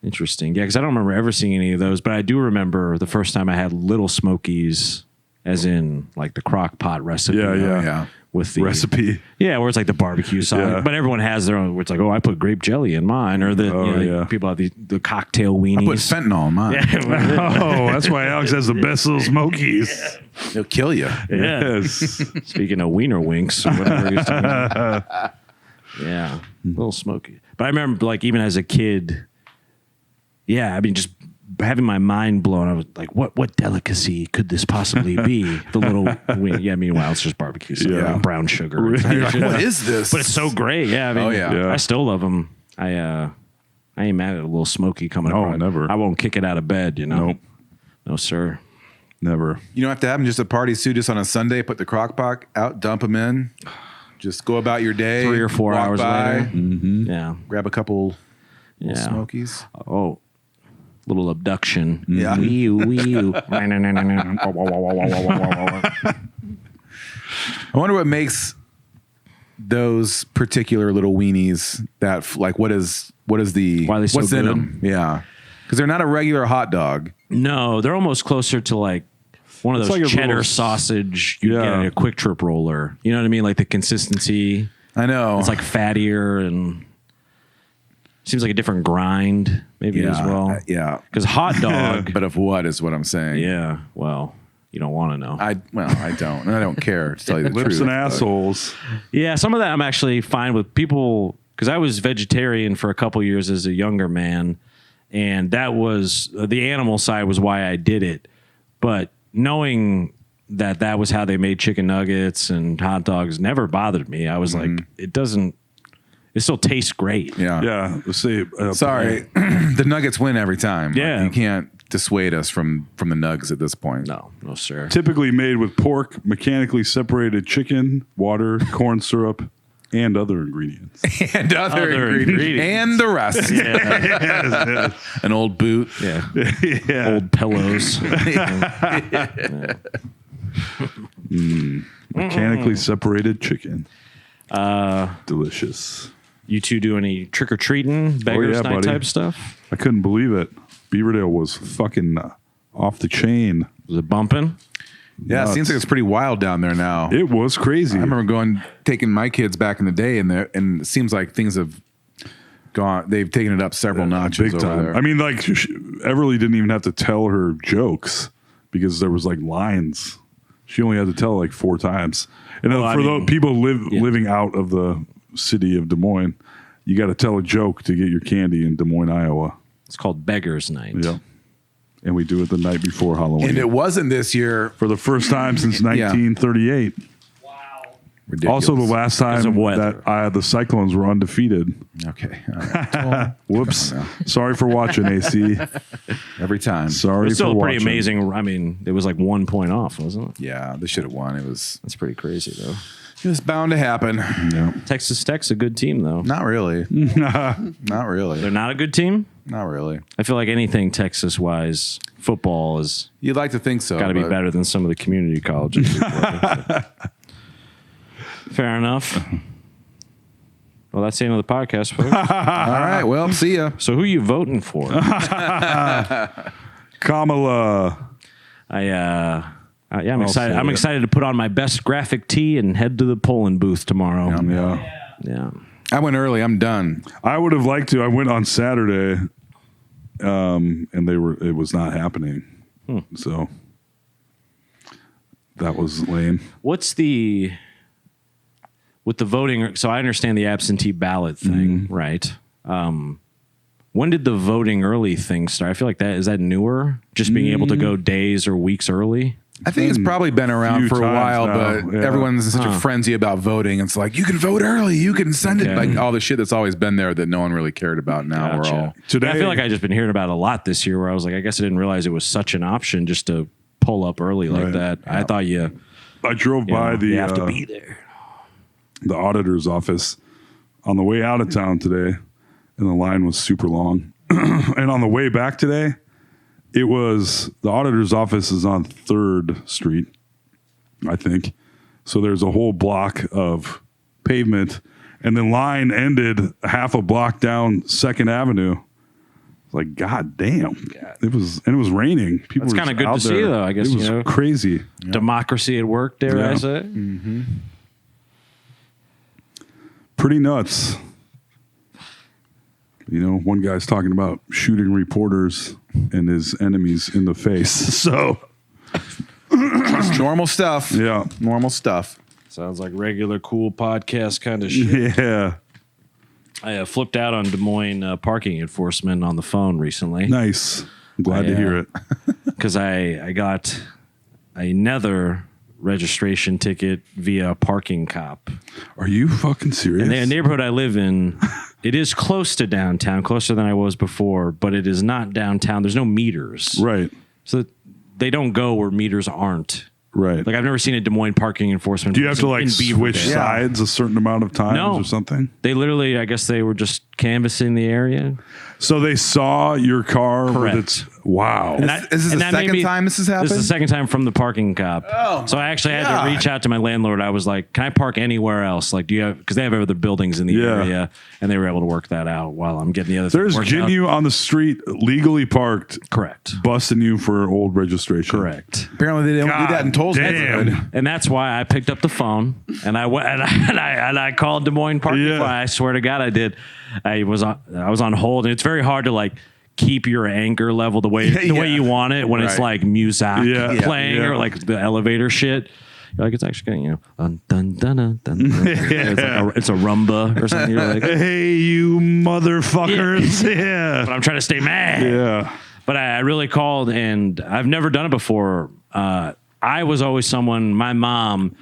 [SPEAKER 4] interesting. Yeah, because I don't remember ever seeing any of those, but I do remember the first time I had Little Smokies, as in like the crock pot recipe.
[SPEAKER 5] Yeah, yeah.
[SPEAKER 3] yeah.
[SPEAKER 4] With the
[SPEAKER 5] Recipe.
[SPEAKER 4] Yeah, where it's like the barbecue sauce.
[SPEAKER 5] Yeah.
[SPEAKER 4] But everyone has their own, where it's like, oh, I put grape jelly in mine. Or the
[SPEAKER 5] yeah.
[SPEAKER 4] people have the cocktail weenies.
[SPEAKER 3] Put fentanyl in mine.
[SPEAKER 5] Oh, that's why Alex has the best Little Smokies.
[SPEAKER 3] It'll kill you.
[SPEAKER 4] Yeah.
[SPEAKER 5] Yes.
[SPEAKER 4] Speaking of wiener winks or whatever he's talking about. Yeah. A little smoky. But I remember like even as a kid, yeah, I mean just having my mind blown. I was like, what delicacy could this possibly be? The little yeah, meanwhile it's just barbecue sauce,
[SPEAKER 5] Yeah.
[SPEAKER 4] brown sugar.
[SPEAKER 3] You're like, what is this?
[SPEAKER 4] But it's so great. Yeah, I mean,
[SPEAKER 3] Oh, yeah.
[SPEAKER 4] I still love them. I ain't mad at a little smoky coming
[SPEAKER 5] No,
[SPEAKER 4] up.
[SPEAKER 5] never.
[SPEAKER 4] I won't kick it out of bed, you know.
[SPEAKER 5] Nope.
[SPEAKER 4] No, sir.
[SPEAKER 5] Never.
[SPEAKER 3] You don't have to have them just at parties too. Just on a Sunday, put the crock pot out, dump them in. Just go about your day.
[SPEAKER 4] 3 or 4
[SPEAKER 3] walk
[SPEAKER 4] hours
[SPEAKER 3] by,
[SPEAKER 4] later. Yeah.
[SPEAKER 3] grab a couple
[SPEAKER 4] Yeah.
[SPEAKER 3] Smokies.
[SPEAKER 4] Oh, little abduction.
[SPEAKER 3] Yeah.
[SPEAKER 4] Wee wee.
[SPEAKER 3] I wonder what makes those particular little weenies that like what is the
[SPEAKER 4] Why are they so
[SPEAKER 3] what's in
[SPEAKER 4] good?
[SPEAKER 3] them? Yeah, because they're not a regular hot dog.
[SPEAKER 4] No, they're almost closer to like one of
[SPEAKER 5] It's
[SPEAKER 4] those
[SPEAKER 5] like a
[SPEAKER 4] cheddar
[SPEAKER 5] little-
[SPEAKER 4] sausage you get
[SPEAKER 5] Yeah.
[SPEAKER 4] at a quick trip roller. You know what I mean? Like the consistency.
[SPEAKER 3] I know.
[SPEAKER 4] It's like fattier and seems like a different grind maybe as well.
[SPEAKER 3] Yeah,
[SPEAKER 4] Because hot dog.
[SPEAKER 3] but of what is what I'm saying?
[SPEAKER 4] Yeah. Well, you don't want to know.
[SPEAKER 3] I don't, and I don't care to tell you the
[SPEAKER 5] Lips
[SPEAKER 3] truth.
[SPEAKER 5] and
[SPEAKER 3] but-
[SPEAKER 5] assholes.
[SPEAKER 4] Yeah, some of that I'm actually fine with. People, because I was vegetarian for a couple years as a younger man, and that was the animal side was why I did it. But knowing that was how they made chicken nuggets and hot dogs never bothered me. I was like, it still tastes great.
[SPEAKER 3] Yeah.
[SPEAKER 5] Yeah. Let's see.
[SPEAKER 3] Sorry, the Nuggets win every time.
[SPEAKER 4] Yeah.
[SPEAKER 3] You can't dissuade us from the Nugs at this point.
[SPEAKER 4] No, sir.
[SPEAKER 5] Typically made with pork, mechanically separated chicken, water, corn syrup, and other ingredients.
[SPEAKER 3] And other ingredients. And the rest.
[SPEAKER 4] Yeah,
[SPEAKER 3] An old boot.
[SPEAKER 4] yeah.
[SPEAKER 5] Yeah.
[SPEAKER 4] Old pillows.
[SPEAKER 5] Mechanically separated chicken. Delicious.
[SPEAKER 4] You two do any trick or treating, beggars
[SPEAKER 5] yeah,
[SPEAKER 4] night
[SPEAKER 5] buddy.
[SPEAKER 4] type stuff?
[SPEAKER 5] I couldn't believe it. Beaverdale was fucking off the chain.
[SPEAKER 4] Was it bumping?
[SPEAKER 3] Yeah, it seems like it's pretty wild down there now.
[SPEAKER 5] It was crazy.
[SPEAKER 3] I remember taking my kids back in the day, and it seems like things have gone. They've taken it up several notches
[SPEAKER 5] big
[SPEAKER 3] over
[SPEAKER 5] time.
[SPEAKER 3] there.
[SPEAKER 5] I mean, like Everly didn't even have to tell her jokes because there was like lines. She only had to tell like 4 times. And
[SPEAKER 4] Well,
[SPEAKER 5] for those people living out of the city of Des Moines, you got to tell a joke to get your candy in Des Moines, Iowa.
[SPEAKER 4] It's called Beggars Night.
[SPEAKER 5] Yeah. And we do it the night before Halloween.
[SPEAKER 3] and it wasn't this year.
[SPEAKER 5] for the first time since 1938.
[SPEAKER 6] Wow.
[SPEAKER 3] Ridiculous.
[SPEAKER 5] Also, the last time
[SPEAKER 4] of weather.
[SPEAKER 5] that the Cyclones were undefeated.
[SPEAKER 3] Okay. All right.
[SPEAKER 5] Whoops. Sorry for watching, AC.
[SPEAKER 3] Every time.
[SPEAKER 5] Sorry
[SPEAKER 4] It's still
[SPEAKER 5] for
[SPEAKER 4] pretty
[SPEAKER 5] watching.
[SPEAKER 4] amazing. I mean, it was like 1 point off, wasn't it?
[SPEAKER 3] Yeah, they should have won. It was
[SPEAKER 4] That's pretty crazy, though.
[SPEAKER 3] bound to happen.
[SPEAKER 5] Yeah.
[SPEAKER 4] Texas Tech's a good team, though.
[SPEAKER 3] Not really. Not really.
[SPEAKER 4] They're not a good team.
[SPEAKER 3] Not really.
[SPEAKER 4] I feel like anything Texas-wise, football has
[SPEAKER 3] You'd like to think so.
[SPEAKER 4] got to be
[SPEAKER 3] but-
[SPEAKER 4] better than some of the community colleges. Fair enough. Well, that's the end of the podcast, folks.
[SPEAKER 3] All right. Well, see ya.
[SPEAKER 4] So, who you voting for?
[SPEAKER 5] Kamala.
[SPEAKER 4] I'm excited. I'm excited to put on my best graphic tee and head to the polling booth tomorrow.
[SPEAKER 5] Yeah.
[SPEAKER 4] Yeah.
[SPEAKER 3] I went early. I'm done.
[SPEAKER 5] I would have liked to. I went on Saturday, and it was not happening. So that was lame.
[SPEAKER 4] What's with the voting? So I understand the absentee ballot thing, right? When did the voting early thing start? I feel like is that newer? Just being able to go days or weeks early.
[SPEAKER 3] I think it's probably been around
[SPEAKER 5] few
[SPEAKER 3] for a
[SPEAKER 5] times
[SPEAKER 3] while,
[SPEAKER 5] now,
[SPEAKER 3] but
[SPEAKER 5] yeah.
[SPEAKER 3] everyone's in such a frenzy about voting. It's like, you can vote early. You can send it.
[SPEAKER 4] Okay.
[SPEAKER 3] Like all the shit that's always been there that no one really cared about now.
[SPEAKER 4] Gotcha.
[SPEAKER 3] We're all.
[SPEAKER 5] Today-
[SPEAKER 4] I feel like I just been hearing about it a lot this year. Where I was like, I guess I didn't realize it was such an option just to pull up early like
[SPEAKER 5] Right.
[SPEAKER 4] that. I thought you
[SPEAKER 5] I drove by
[SPEAKER 4] you have to be there.
[SPEAKER 5] the auditor's office on the way out of town today, and the line was super long. And on the way back today, it was the auditor's office is on 3rd Street, I think. So there's a whole block of pavement, and the line ended half a block down 2nd Avenue. Like, God damn. It was raining. People
[SPEAKER 4] That's
[SPEAKER 5] were
[SPEAKER 4] kinda
[SPEAKER 5] just
[SPEAKER 4] good
[SPEAKER 5] out
[SPEAKER 4] to see,
[SPEAKER 5] there.
[SPEAKER 4] though, I guess,
[SPEAKER 5] It was
[SPEAKER 4] you know.
[SPEAKER 5] crazy.
[SPEAKER 4] Democracy at work, dare I
[SPEAKER 5] Yeah.
[SPEAKER 4] say?
[SPEAKER 5] Pretty nuts. You know, one guy's talking about shooting reporters and his enemies in the face. So,
[SPEAKER 3] It's normal stuff.
[SPEAKER 5] yeah.
[SPEAKER 3] Normal stuff.
[SPEAKER 4] Sounds like regular cool podcast kind of shit.
[SPEAKER 5] Yeah.
[SPEAKER 4] I flipped out on Des Moines parking enforcement on the phone recently
[SPEAKER 5] Nice. I'm glad to hear it.
[SPEAKER 4] because I got another registration ticket via a parking cop.
[SPEAKER 5] Are you fucking serious?
[SPEAKER 4] And the neighborhood I live in, it is close to downtown, closer than I was before, but it is not downtown. There's no meters.
[SPEAKER 5] Right.
[SPEAKER 4] So they don't go where meters aren't.
[SPEAKER 5] Right.
[SPEAKER 4] Like I've never seen a Des Moines parking enforcement.
[SPEAKER 5] Do you have to like
[SPEAKER 4] in
[SPEAKER 5] switch
[SPEAKER 4] Beaverdale.
[SPEAKER 5] sides a certain amount of times
[SPEAKER 4] No.
[SPEAKER 5] or something?
[SPEAKER 4] They literally, I guess they were just canvassing the area.
[SPEAKER 5] So they saw your car
[SPEAKER 4] Correct.
[SPEAKER 5] with its wow.
[SPEAKER 4] And that-
[SPEAKER 3] Is this
[SPEAKER 4] and
[SPEAKER 3] the
[SPEAKER 4] that made
[SPEAKER 3] second time this has happened?
[SPEAKER 4] This is the second time from the parking cop.
[SPEAKER 3] Oh,
[SPEAKER 4] so I actually had
[SPEAKER 3] God.
[SPEAKER 4] to reach out to my landlord. I was like, "Can I park anywhere else? Like, do you have?" Because they have other buildings in the
[SPEAKER 5] Yeah.
[SPEAKER 4] area, and they were able to work that out while I'm getting the other. thing
[SPEAKER 5] There's
[SPEAKER 4] worked out.
[SPEAKER 5] Ginyu on the street legally parked,
[SPEAKER 4] Correct.
[SPEAKER 5] busting you for old registration.
[SPEAKER 4] Correct.
[SPEAKER 3] Apparently they don't do that in tolls.
[SPEAKER 5] Damn.
[SPEAKER 4] And that's why I picked up the phone and I went and I called Des Moines Parking.
[SPEAKER 5] Yeah.
[SPEAKER 4] I swear to God, I did. I was on hold, and it's very hard to like keep your anger level the way you want it when it's
[SPEAKER 3] Right.
[SPEAKER 4] like music
[SPEAKER 5] Yeah.
[SPEAKER 4] playing
[SPEAKER 5] Yeah.
[SPEAKER 4] or like the elevator shit. You're like, it's actually going, dun, dun, dun, dun, dun, dun. It's a rumba or something. You're like,
[SPEAKER 5] Hey, you motherfuckers. Yeah.
[SPEAKER 4] but I'm trying to stay mad.
[SPEAKER 5] Yeah.
[SPEAKER 4] But I really called, and I've never done it before. I was always someone, my mom,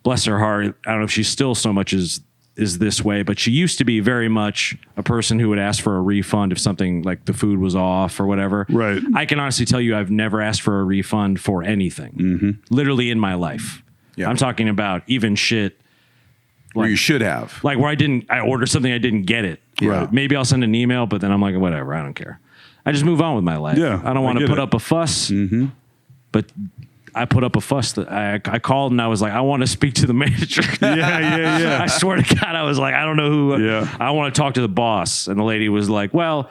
[SPEAKER 4] bless her heart, I don't know if she's still so much is this way, but she used to be very much a person who would ask for a refund if something like the food was off or whatever.
[SPEAKER 5] Right.
[SPEAKER 4] I can honestly tell you I've never asked for a refund for anything, literally in my life.
[SPEAKER 3] Yeah.
[SPEAKER 4] I'm talking about even shit
[SPEAKER 3] Where you should have.
[SPEAKER 4] like where I ordered something, I didn't get it.
[SPEAKER 3] Yeah.
[SPEAKER 4] Maybe I'll send an email, but then I'm like, whatever, I don't care. I just move on with my life.
[SPEAKER 5] Yeah,
[SPEAKER 4] I don't want
[SPEAKER 5] I
[SPEAKER 4] to
[SPEAKER 5] get
[SPEAKER 4] put
[SPEAKER 5] it.
[SPEAKER 4] up a fuss. But I put up a fuss. That I called and I was like, I want to speak to the manager.
[SPEAKER 5] Yeah.
[SPEAKER 4] I swear to God, I was like, I don't know who.
[SPEAKER 5] Yeah.
[SPEAKER 4] I want to talk to the boss. And the lady was like, well,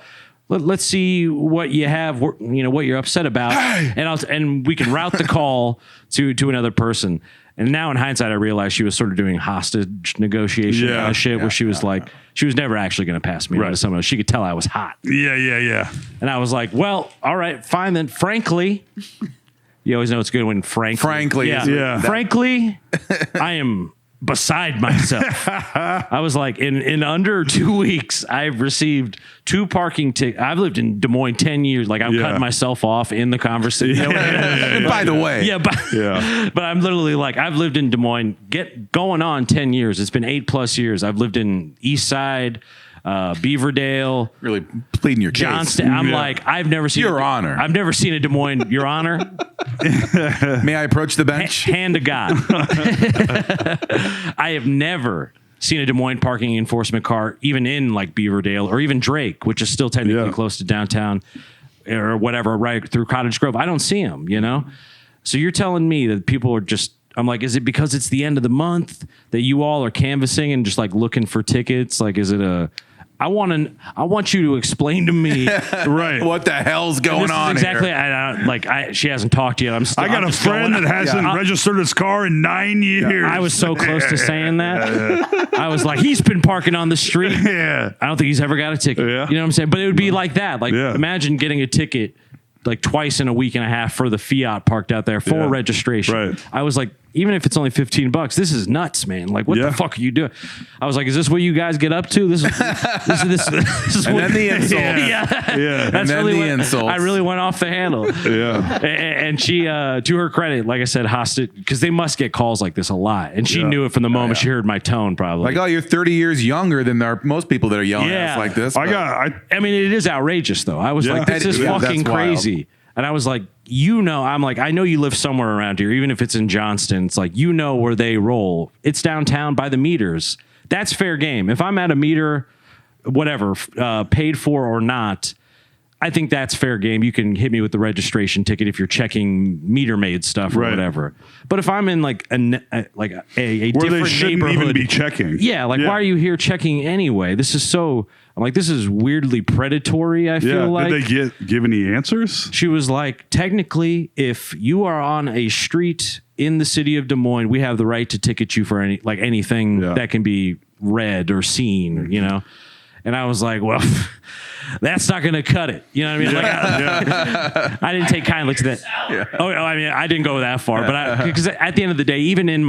[SPEAKER 4] let's see what you have, what you're upset about, and we can route the call to another person. And now in hindsight, I realized she was sort of doing hostage negotiation kind of shit, where she was like, she was never actually going to pass me on to someone else. She could tell I was hot.
[SPEAKER 5] Yeah.
[SPEAKER 4] And I was like, well, all right, fine then. Frankly, you always know it's good when frankly.
[SPEAKER 5] Yeah.
[SPEAKER 4] Frankly, I am beside myself. I was like, in under 2 weeks, I've received 2 parking tickets. I've lived in Des Moines 10 years. Like I'm cutting myself off in the conversation.
[SPEAKER 3] By the way.
[SPEAKER 4] Yeah, but
[SPEAKER 5] Yeah.
[SPEAKER 4] but I'm literally like, I've lived in Des Moines going on 10 years. It's been 8+ years. I've lived in East Side, Beaverdale,
[SPEAKER 3] Really pleading your case.
[SPEAKER 4] Johnston. I'm
[SPEAKER 5] Yeah.
[SPEAKER 4] like, I've never seen
[SPEAKER 3] Your Honor.
[SPEAKER 4] I've never seen a Des Moines, Your Honor.
[SPEAKER 3] May I approach the bench?
[SPEAKER 4] Hand to God. I have never seen a Des Moines parking enforcement car, even in like Beaverdale or even Drake, which is still technically
[SPEAKER 5] Yeah.
[SPEAKER 4] close to downtown or whatever, right through Cottage Grove. I don't see them, So you're telling me that people are just, I'm like, is it because it's the end of the month that you all are canvassing and just like looking for tickets? Like, is it I want you to explain to me.
[SPEAKER 5] Right.
[SPEAKER 3] What the hell's going
[SPEAKER 4] This is
[SPEAKER 3] on
[SPEAKER 4] exactly,
[SPEAKER 3] here?
[SPEAKER 4] she hasn't talked yet.
[SPEAKER 5] I got a friend that hasn't registered his car in 9 years.
[SPEAKER 4] I was so close to saying that. I was like, he's been parking on the street.
[SPEAKER 5] Yeah.
[SPEAKER 4] I don't think he's ever got a ticket.
[SPEAKER 5] Yeah.
[SPEAKER 4] You know what I'm saying? But it would be like that. Like,
[SPEAKER 5] Yeah.
[SPEAKER 4] imagine getting a ticket like twice in a week and a half for the Fiat parked out there for
[SPEAKER 5] Yeah.
[SPEAKER 4] registration.
[SPEAKER 5] Right.
[SPEAKER 4] I was like, even if it's only $15, this is nuts, man. Like, what
[SPEAKER 5] Yeah.
[SPEAKER 4] the fuck are you doing? I was like, is this what you guys get up to? This is
[SPEAKER 3] And
[SPEAKER 4] what,
[SPEAKER 3] then the insult.
[SPEAKER 4] yeah.
[SPEAKER 5] Yeah.
[SPEAKER 4] That's
[SPEAKER 3] then
[SPEAKER 4] really
[SPEAKER 3] the
[SPEAKER 4] what,
[SPEAKER 3] insults.
[SPEAKER 4] I really went off the handle.
[SPEAKER 5] Yeah.
[SPEAKER 4] And she, to her credit, like I said, hostage, because they must get calls like this a lot. And she
[SPEAKER 5] Yeah.
[SPEAKER 4] knew it from the moment she heard my tone, probably.
[SPEAKER 3] Like, oh, you're 30 years younger than most people that are yelling at
[SPEAKER 4] Yeah.
[SPEAKER 3] us like this.
[SPEAKER 5] I
[SPEAKER 3] but-
[SPEAKER 5] got
[SPEAKER 4] I mean, it is outrageous, though. I was
[SPEAKER 5] Yeah.
[SPEAKER 4] like, this is
[SPEAKER 3] Yeah,
[SPEAKER 4] fucking
[SPEAKER 3] that's wild.
[SPEAKER 4] crazy. And I was like, I'm like, I know you live somewhere around here, even if it's in Johnston. It's like, where they roll. It's downtown by the meters. That's fair game. If I'm at a meter, whatever, paid for or not, I think that's fair game. You can hit me with the registration ticket if you're checking meter maid stuff or
[SPEAKER 5] Right.
[SPEAKER 4] whatever. But if I'm in like a
[SPEAKER 5] where they
[SPEAKER 4] different
[SPEAKER 5] shouldn't
[SPEAKER 4] neighborhood,
[SPEAKER 5] even be checking.
[SPEAKER 4] yeah, like why are you here checking anyway? This is so. I'm like, this is weirdly predatory. I feel like.
[SPEAKER 5] Did they give any answers?
[SPEAKER 4] She was like, technically, if you are on a street in the city of Des Moines, we have the right to ticket you for anything
[SPEAKER 5] Yeah.
[SPEAKER 4] that can be read or seen, And I was like, well, that's not going to cut it. You know what I mean? Like, I didn't take kindly to that. Oh, I mean, I didn't go that far, but because at the end of the day, even in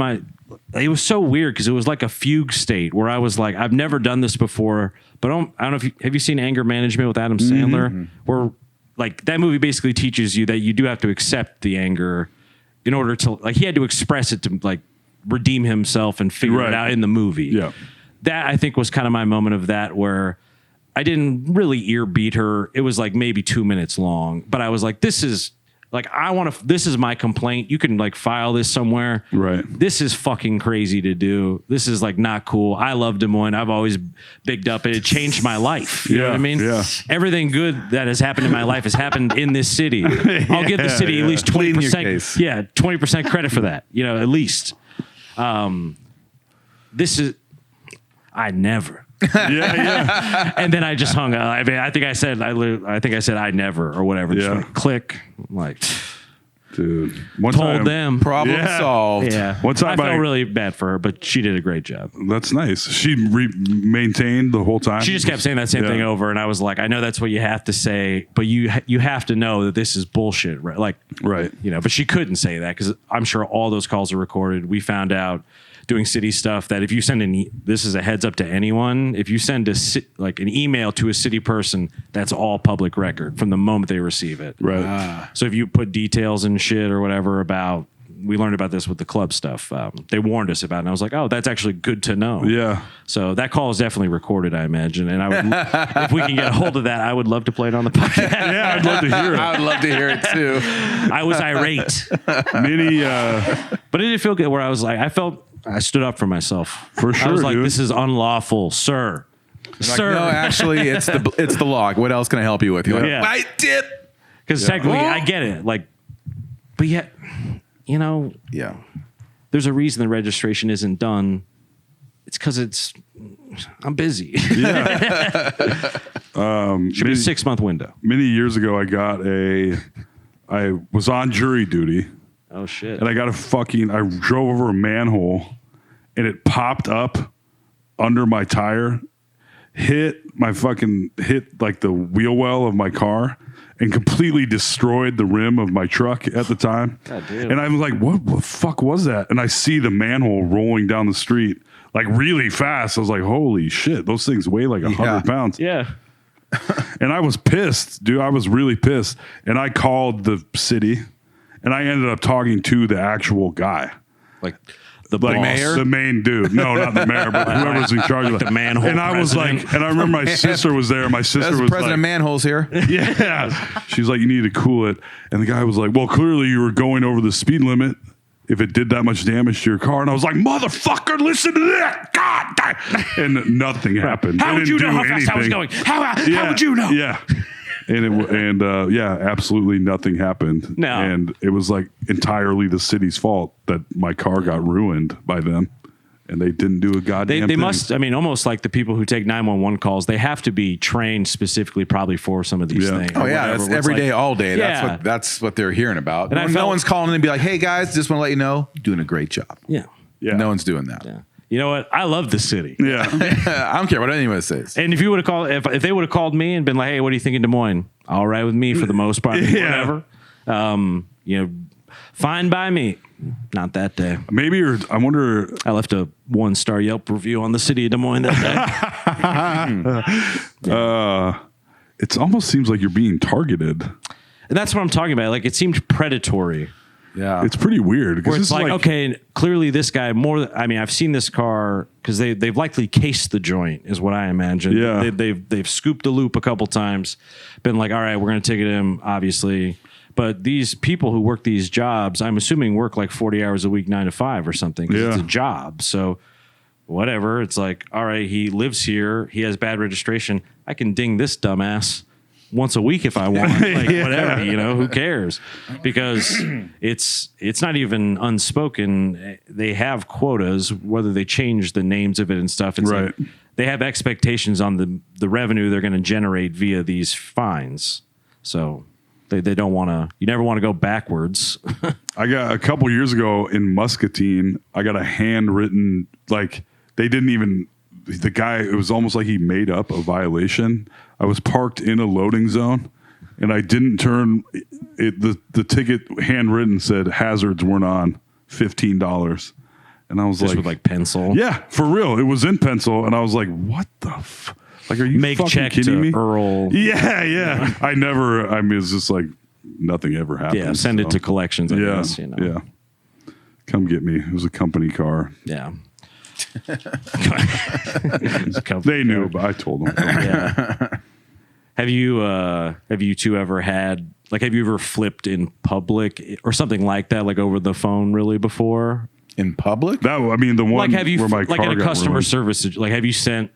[SPEAKER 4] it was so weird because it was like a fugue state where I was like, I've never done this before, but I don't know if have you seen Anger Management with Adam Sandler, where like that movie basically teaches you that you do have to accept the anger in order to like he had to express it to like redeem himself and figure it out in the movie.
[SPEAKER 5] Yeah.
[SPEAKER 4] That I think was kind of my moment of that where I didn't really ear beat her. It was like maybe 2 minutes long, but I was like, this is Like, I want to, this is my complaint. You can like file this somewhere.
[SPEAKER 5] Right.
[SPEAKER 4] This is fucking crazy to do. This is like not cool. I love Des Moines. I've always bigged up it. It changed my life. You know what I mean?
[SPEAKER 5] Yeah.
[SPEAKER 4] Everything good that has happened in my life has happened in this city. I'll give the city at least
[SPEAKER 3] Plead in your
[SPEAKER 4] 20%.
[SPEAKER 3] case.
[SPEAKER 4] Yeah. 20% credit for that, you know, at least. This is, I never.
[SPEAKER 5] Yeah.
[SPEAKER 4] And then I just hung up. I mean, I think I said I never or whatever. Just
[SPEAKER 5] Yeah.
[SPEAKER 4] went click. I'm like,
[SPEAKER 5] Dude. One
[SPEAKER 4] told
[SPEAKER 5] time,
[SPEAKER 4] them.
[SPEAKER 3] Problem
[SPEAKER 5] Yeah.
[SPEAKER 3] solved.
[SPEAKER 4] Yeah.
[SPEAKER 5] One time
[SPEAKER 4] I felt
[SPEAKER 5] I-
[SPEAKER 4] really bad for her, but she did a great job.
[SPEAKER 5] That's nice. She maintained the whole time.
[SPEAKER 4] She just kept saying that same
[SPEAKER 5] Yeah.
[SPEAKER 4] thing over, and I was like, I know that's what you have to say, but you have to know that this is bullshit, right? Like,
[SPEAKER 5] Right.
[SPEAKER 4] you know. But she couldn't say that because I'm sure all those calls are recorded. We found out doing city stuff that if you send this is a heads up to anyone. If you send an email to a city person, that's all public record from the moment they receive it.
[SPEAKER 5] Right.
[SPEAKER 4] So if you put details and shit or whatever about, we learned about this with the club stuff. They warned us about it, and I was like, oh, that's actually good to know.
[SPEAKER 5] Yeah.
[SPEAKER 4] So that call is definitely recorded, I imagine. And I would, if we can get a hold of that, I would love to play it on the podcast.
[SPEAKER 5] Yeah, I'd love to hear
[SPEAKER 3] I
[SPEAKER 5] it.
[SPEAKER 3] would love to hear it too.
[SPEAKER 4] I was irate,
[SPEAKER 5] Many,
[SPEAKER 4] but it didn't feel good. Where I was like, I stood up for myself.
[SPEAKER 5] For
[SPEAKER 4] I
[SPEAKER 5] sure,
[SPEAKER 4] was like,
[SPEAKER 5] dude.
[SPEAKER 4] this is unlawful, sir.
[SPEAKER 3] Like,
[SPEAKER 4] Sir.
[SPEAKER 3] no, actually, it's the log. What else can I help you with? You're like,
[SPEAKER 4] Yeah.
[SPEAKER 3] I did.
[SPEAKER 4] Because technically, I get it. Like, but yet, you know,
[SPEAKER 3] Yeah.
[SPEAKER 4] there's a reason the registration isn't done. It's because I'm busy. Should be a 6-month window.
[SPEAKER 5] many years ago, I was on jury duty.
[SPEAKER 4] Oh shit.
[SPEAKER 5] And I drove over a manhole and it popped up under my tire, hit like the wheel well of my car and completely destroyed the rim of my truck at the time.
[SPEAKER 4] God damn.
[SPEAKER 5] And I was like, what the fuck was that? And I see the manhole rolling down the street like really fast. I was like, holy shit, those things weigh like 100 pounds.
[SPEAKER 4] Yeah.
[SPEAKER 5] And I was pissed, dude. I was really pissed. And I called the city and I ended up talking to the actual guy.
[SPEAKER 4] Like the
[SPEAKER 5] Like
[SPEAKER 4] boss.
[SPEAKER 5] the main dude. No, not the mayor, but whoever's in charge of
[SPEAKER 4] the manhole
[SPEAKER 5] And I was
[SPEAKER 4] president.
[SPEAKER 5] like, and I remember my sister was there. My sister
[SPEAKER 3] That's
[SPEAKER 5] was
[SPEAKER 3] President
[SPEAKER 5] like,
[SPEAKER 3] Manholes here.
[SPEAKER 5] yeah. She's like, you need to cool it. And the guy was like, well, clearly you were going over the speed limit if it did that much damage to your car. And I was like, motherfucker, listen to that. God damn. And nothing happened.
[SPEAKER 4] How
[SPEAKER 5] It
[SPEAKER 4] would you
[SPEAKER 5] didn't
[SPEAKER 4] know
[SPEAKER 5] do
[SPEAKER 4] how fast I was
[SPEAKER 5] anything.
[SPEAKER 4] going? How would you know?
[SPEAKER 5] Yeah. Yeah, absolutely nothing happened.
[SPEAKER 4] No.
[SPEAKER 5] And it was like entirely the city's fault that my car got ruined by them. And they didn't do a goddamn
[SPEAKER 4] They
[SPEAKER 5] thing.
[SPEAKER 4] must, I mean, almost like the people who take 911 calls, they have to be trained specifically probably for some of these
[SPEAKER 5] Yeah.
[SPEAKER 4] things.
[SPEAKER 3] Oh
[SPEAKER 4] or
[SPEAKER 3] yeah,
[SPEAKER 4] whatever,
[SPEAKER 3] that's
[SPEAKER 4] where it's
[SPEAKER 3] every
[SPEAKER 4] like-
[SPEAKER 3] day, all day.
[SPEAKER 4] Yeah.
[SPEAKER 3] That's what they're hearing about.
[SPEAKER 4] And I
[SPEAKER 3] no
[SPEAKER 4] felt-
[SPEAKER 3] one's calling in and be like, "Hey guys, just want to let you know, you're doing a great job."
[SPEAKER 4] Yeah.
[SPEAKER 5] Yeah.
[SPEAKER 3] No one's doing that.
[SPEAKER 4] Yeah. You know what? I love the city.
[SPEAKER 5] Yeah.
[SPEAKER 3] I don't care what anyone says.
[SPEAKER 4] And if you would have called, if they would have called me and been like, "Hey, what do you think in Des Moines?" All right with me for the most part.
[SPEAKER 5] Yeah.
[SPEAKER 4] Whatever. You know, fine by me. Not that day.
[SPEAKER 5] Maybe, or I wonder,
[SPEAKER 4] I left a 1-star Yelp review on the city of Des Moines that day.
[SPEAKER 5] it almost seems like you're being targeted.
[SPEAKER 4] And that's what I'm talking about. Like, it seemed predatory.
[SPEAKER 3] Yeah,
[SPEAKER 5] It's pretty weird. 'cause
[SPEAKER 4] Where
[SPEAKER 5] this
[SPEAKER 4] it's
[SPEAKER 5] is
[SPEAKER 4] like, okay, clearly this guy I mean, I've seen this car because they've likely cased the joint, is what I imagine.
[SPEAKER 5] Yeah.
[SPEAKER 4] They've scooped the loop a couple times, been like, all right, we're going to ticket him, obviously. But these people who work these jobs, I'm assuming work like 40 hours a week, 9 to 5 or something. 'Cause it's
[SPEAKER 5] Yeah.
[SPEAKER 4] a job. So whatever. It's like, all right, he lives here. He has bad registration. I can ding this dumbass once a week if I want. Like, whatever, you know, who cares? Because it's not even unspoken. They have quotas, whether they change the names of it and stuff. It's
[SPEAKER 5] Right.
[SPEAKER 4] like they have expectations on the revenue they're going to generate via these fines. So they don't want to, you never want to go backwards.
[SPEAKER 5] I got a couple years ago in Muscatine, I got a handwritten, like they didn't even, the guy, it was almost like he made up a violation. I was parked in a loading zone and I didn't turn it. The ticket handwritten said hazards weren't on, $15. And I was
[SPEAKER 4] Just
[SPEAKER 5] like,
[SPEAKER 4] with like pencil.
[SPEAKER 5] yeah, for real. It was in pencil. And I was like, what the like, are you
[SPEAKER 4] Make
[SPEAKER 5] fucking
[SPEAKER 4] check
[SPEAKER 5] kidding
[SPEAKER 4] to
[SPEAKER 5] me?
[SPEAKER 4] Earl.
[SPEAKER 5] Yeah. I mean, it's just like nothing ever happened.
[SPEAKER 4] Yeah, send it
[SPEAKER 5] so.
[SPEAKER 4] to collections, I
[SPEAKER 5] Yeah,
[SPEAKER 4] guess. You know.
[SPEAKER 5] yeah. Come get me. It was a company car.
[SPEAKER 4] Yeah.
[SPEAKER 5] They knew, but I told them.
[SPEAKER 4] Yeah. Have you two ever had Like, have you ever flipped in public or something like that, like over the phone, really before?
[SPEAKER 3] In public?
[SPEAKER 5] That I mean, the one
[SPEAKER 4] Like, have you
[SPEAKER 5] where my
[SPEAKER 4] like
[SPEAKER 5] car
[SPEAKER 4] at a
[SPEAKER 5] got
[SPEAKER 4] customer
[SPEAKER 5] ruined.
[SPEAKER 4] service? Like, have you sent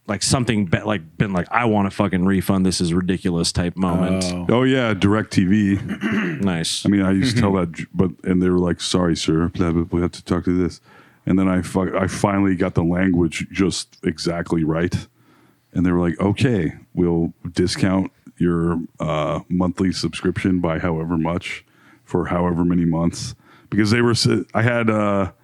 [SPEAKER 4] like something like been like, I want a fucking refund. This is ridiculous type moment.
[SPEAKER 5] Oh yeah, DirecTV.
[SPEAKER 4] Nice.
[SPEAKER 5] I mean, I used to tell that, and they were like, "Sorry, sir, we have to talk to this." And then I finally got the language just exactly right, and they were like, "Okay, we'll discount your monthly subscription by however much for however many months," because I had a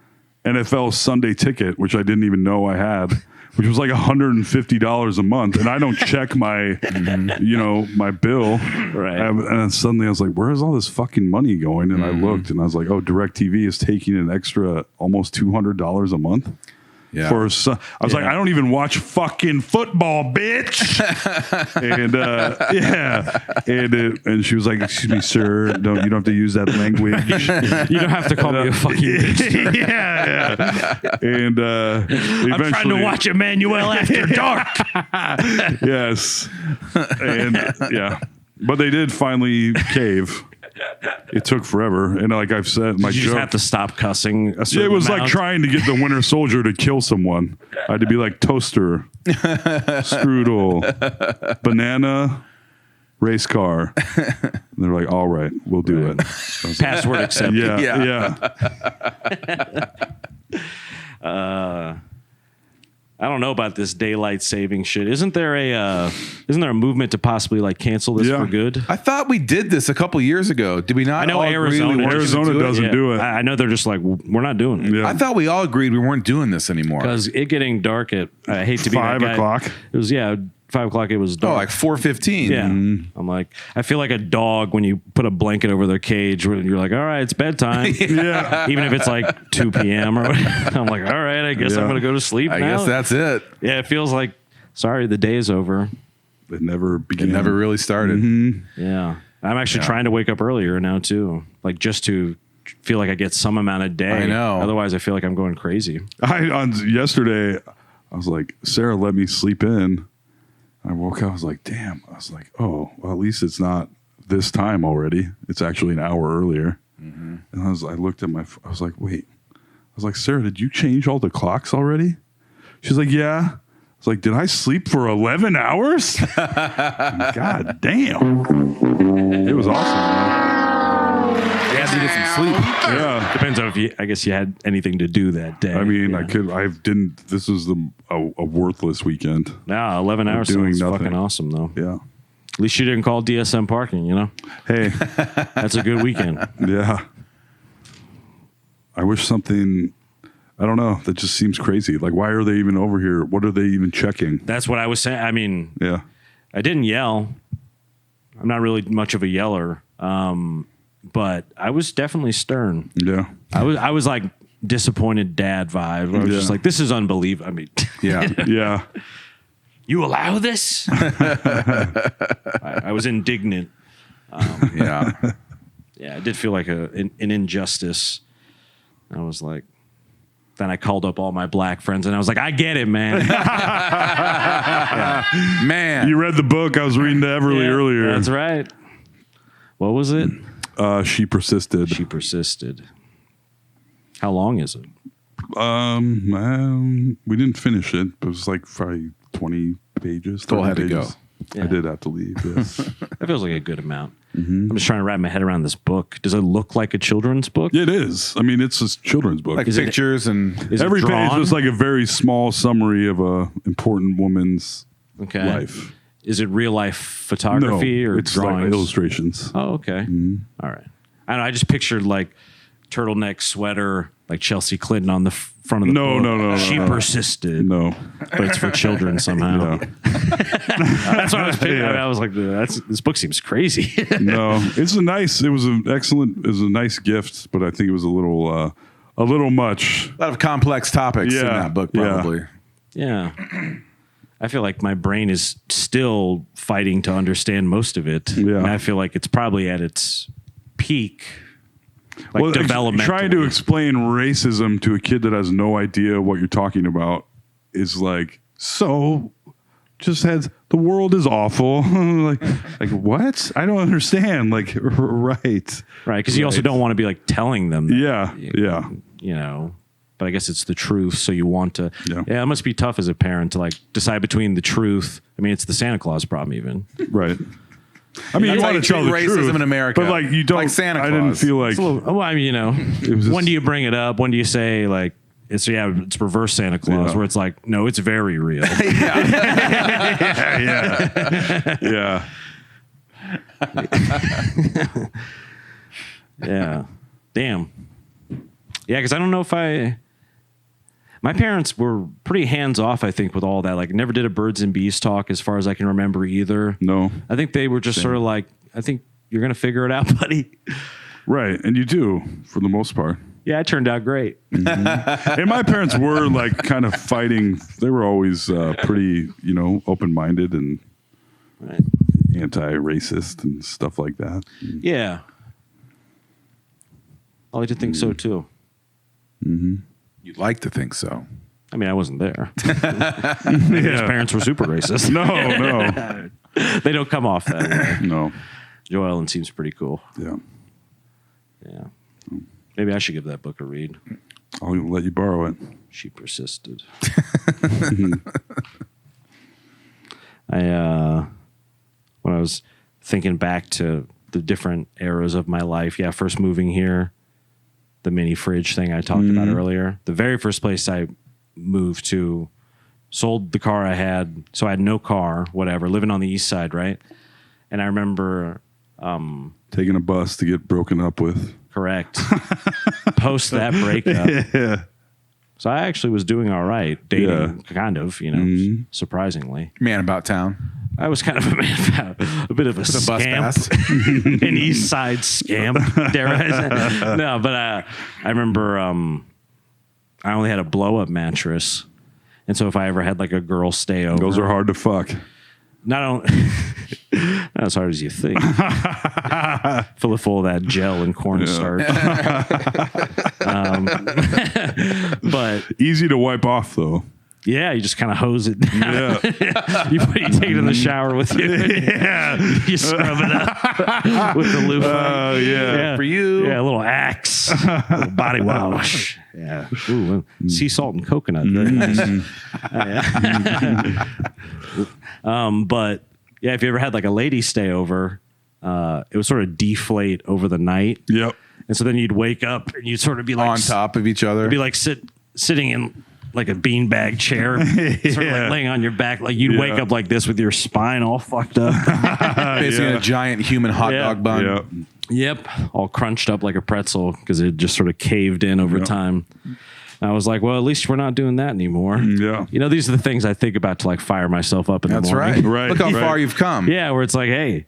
[SPEAKER 5] NFL Sunday ticket, which I didn't even know I had, which was like $150 a month, and I don't check my, my bill.
[SPEAKER 4] Right.
[SPEAKER 5] And then suddenly I was like, "Where is all this fucking money going?" And I looked, and I was like, "Oh, DirecTV is taking an extra almost $200 a month."
[SPEAKER 3] Yeah.
[SPEAKER 5] I was like, "I don't even watch fucking football, bitch." And she was like, "Excuse me, sir, you don't have to use that language."
[SPEAKER 4] You don't have to call me a fucking bitch.
[SPEAKER 5] yeah. And
[SPEAKER 4] I'm trying to watch Emmanuel After Dark.
[SPEAKER 5] Yes. And yeah. But they did finally cave. It took forever. And like I've said, my
[SPEAKER 4] You just
[SPEAKER 5] joke.
[SPEAKER 4] have to stop cussing. A
[SPEAKER 5] Yeah,
[SPEAKER 4] certain
[SPEAKER 5] it was
[SPEAKER 4] amount.
[SPEAKER 5] like trying to get the Winter Soldier to kill someone. I had to be like toaster, strudel, banana, race car. And they're like, "All right, we'll do it." I was like,
[SPEAKER 4] Password accepted.
[SPEAKER 5] yeah.
[SPEAKER 4] I don't know about this daylight saving shit. Isn't there a movement to possibly like cancel this
[SPEAKER 5] Yeah.
[SPEAKER 4] for good?
[SPEAKER 3] I thought we did this a couple years ago. Did we not?
[SPEAKER 4] I know
[SPEAKER 3] all agree
[SPEAKER 4] Arizona-
[SPEAKER 3] we weren't
[SPEAKER 5] Arizona
[SPEAKER 3] gonna do it?
[SPEAKER 5] doesn't do it.
[SPEAKER 4] I know they're just like, we're not doing it.
[SPEAKER 5] Yeah.
[SPEAKER 3] I thought we all agreed we weren't doing this anymore.
[SPEAKER 4] Because it getting dark at, I hate to be
[SPEAKER 5] 5
[SPEAKER 4] that guy.
[SPEAKER 5] o'clock.
[SPEAKER 4] It was, 5 o'clock. It was
[SPEAKER 3] Oh,
[SPEAKER 4] dark.
[SPEAKER 3] like 4:15.
[SPEAKER 4] Yeah. I'm like, I feel like a dog when you put a blanket over their cage where you're like, all right, it's bedtime.
[SPEAKER 5] Yeah.
[SPEAKER 4] Even if it's like 2 p.m. or whatever. I'm like, all right, I guess I'm
[SPEAKER 5] Yeah.
[SPEAKER 4] going to go to sleep
[SPEAKER 3] I
[SPEAKER 4] now.
[SPEAKER 3] guess that's it.
[SPEAKER 4] Yeah, it feels like, sorry, the day is over.
[SPEAKER 5] It never
[SPEAKER 3] It
[SPEAKER 5] began.
[SPEAKER 3] never really started.
[SPEAKER 4] Yeah. I'm actually trying to wake up earlier now too. Like just to feel like I get some amount of day.
[SPEAKER 3] I know.
[SPEAKER 4] Otherwise I feel like I'm going crazy.
[SPEAKER 5] Yesterday, I was like, "Sarah, let me sleep in." I woke up. I was like, "Damn!" I was like, "Oh, well, at least it's not this time already. It's actually an hour earlier." And I looked at I was like, "Wait." I was like, "Sarah, did you change all the clocks already?" She's like, "Yeah." I was like, "Did I sleep for 11 hours?" God damn! It was awesome. Man.
[SPEAKER 3] I guess you get some sleep.
[SPEAKER 5] Yeah.
[SPEAKER 4] Depends on I guess you had anything to do that day.
[SPEAKER 5] I mean,
[SPEAKER 4] Yeah.
[SPEAKER 5] I didn't. This was a worthless weekend.
[SPEAKER 4] No, 11 hours
[SPEAKER 5] doing
[SPEAKER 4] sounds
[SPEAKER 5] nothing.
[SPEAKER 4] fucking awesome though.
[SPEAKER 5] Yeah.
[SPEAKER 4] At least you didn't call DSM parking, you know?
[SPEAKER 5] Hey.
[SPEAKER 4] That's a good weekend.
[SPEAKER 5] Yeah. I wish something, I don't know, that just seems crazy. Like, why are they even over here? What are they even checking?
[SPEAKER 4] That's what I was saying. I mean,
[SPEAKER 5] Yeah.
[SPEAKER 4] I didn't yell. I'm not really much of a yeller. But I was definitely stern.
[SPEAKER 5] Yeah.
[SPEAKER 4] I was like disappointed dad vibe. I was just
[SPEAKER 5] Yeah.
[SPEAKER 4] like, this is unbelievable. I mean,
[SPEAKER 3] Yeah.
[SPEAKER 5] Yeah.
[SPEAKER 4] you allow this? I was indignant.
[SPEAKER 3] Yeah.
[SPEAKER 4] Yeah, it did feel like an injustice. I was like, then I called up all my black friends and I was like, I get it, man.
[SPEAKER 3] Man.
[SPEAKER 5] You read the book I was reading to Everly
[SPEAKER 4] Yeah,
[SPEAKER 5] earlier.
[SPEAKER 4] That's right. What was it?
[SPEAKER 5] She persisted.
[SPEAKER 4] She persisted. How long is it?
[SPEAKER 5] We didn't finish it, but it was like probably 20 pages.
[SPEAKER 3] Still
[SPEAKER 5] 30
[SPEAKER 3] had to go.
[SPEAKER 5] pages.
[SPEAKER 4] Yeah.
[SPEAKER 5] I did have to leave. Yes.
[SPEAKER 4] That feels like a good amount. I'm just trying to wrap my head around this book. Does it look like a children's book?
[SPEAKER 5] It is. I mean, it's a children's book.
[SPEAKER 3] Like
[SPEAKER 4] Is it-
[SPEAKER 3] pictures and
[SPEAKER 4] Is it
[SPEAKER 5] Every page
[SPEAKER 4] drawn?
[SPEAKER 5] was like a very small summary of a important woman's
[SPEAKER 4] Okay.
[SPEAKER 5] life.
[SPEAKER 4] Is it real life photography or
[SPEAKER 5] it's
[SPEAKER 4] drawings?
[SPEAKER 5] like illustrations.
[SPEAKER 4] Oh, okay. All right. I don't know. I just pictured like turtleneck sweater, like Chelsea Clinton on the front of the
[SPEAKER 5] No,
[SPEAKER 4] book.
[SPEAKER 5] no,
[SPEAKER 4] She
[SPEAKER 5] no.
[SPEAKER 4] persisted,
[SPEAKER 5] No.
[SPEAKER 4] but it's for children somehow.
[SPEAKER 5] Yeah.
[SPEAKER 4] That's what I was picturing.
[SPEAKER 5] Yeah.
[SPEAKER 4] I was like, this book seems crazy.
[SPEAKER 5] No. It was a nice gift, but I think it was a little much.
[SPEAKER 3] a lot of complex topics in
[SPEAKER 5] Yeah.
[SPEAKER 3] that book,
[SPEAKER 5] Yeah.
[SPEAKER 3] probably.
[SPEAKER 4] Yeah. I feel like my brain is still fighting to understand most of it.
[SPEAKER 5] Yeah.
[SPEAKER 4] And I feel like it's probably at its peak, like
[SPEAKER 5] Well,
[SPEAKER 4] developmentally.
[SPEAKER 5] trying to explain racism to a kid that has no idea what you're talking about is like so just had the world is awful. like what? I don't understand. Like right.
[SPEAKER 4] Right, because you also don't want to be like telling them that,
[SPEAKER 5] Yeah. Yeah.
[SPEAKER 4] you know, but I guess it's the truth, so you want to.
[SPEAKER 5] Yeah.
[SPEAKER 4] It must be tough as a parent to like decide between the truth. I mean, it's the Santa Claus problem even.
[SPEAKER 5] Right. I mean,
[SPEAKER 3] That's
[SPEAKER 5] you
[SPEAKER 3] how
[SPEAKER 5] want to
[SPEAKER 3] you treat
[SPEAKER 5] tell the
[SPEAKER 3] racism
[SPEAKER 5] truth
[SPEAKER 3] in America.
[SPEAKER 5] but like you don't.
[SPEAKER 3] Like Santa
[SPEAKER 5] I didn't
[SPEAKER 3] Claus.
[SPEAKER 5] feel like
[SPEAKER 4] Well, I mean, you know,
[SPEAKER 5] was
[SPEAKER 4] when
[SPEAKER 5] just-
[SPEAKER 4] do you bring it up? When do you say like it's reverse Santa Claus,
[SPEAKER 5] Yeah.
[SPEAKER 4] where it's like, no, it's very real.
[SPEAKER 5] yeah.
[SPEAKER 4] Yeah. Damn. Yeah, because I don't know if my parents were pretty hands off, I think, with all that. Like, never did a birds and bees talk as far as I can remember either.
[SPEAKER 5] No.
[SPEAKER 4] I think they were just sort of like, I think you're going to figure it out, buddy.
[SPEAKER 5] Right, and you do for the most part.
[SPEAKER 4] Yeah, it turned out great.
[SPEAKER 5] And my parents were like kind of fighting. They were always pretty, open-minded and
[SPEAKER 4] Right.
[SPEAKER 5] anti-racist and stuff like that.
[SPEAKER 4] Yeah. I like to think so, too.
[SPEAKER 3] You'd like to think so.
[SPEAKER 4] I mean, I wasn't there. His parents were super racist.
[SPEAKER 5] No,
[SPEAKER 4] They don't come off that way.
[SPEAKER 5] no.
[SPEAKER 4] Joe Ellen seems pretty cool.
[SPEAKER 5] Yeah.
[SPEAKER 4] Yeah. Maybe I should give that book a read.
[SPEAKER 5] I'll let you borrow it.
[SPEAKER 4] She persisted. When I was thinking back to the different eras of my life, first moving here, the mini fridge thing I talked about earlier, the very first place I moved to, sold the car I had, so I had no car, whatever, living on the east side, right? And I remember,
[SPEAKER 5] Taking a bus to get broken up with.
[SPEAKER 4] correct, post that breakup.
[SPEAKER 5] Yeah.
[SPEAKER 4] So I actually was doing all right, dating, kind of, surprisingly.
[SPEAKER 3] Man about town.
[SPEAKER 4] I was kind of a man, a bit of a
[SPEAKER 3] With a bus pass.
[SPEAKER 4] scamp, an East Side scamp. Dare I say? No, but I remember I only had a blow up mattress, and so if I ever had like a girl stay over,
[SPEAKER 5] Those are hard to fuck.
[SPEAKER 4] not as hard as you think. Full of that gel and cornstarch. But
[SPEAKER 5] Easy to wipe off, though.
[SPEAKER 4] yeah, you just kind of hose it down.
[SPEAKER 5] Yeah.
[SPEAKER 4] you take it in the shower with you. You scrub it up with the loofah.
[SPEAKER 5] Yeah.
[SPEAKER 3] For you.
[SPEAKER 4] Yeah, a little Axe, a little body wash. Yeah. Ooh, sea salt and coconut. Very nice. But yeah, if you ever had like a lady stay over, it would sort of deflate over the night.
[SPEAKER 5] Yep.
[SPEAKER 4] And so then you'd wake up and you'd sort of be like
[SPEAKER 3] On top of each other.
[SPEAKER 4] be like sitting in like a beanbag chair, sort of like laying on your back. Like you'd wake up like this with your spine all fucked up.
[SPEAKER 3] Basically
[SPEAKER 5] Yeah.
[SPEAKER 3] a giant human hot
[SPEAKER 4] Yeah.
[SPEAKER 3] dog bun.
[SPEAKER 5] Yep.
[SPEAKER 4] Yep. All crunched up like a pretzel because it just sort of caved in over time. And I was like, well, at least we're not doing that anymore.
[SPEAKER 5] Yeah.
[SPEAKER 4] These are the things I think about to like fire myself up in
[SPEAKER 3] That's
[SPEAKER 4] the morning.
[SPEAKER 3] right.
[SPEAKER 5] Right,
[SPEAKER 3] Look how
[SPEAKER 5] right.
[SPEAKER 3] far you've come.
[SPEAKER 4] Yeah, where it's like, hey,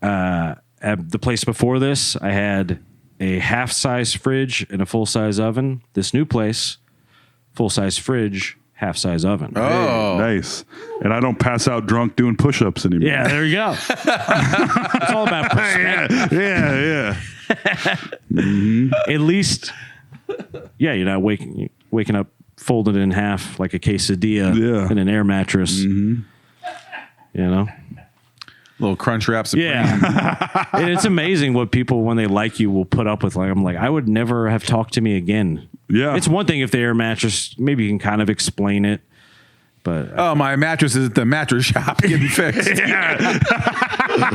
[SPEAKER 4] at the place before this, I had a half-size fridge and a full-size oven. This new place, full-size fridge, half-size oven.
[SPEAKER 3] Oh.
[SPEAKER 5] Nice. And I don't pass out drunk doing push-ups anymore.
[SPEAKER 4] Yeah, there you go. It's all about perspective.
[SPEAKER 5] Yeah.
[SPEAKER 4] At least, yeah, you're not waking up folded in half like a quesadilla in an air mattress.
[SPEAKER 3] Little crunch wrap supreme.
[SPEAKER 4] Yeah. And it's amazing what people, when they like you, will put up with. Like, I'm like, I would never have talked to me again.
[SPEAKER 5] Yeah.
[SPEAKER 4] It's one thing if the air mattress, maybe you can kind of explain it, but
[SPEAKER 3] Oh, my mattress is at the mattress shop getting fixed.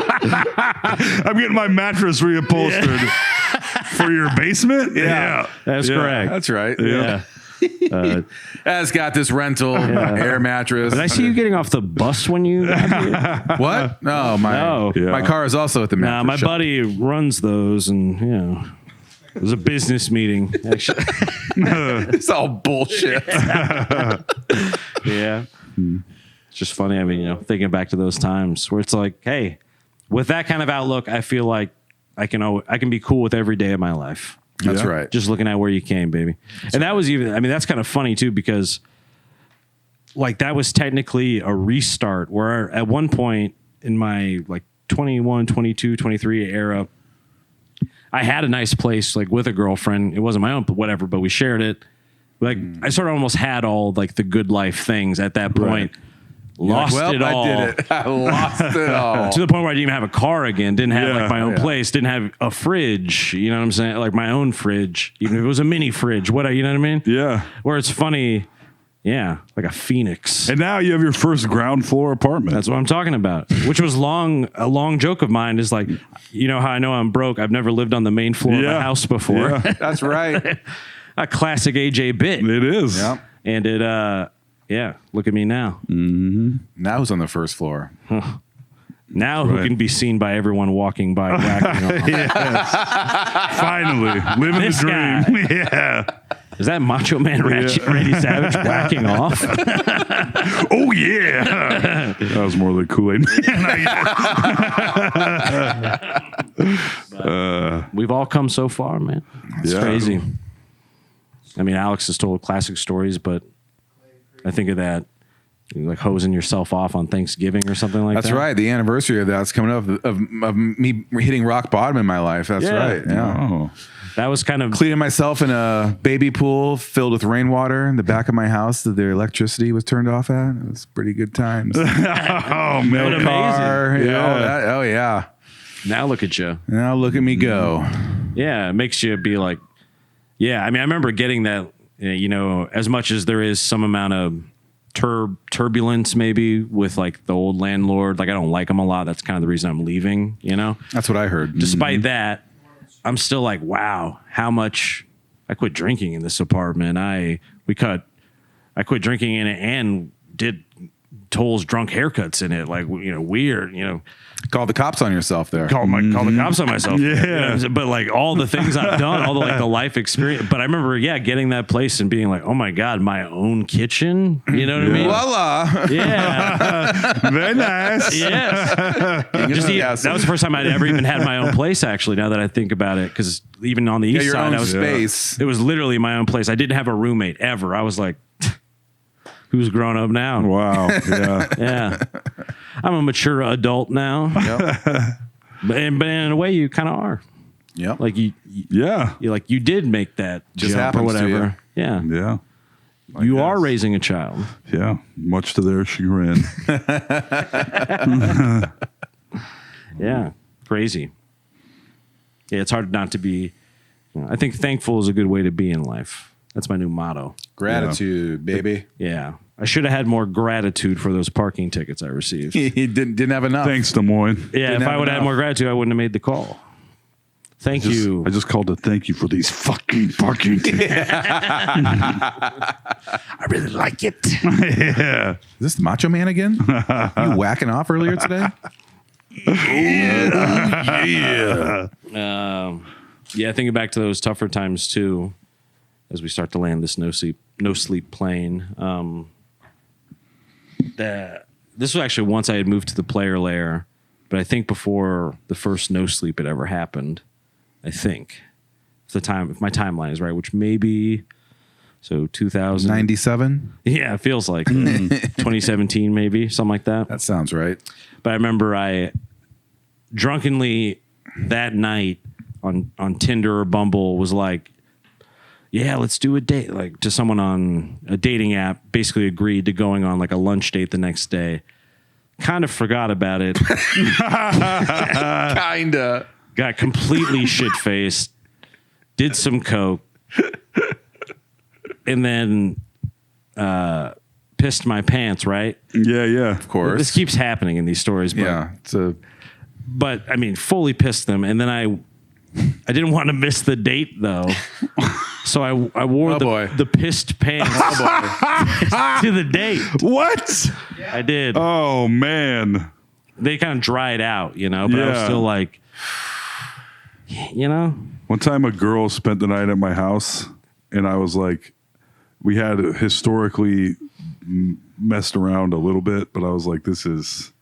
[SPEAKER 5] I'm getting my mattress reupholstered for your basement. Yeah.
[SPEAKER 4] that's correct.
[SPEAKER 3] That's right.
[SPEAKER 4] Yeah.
[SPEAKER 3] That's got this rental air mattress.
[SPEAKER 4] Did I see you getting off the bus when you got here?
[SPEAKER 3] What? No, my
[SPEAKER 5] Yeah.
[SPEAKER 3] my car is also at the mattress
[SPEAKER 4] Nah, my
[SPEAKER 3] shop.
[SPEAKER 4] buddy runs those, and it was a business meeting. Actually,
[SPEAKER 3] It's all bullshit.
[SPEAKER 4] yeah, it's just funny. I mean, thinking back to those times where it's like, hey, with that kind of outlook, I feel like I can be cool with every day of my life.
[SPEAKER 3] That's
[SPEAKER 5] Yeah.
[SPEAKER 3] right.
[SPEAKER 4] Just looking at where you came, baby. And that was even, I mean, that's kind of funny too, because like that was technically a restart where at one point in my like 21, 22, 23 era, I had a nice place like with a girlfriend. It wasn't my own, but whatever, but we shared it. Like I sort of almost had all like the good life things at that point. Lost
[SPEAKER 3] well,
[SPEAKER 4] it all.
[SPEAKER 3] I did it. I lost it all.
[SPEAKER 4] To the point where I didn't even have a car again. Didn't have
[SPEAKER 5] Yeah.
[SPEAKER 4] like my own place. Didn't have a fridge. You know what I'm saying? Like my own fridge, even if it was a mini fridge. What you know what I mean?
[SPEAKER 5] Yeah.
[SPEAKER 4] Where it's funny. Yeah, like a phoenix.
[SPEAKER 5] And now you have your first ground floor apartment.
[SPEAKER 4] That's what I'm talking about. Which was a long joke of mine is like, you know how I know I'm broke? I've never lived on the main floor of a house before.
[SPEAKER 5] Yeah.
[SPEAKER 3] That's right.
[SPEAKER 4] A classic AJ bit.
[SPEAKER 5] It is.
[SPEAKER 3] Yep.
[SPEAKER 4] And it, look at me now.
[SPEAKER 3] Now who's on the first floor?
[SPEAKER 4] Now who
[SPEAKER 5] Right.
[SPEAKER 4] can be seen by everyone walking by whacking off.
[SPEAKER 5] Finally, living
[SPEAKER 4] This
[SPEAKER 5] the dream. Yeah.
[SPEAKER 4] Is that Macho Man Randy Savage whacking off?
[SPEAKER 5] Oh yeah. That was more like Kool-Aid.
[SPEAKER 4] We've all come so far, man. It's
[SPEAKER 5] Yeah.
[SPEAKER 4] crazy. I mean, Alex has told classic stories, but I think of that, like hosing yourself off on Thanksgiving or something like
[SPEAKER 3] That's
[SPEAKER 4] that.
[SPEAKER 3] right. The anniversary of that's coming up of me hitting rock bottom in my life. That's
[SPEAKER 4] Yeah.
[SPEAKER 3] right. Yeah.
[SPEAKER 5] Oh.
[SPEAKER 4] That was kind of
[SPEAKER 3] Cleaning myself in a baby pool filled with rainwater in the back of my house that the electricity was turned off at. It was pretty good times.
[SPEAKER 5] Oh man.
[SPEAKER 4] amazing.
[SPEAKER 3] Car, you know,
[SPEAKER 5] Yeah.
[SPEAKER 3] oh yeah.
[SPEAKER 4] now look at you.
[SPEAKER 3] Now look at me go.
[SPEAKER 4] Yeah, it makes you be like, yeah. I mean, I remember getting that. You know, as much as there is some amount of turbulence, maybe with like the old landlord. Like I don't like him a lot. That's kind of the reason I'm leaving. You know,
[SPEAKER 3] That's what I heard.
[SPEAKER 4] despite that, I'm still like, wow, how much I quit drinking in this apartment. I quit drinking in it and did Toll's drunk haircuts in it. Like, you know, weird, you know,
[SPEAKER 3] Call the cops on yourself there.
[SPEAKER 4] call the cops on myself.
[SPEAKER 5] Yeah.
[SPEAKER 4] You know what I'm saying? But like all the things I've done, all the like the life experience. But I remember, getting that place and being like, oh my God, my own kitchen. You know what I mean?
[SPEAKER 3] Voila.
[SPEAKER 4] Yeah.
[SPEAKER 5] Very nice.
[SPEAKER 4] Yes. That was the first time I'd ever even had my own place, actually, now that I think about it. Because even on the east
[SPEAKER 3] your
[SPEAKER 4] side,
[SPEAKER 3] own
[SPEAKER 4] I was
[SPEAKER 3] space.
[SPEAKER 4] it was literally my own place. I didn't have a roommate ever. I was like, who's grown up now?
[SPEAKER 5] Wow. Yeah.
[SPEAKER 4] Yeah. I'm a mature adult now.
[SPEAKER 3] Yep.
[SPEAKER 4] But in a way, you kind of are.
[SPEAKER 3] Yep.
[SPEAKER 4] Like you
[SPEAKER 5] Yeah.
[SPEAKER 4] you did make that
[SPEAKER 3] Just
[SPEAKER 4] jump or
[SPEAKER 3] happens to
[SPEAKER 4] whatever. Yeah.
[SPEAKER 5] Yeah.
[SPEAKER 4] You are raising a child.
[SPEAKER 5] Yeah. Much to their chagrin.
[SPEAKER 4] Yeah. Crazy. Yeah, it's hard not to be. I think thankful is a good way to be in life. That's my new motto.
[SPEAKER 3] Gratitude, baby.
[SPEAKER 4] Yeah. I should have had more gratitude for those parking tickets I received.
[SPEAKER 3] He didn't have enough.
[SPEAKER 5] Thanks, Des Moines.
[SPEAKER 4] Yeah,
[SPEAKER 3] Didn't
[SPEAKER 4] if I
[SPEAKER 3] have
[SPEAKER 4] would have had
[SPEAKER 3] enough.
[SPEAKER 4] more gratitude, I wouldn't have made the call. Thank you.
[SPEAKER 5] I just called to thank you for these fucking parking tickets.
[SPEAKER 4] I really like it.
[SPEAKER 5] Yeah.
[SPEAKER 3] Is this Macho Man again? You whacking off earlier today?
[SPEAKER 4] Yeah, thinking back to those tougher times too, as we start to land this no sleep plane. This was actually once I had moved to the player layer, but I think before the first no sleep had ever happened. I think if my timeline is right, which maybe 2000.
[SPEAKER 3] 97?
[SPEAKER 4] Yeah, it feels like 2017, maybe something like that.
[SPEAKER 3] That sounds right.
[SPEAKER 4] But I remember I drunkenly that night on Tinder or Bumble was like, yeah, let's do a date, like to someone on a dating app, basically agreed to going on like a lunch date the next day. Kind of forgot about it.
[SPEAKER 3] Kinda.
[SPEAKER 4] Got completely shit-faced, did some coke, and then pissed my pants, right?
[SPEAKER 5] Yeah. Yeah.
[SPEAKER 3] Of course.
[SPEAKER 4] This keeps happening in these stories. But,
[SPEAKER 3] Yeah.
[SPEAKER 4] but I mean, fully pissed them. And then I didn't want to miss the date, though. So I wore
[SPEAKER 3] boy.
[SPEAKER 4] the pissed pants to the date.
[SPEAKER 5] What?
[SPEAKER 4] I did.
[SPEAKER 5] Oh man.
[SPEAKER 4] They kind of dried out, you know, but I was
[SPEAKER 5] Yeah.
[SPEAKER 4] still like, you know?
[SPEAKER 5] One time a girl spent the night at my house and I was like, we had historically messed around a little bit, but I was like, this is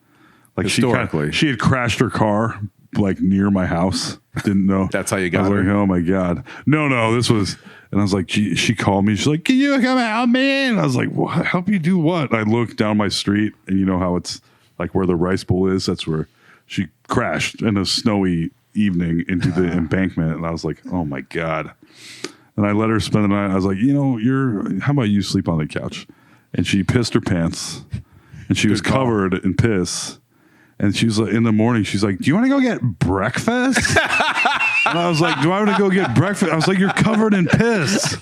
[SPEAKER 5] like
[SPEAKER 3] Historically.
[SPEAKER 5] she had crashed her car like near my house. Didn't know.
[SPEAKER 3] That's how you
[SPEAKER 5] I
[SPEAKER 3] got
[SPEAKER 5] was like,
[SPEAKER 3] her?
[SPEAKER 5] oh my God. No, this was, and I was like, she called me. She's like, can you come help me? And I was like, what? Help you do what? I looked down my street and you know how it's like where the rice bowl is. That's where she crashed in a snowy evening into the embankment. And I was like, oh my God. And I let her spend the night. I was like, how about you sleep on the couch? And she pissed her pants and she was
[SPEAKER 3] Good call.
[SPEAKER 5] covered in piss. And she was like, in the morning, she's like, "Do you want to go get breakfast?" And I was like, "Do I want to go get breakfast?" I was like, "You're covered in piss.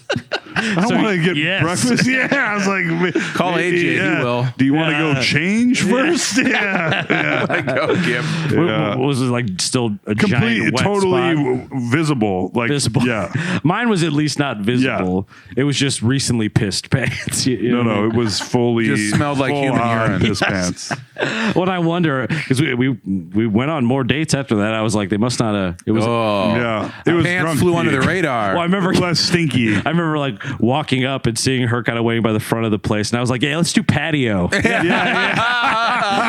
[SPEAKER 5] I don't want to get
[SPEAKER 4] yes.
[SPEAKER 5] breakfast." Yeah, I was like,
[SPEAKER 3] Call AJ, he will.
[SPEAKER 5] Do you want to go change first? Yeah.
[SPEAKER 3] Like, go give.
[SPEAKER 5] Yeah.
[SPEAKER 4] What was it like? Still a
[SPEAKER 5] Complete,
[SPEAKER 4] giant wet
[SPEAKER 5] totally
[SPEAKER 4] spot?
[SPEAKER 5] visible. Like,
[SPEAKER 4] Visible.
[SPEAKER 5] Yeah.
[SPEAKER 4] Mine was at least not visible. It was just recently pissed pants.
[SPEAKER 5] No, it was fully
[SPEAKER 3] Just smelled like human
[SPEAKER 5] full-on
[SPEAKER 3] urine.
[SPEAKER 5] piss pants.
[SPEAKER 4] Well, I wonder because we went on more dates after that. I was like, they must not have. It was.
[SPEAKER 3] Oh,
[SPEAKER 5] Yeah, it was
[SPEAKER 3] pants
[SPEAKER 5] drunk
[SPEAKER 3] flew under the
[SPEAKER 5] puke.
[SPEAKER 3] radar.
[SPEAKER 4] Well, I remember.
[SPEAKER 5] Less stinky.
[SPEAKER 4] I remember like walking up and seeing her kind of waiting by the front of the place, and I was like, "Yeah, let's do patio."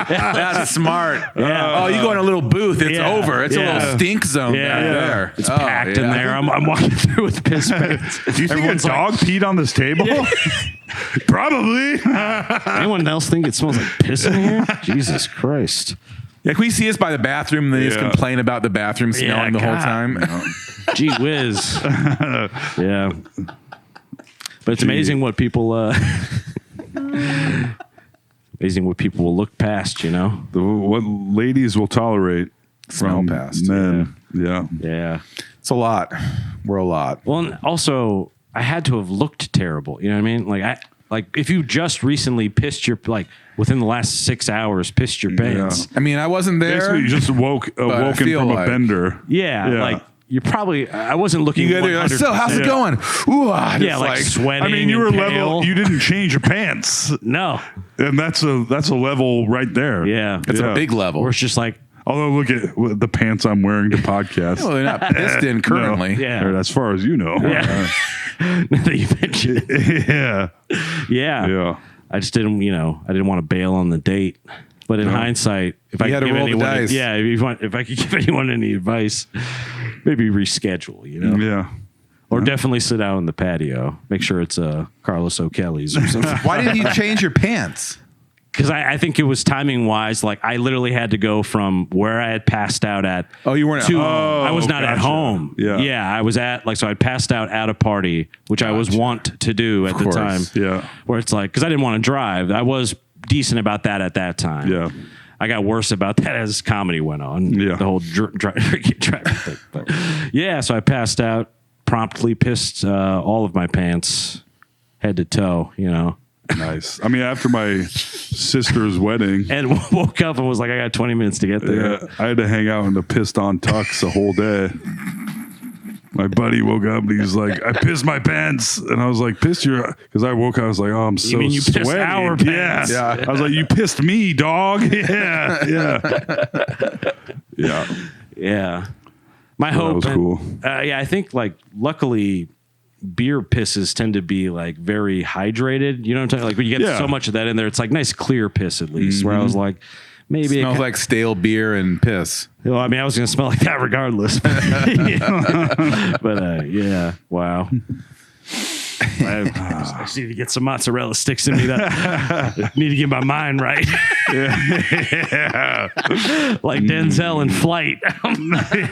[SPEAKER 3] That's smart.
[SPEAKER 4] Yeah.
[SPEAKER 3] Oh, you go in a little booth. It's
[SPEAKER 4] Yeah.
[SPEAKER 3] over. It's a
[SPEAKER 4] Yeah.
[SPEAKER 3] little stink zone
[SPEAKER 4] Yeah.
[SPEAKER 3] back there.
[SPEAKER 4] It's
[SPEAKER 3] Oh,
[SPEAKER 4] packed in
[SPEAKER 3] yeah.
[SPEAKER 4] there. I'm walking through with piss pants.
[SPEAKER 5] Do you think
[SPEAKER 4] Everyone's
[SPEAKER 5] a dog peed on this table? Probably.
[SPEAKER 4] Anyone else think it smells like piss in here? Jesus Christ.
[SPEAKER 3] Yeah, can we see us by the bathroom and they just
[SPEAKER 5] Yeah.
[SPEAKER 3] complain about the bathroom smelling the whole
[SPEAKER 4] God.
[SPEAKER 3] time?
[SPEAKER 4] Gee whiz. Yeah. But it's amazing what people amazing what people will look past, you know?
[SPEAKER 5] What ladies will tolerate
[SPEAKER 3] Smell
[SPEAKER 5] from
[SPEAKER 3] past.
[SPEAKER 5] men. Yeah.
[SPEAKER 4] Yeah.
[SPEAKER 3] It's a lot. We're a lot.
[SPEAKER 4] Well, and also I had to have looked terrible. You know what I mean? Like if you just recently pissed your within the last 6 hours pissed your pants.
[SPEAKER 3] I mean, I wasn't there.
[SPEAKER 5] Basically, you just woken
[SPEAKER 3] feel
[SPEAKER 5] from
[SPEAKER 3] like-
[SPEAKER 5] a bender.
[SPEAKER 4] Yeah, like you probably I wasn't looking
[SPEAKER 3] You gotta,
[SPEAKER 4] 100%.
[SPEAKER 3] so how's it going? Ooh,
[SPEAKER 4] Yeah, like sweating.
[SPEAKER 5] I mean, you were
[SPEAKER 4] and
[SPEAKER 5] level.
[SPEAKER 4] pale.
[SPEAKER 5] You didn't change your pants,
[SPEAKER 4] No.
[SPEAKER 5] and that's a level right there.
[SPEAKER 4] Yeah.
[SPEAKER 3] It's
[SPEAKER 5] Yeah.
[SPEAKER 3] a big level.
[SPEAKER 4] Or it's just like
[SPEAKER 5] Although look at the pants I'm wearing to podcast.
[SPEAKER 3] Well, they're not pissed in currently.
[SPEAKER 4] Yeah.
[SPEAKER 5] Or as far as you know.
[SPEAKER 4] Yeah. Now that you mentioned it.
[SPEAKER 5] Yeah.
[SPEAKER 4] Yeah.
[SPEAKER 5] Yeah.
[SPEAKER 4] I just didn't, I didn't want to bail on the date. But in hindsight, if I
[SPEAKER 3] You
[SPEAKER 4] could
[SPEAKER 3] had to
[SPEAKER 4] give
[SPEAKER 3] roll the
[SPEAKER 4] anyone,
[SPEAKER 3] dice.
[SPEAKER 4] if I could give anyone any advice, maybe reschedule,
[SPEAKER 5] Yeah.
[SPEAKER 4] or definitely sit out on the patio. Make sure it's Carlos O'Kelly's or something.
[SPEAKER 3] Why didn't you change your pants?
[SPEAKER 4] Because I think it was timing wise. Like I literally had to go from where I had passed out at.
[SPEAKER 3] Oh, you weren't at
[SPEAKER 4] to,
[SPEAKER 3] home.
[SPEAKER 4] I was not at
[SPEAKER 5] gotcha.
[SPEAKER 4] home.
[SPEAKER 5] Yeah.
[SPEAKER 4] I was at so I passed out at a party, which I was wont to do at the
[SPEAKER 3] course.
[SPEAKER 4] time.
[SPEAKER 5] Yeah.
[SPEAKER 4] Where it's like because I didn't want to drive. I was decent about that at that time.
[SPEAKER 5] Yeah.
[SPEAKER 4] I got worse about that as comedy went on.
[SPEAKER 5] Yeah.
[SPEAKER 4] The whole driving thing. But yeah, so I passed out, promptly pissed all of my pants, head to toe.
[SPEAKER 5] Nice. I mean, after my sister's wedding,
[SPEAKER 4] And woke up and was like, I got 20 minutes to get there.
[SPEAKER 5] I had to hang out in the pissed on tux the whole day. My buddy woke up and he was like, I pissed my pants. And I was like, pissed your, because I woke up, I was like, oh, I'm so
[SPEAKER 4] mean you pissed
[SPEAKER 5] sweaty.
[SPEAKER 4] our pants?
[SPEAKER 5] Yeah. I was like, you pissed me, dog. Yeah. Yeah. Yeah.
[SPEAKER 4] Yeah. My
[SPEAKER 5] So that
[SPEAKER 4] hope.
[SPEAKER 5] was cool.
[SPEAKER 4] Yeah, I think luckily beer pisses tend to be like very hydrated. You know what I'm talking? Like when you get
[SPEAKER 5] Yeah.
[SPEAKER 4] so much of that in there, it's like nice clear piss at least. Where I was like, maybe
[SPEAKER 3] Smells like stale beer and piss.
[SPEAKER 4] Well, I mean, I was going to smell like that regardless. But yeah, wow. I just need to get some mozzarella sticks in me. That need to get my mind right.
[SPEAKER 5] Yeah.
[SPEAKER 4] Like Denzel in Flight.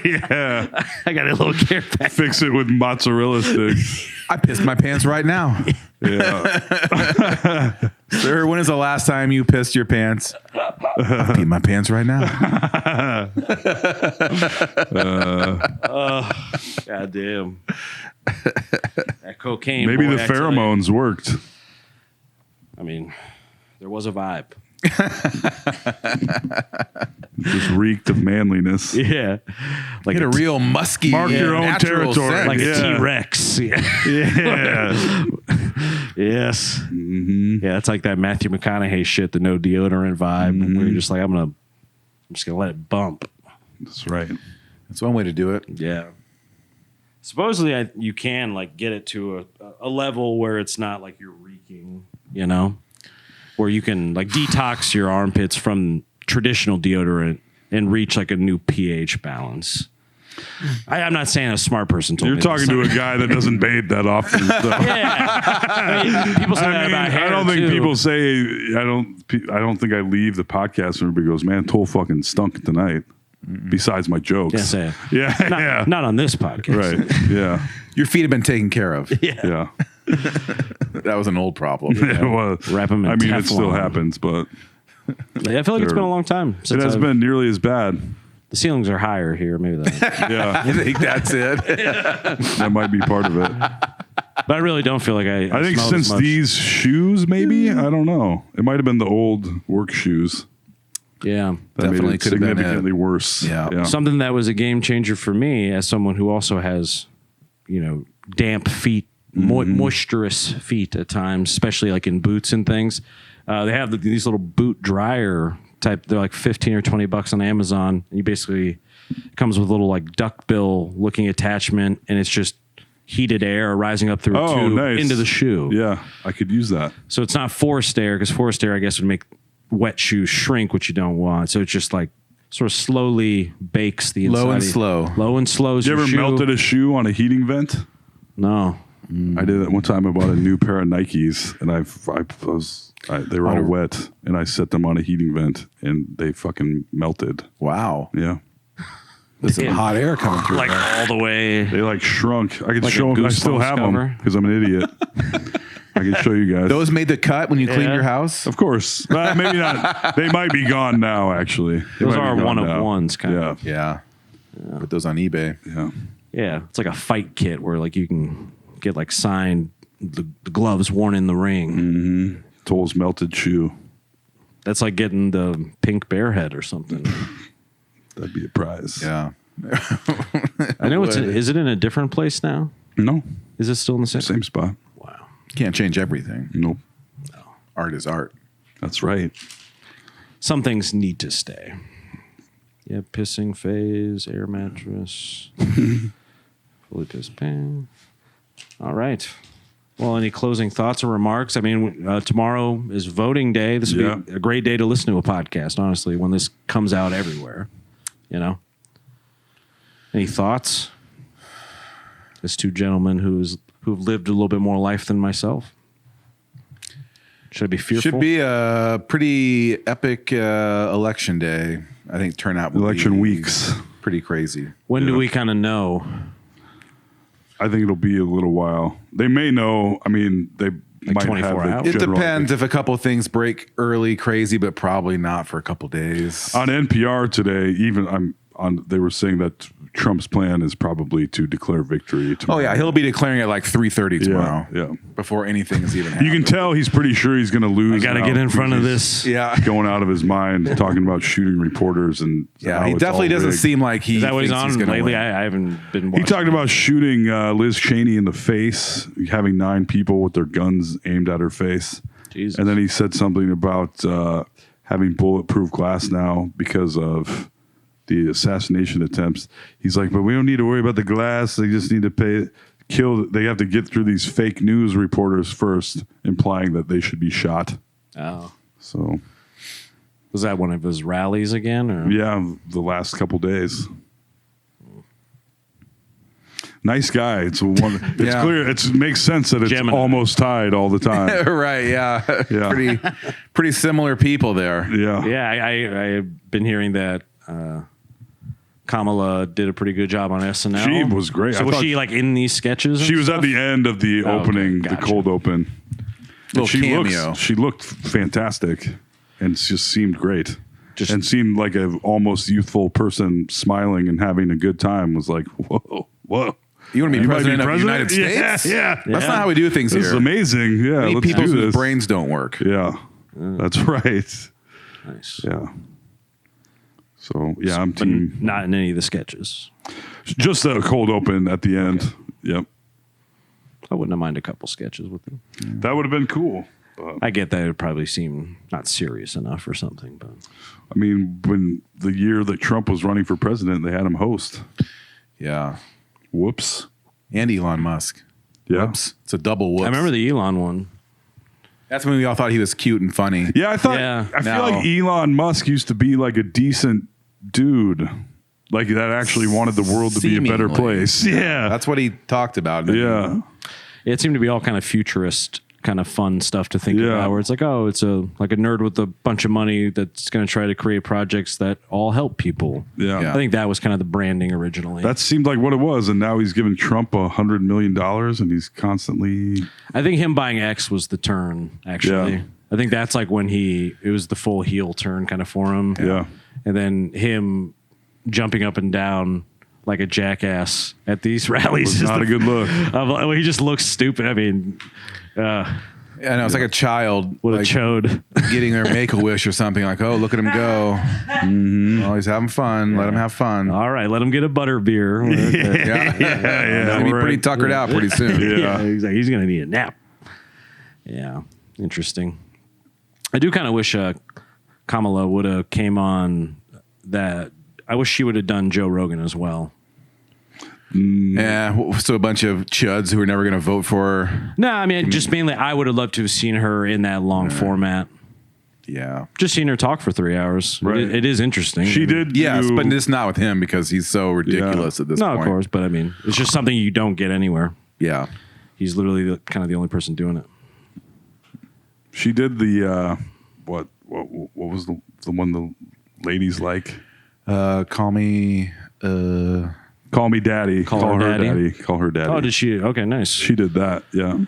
[SPEAKER 5] Yeah.
[SPEAKER 4] I got a little care package.
[SPEAKER 5] Fix it with mozzarella sticks.
[SPEAKER 3] I pissed my pants right now.
[SPEAKER 5] Yeah.
[SPEAKER 3] Sir, when is the last time you pissed your pants? I peed my pants right now.
[SPEAKER 4] God damn. That cocaine.
[SPEAKER 5] Maybe
[SPEAKER 4] boy,
[SPEAKER 5] the
[SPEAKER 4] I tell you.
[SPEAKER 5] pheromones worked.
[SPEAKER 4] I mean, there was a vibe.
[SPEAKER 5] Just reeked of manliness.
[SPEAKER 4] Yeah. Like
[SPEAKER 3] Get a real musky,
[SPEAKER 5] Mark your own
[SPEAKER 3] natural
[SPEAKER 5] territory.
[SPEAKER 3] scent.
[SPEAKER 4] like
[SPEAKER 5] Yeah.
[SPEAKER 4] a T-Rex. Yeah.
[SPEAKER 5] Yeah.
[SPEAKER 4] Yes. Yeah, it's like that Matthew McConaughey shit, the no deodorant vibe, where you're just like, I'm just gonna let it bump.
[SPEAKER 5] That's right.
[SPEAKER 3] That's one way to do it.
[SPEAKER 4] Yeah. Supposedly, you can like get it to a level where it's not like you're reeking, where you can like detox your armpits from traditional deodorant and reach like a new pH balance. I'm not saying a smart person told
[SPEAKER 5] You're
[SPEAKER 4] me
[SPEAKER 5] talking
[SPEAKER 4] this.
[SPEAKER 5] to a guy that doesn't bathe that often. So.
[SPEAKER 4] Yeah. I mean, people say that about hair
[SPEAKER 5] I don't think
[SPEAKER 4] too.
[SPEAKER 5] people say I don't think I leave the podcast and everybody goes, man, Toll fucking stunk tonight. Besides my jokes.
[SPEAKER 4] Yeah, say it.
[SPEAKER 5] Yeah.
[SPEAKER 4] Not,
[SPEAKER 5] Yeah.
[SPEAKER 4] not on this podcast.
[SPEAKER 5] Right. Yeah.
[SPEAKER 3] Your feet have been taken care of.
[SPEAKER 5] Yeah.
[SPEAKER 3] That was an old problem.
[SPEAKER 5] It was.
[SPEAKER 4] Wrap 'em in
[SPEAKER 5] I mean, it still
[SPEAKER 4] Teflon.
[SPEAKER 5] happens, but
[SPEAKER 4] Yeah, I feel like it's been a long time
[SPEAKER 5] It
[SPEAKER 4] since
[SPEAKER 5] has been nearly as bad.
[SPEAKER 4] the ceilings are higher here. Maybe that.
[SPEAKER 5] Yeah,
[SPEAKER 3] I think that's it.
[SPEAKER 5] that might be part of it.
[SPEAKER 4] But I really don't feel like I
[SPEAKER 5] I think
[SPEAKER 4] smelled
[SPEAKER 5] since
[SPEAKER 4] as much.
[SPEAKER 5] these shoes, maybe, I don't know. It might have been the old work shoes
[SPEAKER 4] Yeah.
[SPEAKER 5] that
[SPEAKER 3] Definitely
[SPEAKER 5] made it
[SPEAKER 3] could have been it.
[SPEAKER 5] significantly worse.
[SPEAKER 3] Yeah.
[SPEAKER 4] Something that was a game changer for me as someone who also has, damp feet, moisturous feet at times, especially like in boots and things. They have these little boot dryer type. They're like $15 or $20 on Amazon. You basically it comes with a little like duckbill looking attachment, and it's just heated air rising up through a tube into the shoe.
[SPEAKER 5] Yeah, I could use that.
[SPEAKER 4] So it's not forced air, because forced air, I guess, would make wet shoes shrink, which you don't want. So it's just like sort of slowly bakes the inside.
[SPEAKER 3] Low and slow.
[SPEAKER 4] Low and slow.
[SPEAKER 5] You ever melted a shoe on a heating vent?
[SPEAKER 4] No.
[SPEAKER 5] I did it one time. I bought a new pair of Nikes, and they were all wet, and I set them on a heating vent, and they fucking melted.
[SPEAKER 3] Wow.
[SPEAKER 5] Yeah,
[SPEAKER 3] There's some hot air coming through.
[SPEAKER 4] Like all the way.
[SPEAKER 5] they like shrunk. I could
[SPEAKER 4] Like
[SPEAKER 5] show
[SPEAKER 4] a
[SPEAKER 5] them. I still
[SPEAKER 4] Goosebumps
[SPEAKER 5] have
[SPEAKER 4] cover?
[SPEAKER 5] them because I'm an idiot. I can show you guys.
[SPEAKER 3] Those made the cut when you cleaned
[SPEAKER 4] Yeah.
[SPEAKER 3] your house?
[SPEAKER 5] Of course. Maybe not. They might be gone now, actually. They
[SPEAKER 4] Those
[SPEAKER 5] might be
[SPEAKER 4] are
[SPEAKER 5] gone
[SPEAKER 4] one of
[SPEAKER 5] now.
[SPEAKER 4] ones, kind of.
[SPEAKER 5] Yeah.
[SPEAKER 3] Put those on eBay.
[SPEAKER 5] Yeah.
[SPEAKER 4] Yeah. It's like a fight kit where like you can get like signed the gloves worn in the ring.
[SPEAKER 5] Toll's melted shoe.
[SPEAKER 4] That's like getting the pink bear head or something.
[SPEAKER 5] That'd be a prize.
[SPEAKER 3] Yeah.
[SPEAKER 4] I know is it in a different place now?
[SPEAKER 5] No.
[SPEAKER 4] Is it still in the same?
[SPEAKER 5] Same spot.
[SPEAKER 4] Wow.
[SPEAKER 3] Can't change everything.
[SPEAKER 5] Nope.
[SPEAKER 3] Art is art.
[SPEAKER 5] That's right.
[SPEAKER 4] Some things need to stay. Yeah, pissing phase, air mattress, fully pissed pan. All right. Well, any closing thoughts or remarks? I mean, tomorrow is voting day. This would be a great day to listen to a podcast, honestly, when this comes out everywhere. Any thoughts? As two gentlemen who've lived a little bit more life than myself. Should I be fearful?
[SPEAKER 3] Should be a pretty epic election day. I think turnout will
[SPEAKER 5] Election
[SPEAKER 3] be
[SPEAKER 5] weeks.
[SPEAKER 3] pretty crazy.
[SPEAKER 4] When do we kind of know?
[SPEAKER 5] I think it'll be a little while. They may know. I mean, they might
[SPEAKER 4] 24
[SPEAKER 5] have
[SPEAKER 4] hours?
[SPEAKER 5] the
[SPEAKER 3] It
[SPEAKER 5] general
[SPEAKER 3] depends if a couple things break early, crazy, but probably not for a couple days.
[SPEAKER 5] On NPR today, they were saying that Trump's plan is probably to declare victory tomorrow.
[SPEAKER 3] Oh yeah, he'll be declaring at like 3:30 tomorrow.
[SPEAKER 5] Yeah.
[SPEAKER 3] Before anything is even happened.
[SPEAKER 5] You can tell he's pretty sure he's going to lose.
[SPEAKER 4] I got to
[SPEAKER 5] now
[SPEAKER 4] get in
[SPEAKER 5] because
[SPEAKER 4] front of
[SPEAKER 5] he's
[SPEAKER 4] this.
[SPEAKER 3] Yeah.
[SPEAKER 5] Going out of his mind, talking about shooting reporters and
[SPEAKER 3] Yeah,
[SPEAKER 5] how
[SPEAKER 3] he
[SPEAKER 5] it's
[SPEAKER 3] definitely
[SPEAKER 5] all
[SPEAKER 3] doesn't
[SPEAKER 5] rigged.
[SPEAKER 3] seem like he
[SPEAKER 4] Is that what he's
[SPEAKER 3] thinks
[SPEAKER 4] on
[SPEAKER 3] he's gonna
[SPEAKER 4] lately?
[SPEAKER 3] win.
[SPEAKER 4] I haven't been
[SPEAKER 5] He
[SPEAKER 4] watching.
[SPEAKER 5] talked about shooting Liz Cheney in the face, having 9 people with their guns aimed at her face.
[SPEAKER 4] Jesus.
[SPEAKER 5] And then he said something about having bulletproof glass now because of the assassination attempts. He's like, but we don't need to worry about the glass. They just need to they have to get through these fake news reporters first, implying that they should be shot.
[SPEAKER 4] Oh.
[SPEAKER 5] So,
[SPEAKER 4] Was that one of his rallies again? Or?
[SPEAKER 5] yeah, the last couple days. Nice guy. It's
[SPEAKER 3] Yeah.
[SPEAKER 5] clear. It makes sense that it's
[SPEAKER 4] Gemini.
[SPEAKER 5] almost tied all the time.
[SPEAKER 3] Right, yeah.
[SPEAKER 5] Yeah.
[SPEAKER 3] Pretty similar people there.
[SPEAKER 5] Yeah.
[SPEAKER 4] Yeah, I've been hearing that Kamala did a pretty good job on SNL.
[SPEAKER 5] She was great.
[SPEAKER 4] So
[SPEAKER 5] I
[SPEAKER 4] was
[SPEAKER 5] thought-
[SPEAKER 4] she like in these sketches? and
[SPEAKER 5] She was
[SPEAKER 4] stuff?
[SPEAKER 5] at the end of the
[SPEAKER 4] Oh, okay.
[SPEAKER 5] opening,
[SPEAKER 4] Gotcha.
[SPEAKER 5] the cold open.
[SPEAKER 3] Little
[SPEAKER 5] she
[SPEAKER 3] cameo.
[SPEAKER 5] she looked fantastic and just seemed great.
[SPEAKER 4] Just-
[SPEAKER 5] And seemed like a almost youthful person smiling and having a good time. Was like, whoa.
[SPEAKER 3] You want to be
[SPEAKER 5] You might be
[SPEAKER 3] president of the United
[SPEAKER 5] president?
[SPEAKER 3] States?
[SPEAKER 5] Yeah.
[SPEAKER 3] That's not how we do things
[SPEAKER 5] This is
[SPEAKER 3] here.
[SPEAKER 5] amazing. Yeah,
[SPEAKER 3] We need
[SPEAKER 5] let's
[SPEAKER 3] people
[SPEAKER 5] do
[SPEAKER 3] whose
[SPEAKER 5] this.
[SPEAKER 3] brains don't work.
[SPEAKER 5] Yeah, that's right.
[SPEAKER 4] Nice.
[SPEAKER 5] Yeah. So yeah, I'm
[SPEAKER 4] But
[SPEAKER 5] team.
[SPEAKER 4] not in any of the sketches.
[SPEAKER 5] Just a cold open at the end. Yep,
[SPEAKER 4] I wouldn't have minded a couple sketches with them.
[SPEAKER 5] that would have been cool. But,
[SPEAKER 4] I get that it would probably seem not serious enough or something, but
[SPEAKER 5] I mean, when the year that Trump was running for president, they had him host.
[SPEAKER 3] Yeah.
[SPEAKER 5] Whoops.
[SPEAKER 3] And Elon Musk.
[SPEAKER 5] Yeah.
[SPEAKER 3] Whoops. It's a double whoops.
[SPEAKER 4] I remember the Elon one.
[SPEAKER 3] That's when we all thought he was cute and funny.
[SPEAKER 5] Yeah, I thought.
[SPEAKER 4] Yeah.
[SPEAKER 5] I feel
[SPEAKER 3] No.
[SPEAKER 5] like Elon Musk used to be like a decent dude, like that actually wanted the world to be a better
[SPEAKER 3] Seemingly.
[SPEAKER 5] place. Yeah.
[SPEAKER 3] That's what he talked about.
[SPEAKER 5] Yeah.
[SPEAKER 4] It seemed to be all kind of futurist, kind of fun stuff to think
[SPEAKER 5] Yeah.
[SPEAKER 4] about. Where it's like, oh, it's like a nerd with a bunch of money that's going to try to create projects that all help people.
[SPEAKER 5] Yeah.
[SPEAKER 3] Yeah.
[SPEAKER 4] I think that was kind of the branding originally.
[SPEAKER 5] That seemed like what it was, and now he's giving Trump $100 million, and he's constantly.
[SPEAKER 4] I think him buying X was the turn. Actually,
[SPEAKER 5] Yeah.
[SPEAKER 4] I think that's like when it was the full heel turn kind of for him.
[SPEAKER 5] Yeah.
[SPEAKER 4] And then him jumping up and down like a jackass at these rallies.
[SPEAKER 5] It's not a good look.
[SPEAKER 4] He just looks stupid. I mean,
[SPEAKER 3] I know it's like a child
[SPEAKER 4] what
[SPEAKER 3] like,
[SPEAKER 4] a chode.
[SPEAKER 3] getting their Make-A-Wish or something. Like, oh, look at him go. Oh, he's having fun. Let him have fun.
[SPEAKER 4] All right, let him get a butter beer.
[SPEAKER 3] Yeah. He's gonna be pretty tuckered out pretty soon.
[SPEAKER 4] Yeah, he's going to need a nap. Yeah, interesting. I do kind of wish Kamala would have came on that. I wish she would have done Joe Rogan as well.
[SPEAKER 3] Yeah, so a bunch of chuds who are never going to vote for her.
[SPEAKER 4] No, I mean, just mainly I would have loved to have seen her in that long format.
[SPEAKER 3] Yeah.
[SPEAKER 4] Just seen her talk for 3 hours.
[SPEAKER 5] Right.
[SPEAKER 4] It is interesting.
[SPEAKER 5] She did.
[SPEAKER 3] Yes,
[SPEAKER 5] do-
[SPEAKER 3] but it's not with him because he's so ridiculous at this
[SPEAKER 4] No,
[SPEAKER 3] point.
[SPEAKER 4] of course, but I mean, it's just something you don't get anywhere.
[SPEAKER 3] Yeah.
[SPEAKER 4] He's literally kind of the only person doing it.
[SPEAKER 5] She did the what was the one the ladies like?
[SPEAKER 3] Call me.
[SPEAKER 5] Call me daddy.
[SPEAKER 4] Call her daddy?
[SPEAKER 5] Call her daddy.
[SPEAKER 4] Oh, did she? Okay, nice.
[SPEAKER 5] She did that. Yeah.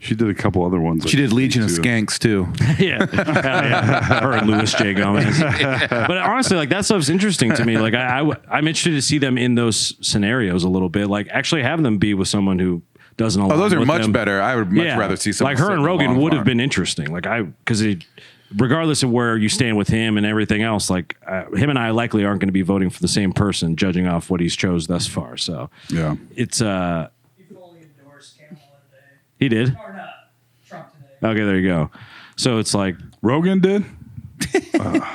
[SPEAKER 5] She did a couple other ones.
[SPEAKER 3] She did Legion of
[SPEAKER 5] too.
[SPEAKER 3] Skanks too.
[SPEAKER 4] Yeah. Her and Louis J. Gomez. But honestly, like that stuff's interesting to me. Like I'm interested to see them in those scenarios a little bit. Like actually have them be with someone who doesn't align
[SPEAKER 3] Oh, those are
[SPEAKER 4] with
[SPEAKER 3] much
[SPEAKER 4] them.
[SPEAKER 3] better. I would much rather see someone
[SPEAKER 4] like her
[SPEAKER 3] sit
[SPEAKER 4] and
[SPEAKER 3] in the
[SPEAKER 4] Rogan
[SPEAKER 3] long
[SPEAKER 4] would have
[SPEAKER 3] farm.
[SPEAKER 4] been interesting. Like because regardless of where you stand with him and everything else, like him and I likely aren't going to be voting for the same person, judging off what he's chose thus far. So
[SPEAKER 5] Yeah.
[SPEAKER 4] it's
[SPEAKER 6] He fully endorsed Kamala today.
[SPEAKER 4] he did.
[SPEAKER 6] Or not, Trump today.
[SPEAKER 4] Okay, there you go. So it's like
[SPEAKER 5] Rogan did.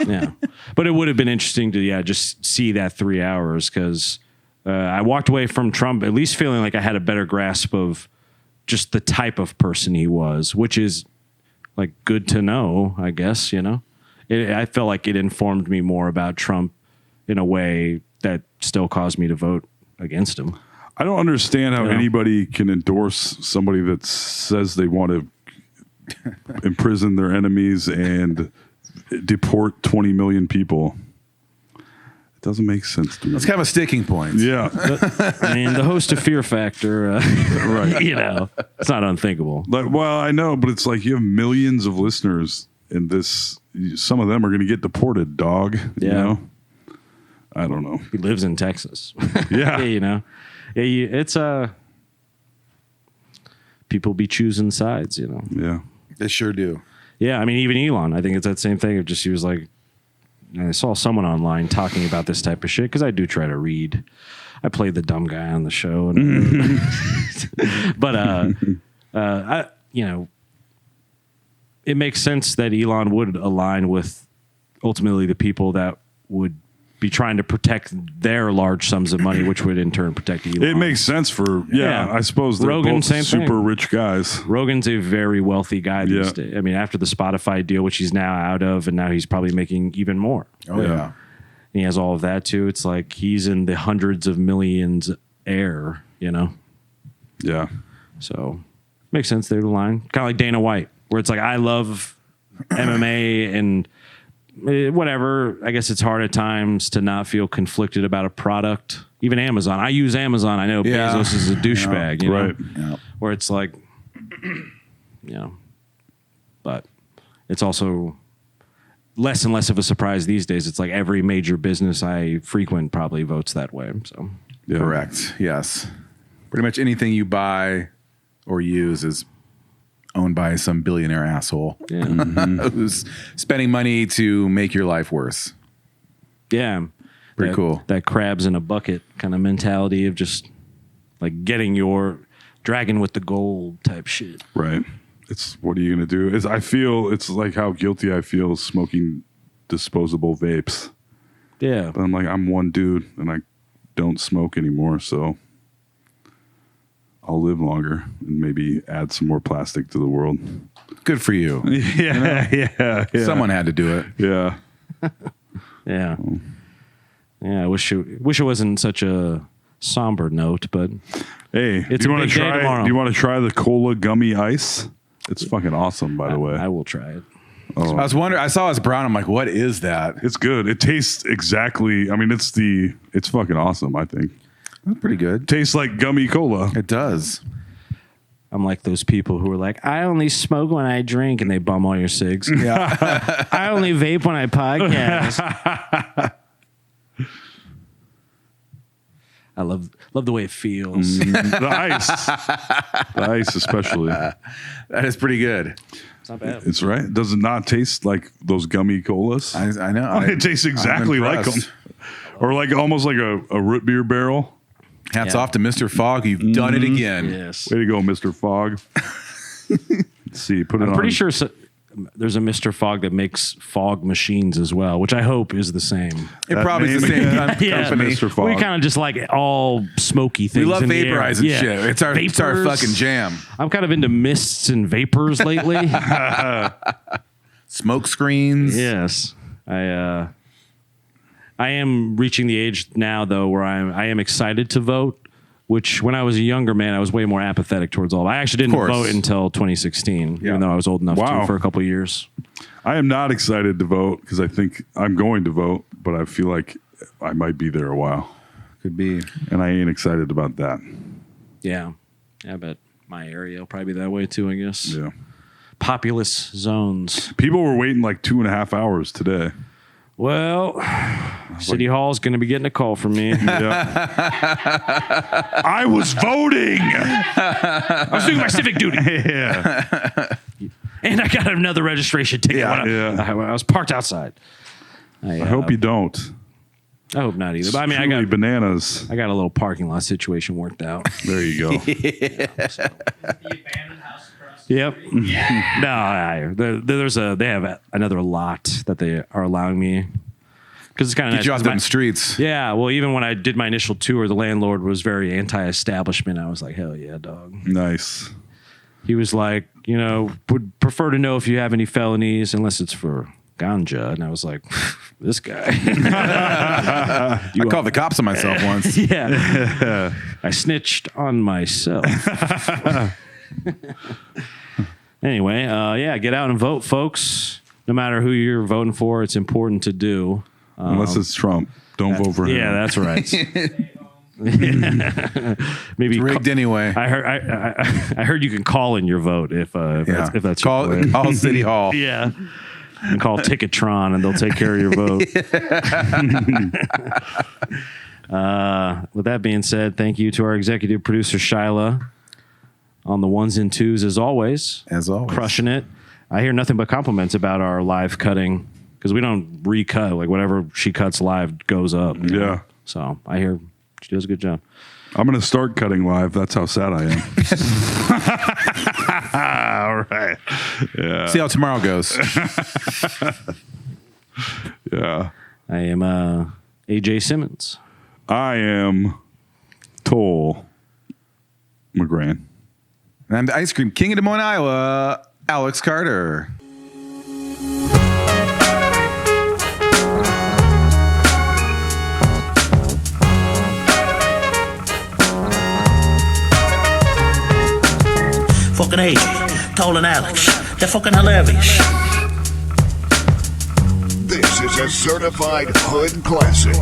[SPEAKER 4] yeah, but it would have been interesting to just see that 3 hours because I walked away from Trump at least feeling like I had a better grasp of just the type of person he was, which is like good to know, I guess. I felt like it informed me more about Trump in a way that still caused me to vote against him.
[SPEAKER 5] I don't understand how
[SPEAKER 4] Yeah.
[SPEAKER 5] anybody can endorse somebody that says they want to imprison their enemies and deport 20 million people. It doesn't make sense to me.
[SPEAKER 3] It's kind of a sticking point.
[SPEAKER 5] Yeah.
[SPEAKER 4] I mean, the host of Fear Factor,
[SPEAKER 5] Right.
[SPEAKER 4] it's not unthinkable.
[SPEAKER 5] Like, well, I know, but it's like you have millions of listeners in this. Some of them are going to get deported, dog. You
[SPEAKER 4] Yeah.
[SPEAKER 5] know? I don't know.
[SPEAKER 4] He lives in Texas.
[SPEAKER 5] Yeah.
[SPEAKER 4] It's people be choosing sides,
[SPEAKER 5] Yeah.
[SPEAKER 3] They sure do.
[SPEAKER 4] Yeah, I mean, even Elon, I think it's that same thing of just he was like, I saw someone online talking about this type of shit because I do try to read. I play the dumb guy on the show, but it makes sense that Elon would align with ultimately the people that would be trying to protect their large sums of money, which would in turn protect Elon.
[SPEAKER 5] It makes sense for,
[SPEAKER 4] Yeah.
[SPEAKER 5] I suppose they're
[SPEAKER 4] Rogan,
[SPEAKER 5] both
[SPEAKER 4] same
[SPEAKER 5] super
[SPEAKER 4] thing.
[SPEAKER 5] rich guys.
[SPEAKER 4] Rogan's a very wealthy guy these
[SPEAKER 5] Yeah.
[SPEAKER 4] days. I mean, after the Spotify deal, which he's now out of, and now he's probably making even more.
[SPEAKER 3] Oh yeah.
[SPEAKER 5] Yeah.
[SPEAKER 4] And he has all of that too. It's like he's in the hundreds of millions air,
[SPEAKER 5] Yeah.
[SPEAKER 4] So makes sense there to line. Kind of like Dana White, where it's like I love MMA and whatever. I guess it's hard at times to not feel conflicted about a product. Even Amazon. I use Amazon. I know
[SPEAKER 3] Yeah.
[SPEAKER 4] Bezos is a douchebag,
[SPEAKER 5] Right.
[SPEAKER 3] Yeah.
[SPEAKER 4] where it's like, but it's also less and less of a surprise these days. It's like every major business I frequent probably votes that way. So
[SPEAKER 5] Yeah.
[SPEAKER 3] Correct. Yes. Pretty much anything you buy or use is owned by some billionaire asshole
[SPEAKER 4] yeah,
[SPEAKER 3] who's spending money to make your life worse.
[SPEAKER 4] yeah,
[SPEAKER 3] Pretty
[SPEAKER 4] That-
[SPEAKER 3] cool.
[SPEAKER 4] That crabs in a bucket kind of mentality of just like getting your dragon with the gold type shit.
[SPEAKER 5] Right. It's what are you going to do? I feel it's like how guilty I feel smoking disposable vapes.
[SPEAKER 4] Yeah,
[SPEAKER 5] But I'm like, I'm one dude and I don't smoke anymore. So I'll live longer and maybe add some more plastic to the world.
[SPEAKER 3] Good for you.
[SPEAKER 5] Yeah.
[SPEAKER 3] Someone had to do it.
[SPEAKER 5] Yeah.
[SPEAKER 4] yeah, yeah. I wish it wasn't such a somber note, but
[SPEAKER 5] Hey,
[SPEAKER 4] It's
[SPEAKER 5] do
[SPEAKER 4] a
[SPEAKER 5] you want
[SPEAKER 4] big
[SPEAKER 5] to
[SPEAKER 4] day
[SPEAKER 5] try?
[SPEAKER 4] tomorrow.
[SPEAKER 5] Do you want to try the cola gummy ice? It's fucking awesome, by the way.
[SPEAKER 4] I will try it.
[SPEAKER 3] I was wondering. I saw it was brown. I'm like, what is that?
[SPEAKER 5] It's good. It tastes exactly. I mean, it's fucking awesome. I think
[SPEAKER 3] That's pretty good.
[SPEAKER 5] tastes like gummy cola.
[SPEAKER 3] It does.
[SPEAKER 4] I'm like those people who are like, I only smoke when I drink, and they bum all your cigs.
[SPEAKER 3] Yeah.
[SPEAKER 4] I only vape when I podcast. I love the way it feels.
[SPEAKER 5] The ice especially.
[SPEAKER 3] That is pretty good.
[SPEAKER 4] It's not bad.
[SPEAKER 5] It's right. Does it not taste like those gummy colas?
[SPEAKER 3] I know.
[SPEAKER 5] It tastes exactly like them, or like almost like a root beer barrel.
[SPEAKER 3] Hats off to Mr. Fogg. You've done it again.
[SPEAKER 4] Yes.
[SPEAKER 5] Way to go, Mr. Fogg. Let's see. Put it on.
[SPEAKER 4] I'm pretty sure there's a Mr. Fogg that makes fog machines as well, which I hope is the same.
[SPEAKER 3] It
[SPEAKER 5] That
[SPEAKER 3] probably is the
[SPEAKER 5] name
[SPEAKER 3] same
[SPEAKER 5] again?
[SPEAKER 3] company.
[SPEAKER 5] Mr. Fogg.
[SPEAKER 4] We kind of just like all smoky things.
[SPEAKER 3] We love
[SPEAKER 4] in the air.
[SPEAKER 3] vaporizing shit. It's our
[SPEAKER 4] Vapors.
[SPEAKER 3] fucking jam.
[SPEAKER 4] I'm kind of into mists and vapors lately.
[SPEAKER 3] Smoke screens.
[SPEAKER 4] Yes. I am reaching the age now though where I am excited to vote, which when I was a younger man I was way more apathetic towards all. I actually didn't vote until 2016, even though I was old enough to for a couple of years.
[SPEAKER 5] I am not excited to vote because I think I'm going to vote, but I feel like I might be there a while.
[SPEAKER 3] Could be.
[SPEAKER 5] And I ain't excited about that.
[SPEAKER 4] Yeah. I bet my area will probably be that way too, I guess.
[SPEAKER 5] Yeah.
[SPEAKER 4] Populous zones.
[SPEAKER 5] People were waiting like 2.5 hours today.
[SPEAKER 4] Well, City Hall's going to be getting a call from me.
[SPEAKER 5] I was voting.
[SPEAKER 4] I was doing my civic duty.
[SPEAKER 5] Yeah.
[SPEAKER 4] And I got another registration ticket.
[SPEAKER 5] Yeah.
[SPEAKER 4] I was parked outside.
[SPEAKER 5] I hope you don't.
[SPEAKER 4] I hope not either. But I mean, I
[SPEAKER 5] Truly
[SPEAKER 4] got
[SPEAKER 5] bananas.
[SPEAKER 4] a little parking lot situation worked out.
[SPEAKER 5] There you go.
[SPEAKER 6] The abandoned house across the
[SPEAKER 4] Yep.
[SPEAKER 6] street.
[SPEAKER 4] No, they have another lot that they are allowing me because it's kind of
[SPEAKER 3] Get
[SPEAKER 4] nice.
[SPEAKER 3] you off
[SPEAKER 4] 'cause
[SPEAKER 3] them streets.
[SPEAKER 4] Yeah, well, even when I did my initial tour, the landlord was very anti-establishment. I was like, hell yeah, dog.
[SPEAKER 5] Nice.
[SPEAKER 4] He was like, would prefer to know if you have any felonies unless it's for ganja. And I was like, this guy.
[SPEAKER 3] I called the cops on myself once.
[SPEAKER 4] Yeah. I snitched on myself. Anyway, get out and vote, folks. No matter who you're voting for, it's important to do.
[SPEAKER 5] Unless it's Trump. Don't vote for him.
[SPEAKER 4] Yeah, that's right. Maybe
[SPEAKER 3] Rigged anyway.
[SPEAKER 4] I heard you can call in your vote if that's
[SPEAKER 3] call
[SPEAKER 4] your plan.
[SPEAKER 3] call City Hall.
[SPEAKER 4] Yeah. And call Ticketron and they'll take care of your vote. With that being said, thank you to our executive producer, Shyla, on the ones and twos as always.
[SPEAKER 3] As always.
[SPEAKER 4] Crushing it. I hear nothing but compliments about our live cutting because we don't recut. Like whatever she cuts live goes up.
[SPEAKER 5] Yeah.
[SPEAKER 4] So I hear she does a good job.
[SPEAKER 5] I'm going to start cutting live. That's how sad I am. All right. Yeah.
[SPEAKER 3] See how tomorrow goes.
[SPEAKER 5] Yeah.
[SPEAKER 4] I am AJ Simmons.
[SPEAKER 5] I am Toll McGran.
[SPEAKER 3] And I'm the ice cream king of Des Moines, Iowa, Alex Carter.
[SPEAKER 7] Fucking AJ, Toll and Alex. They're fucking hilarious.
[SPEAKER 1] This is a certified hood classic.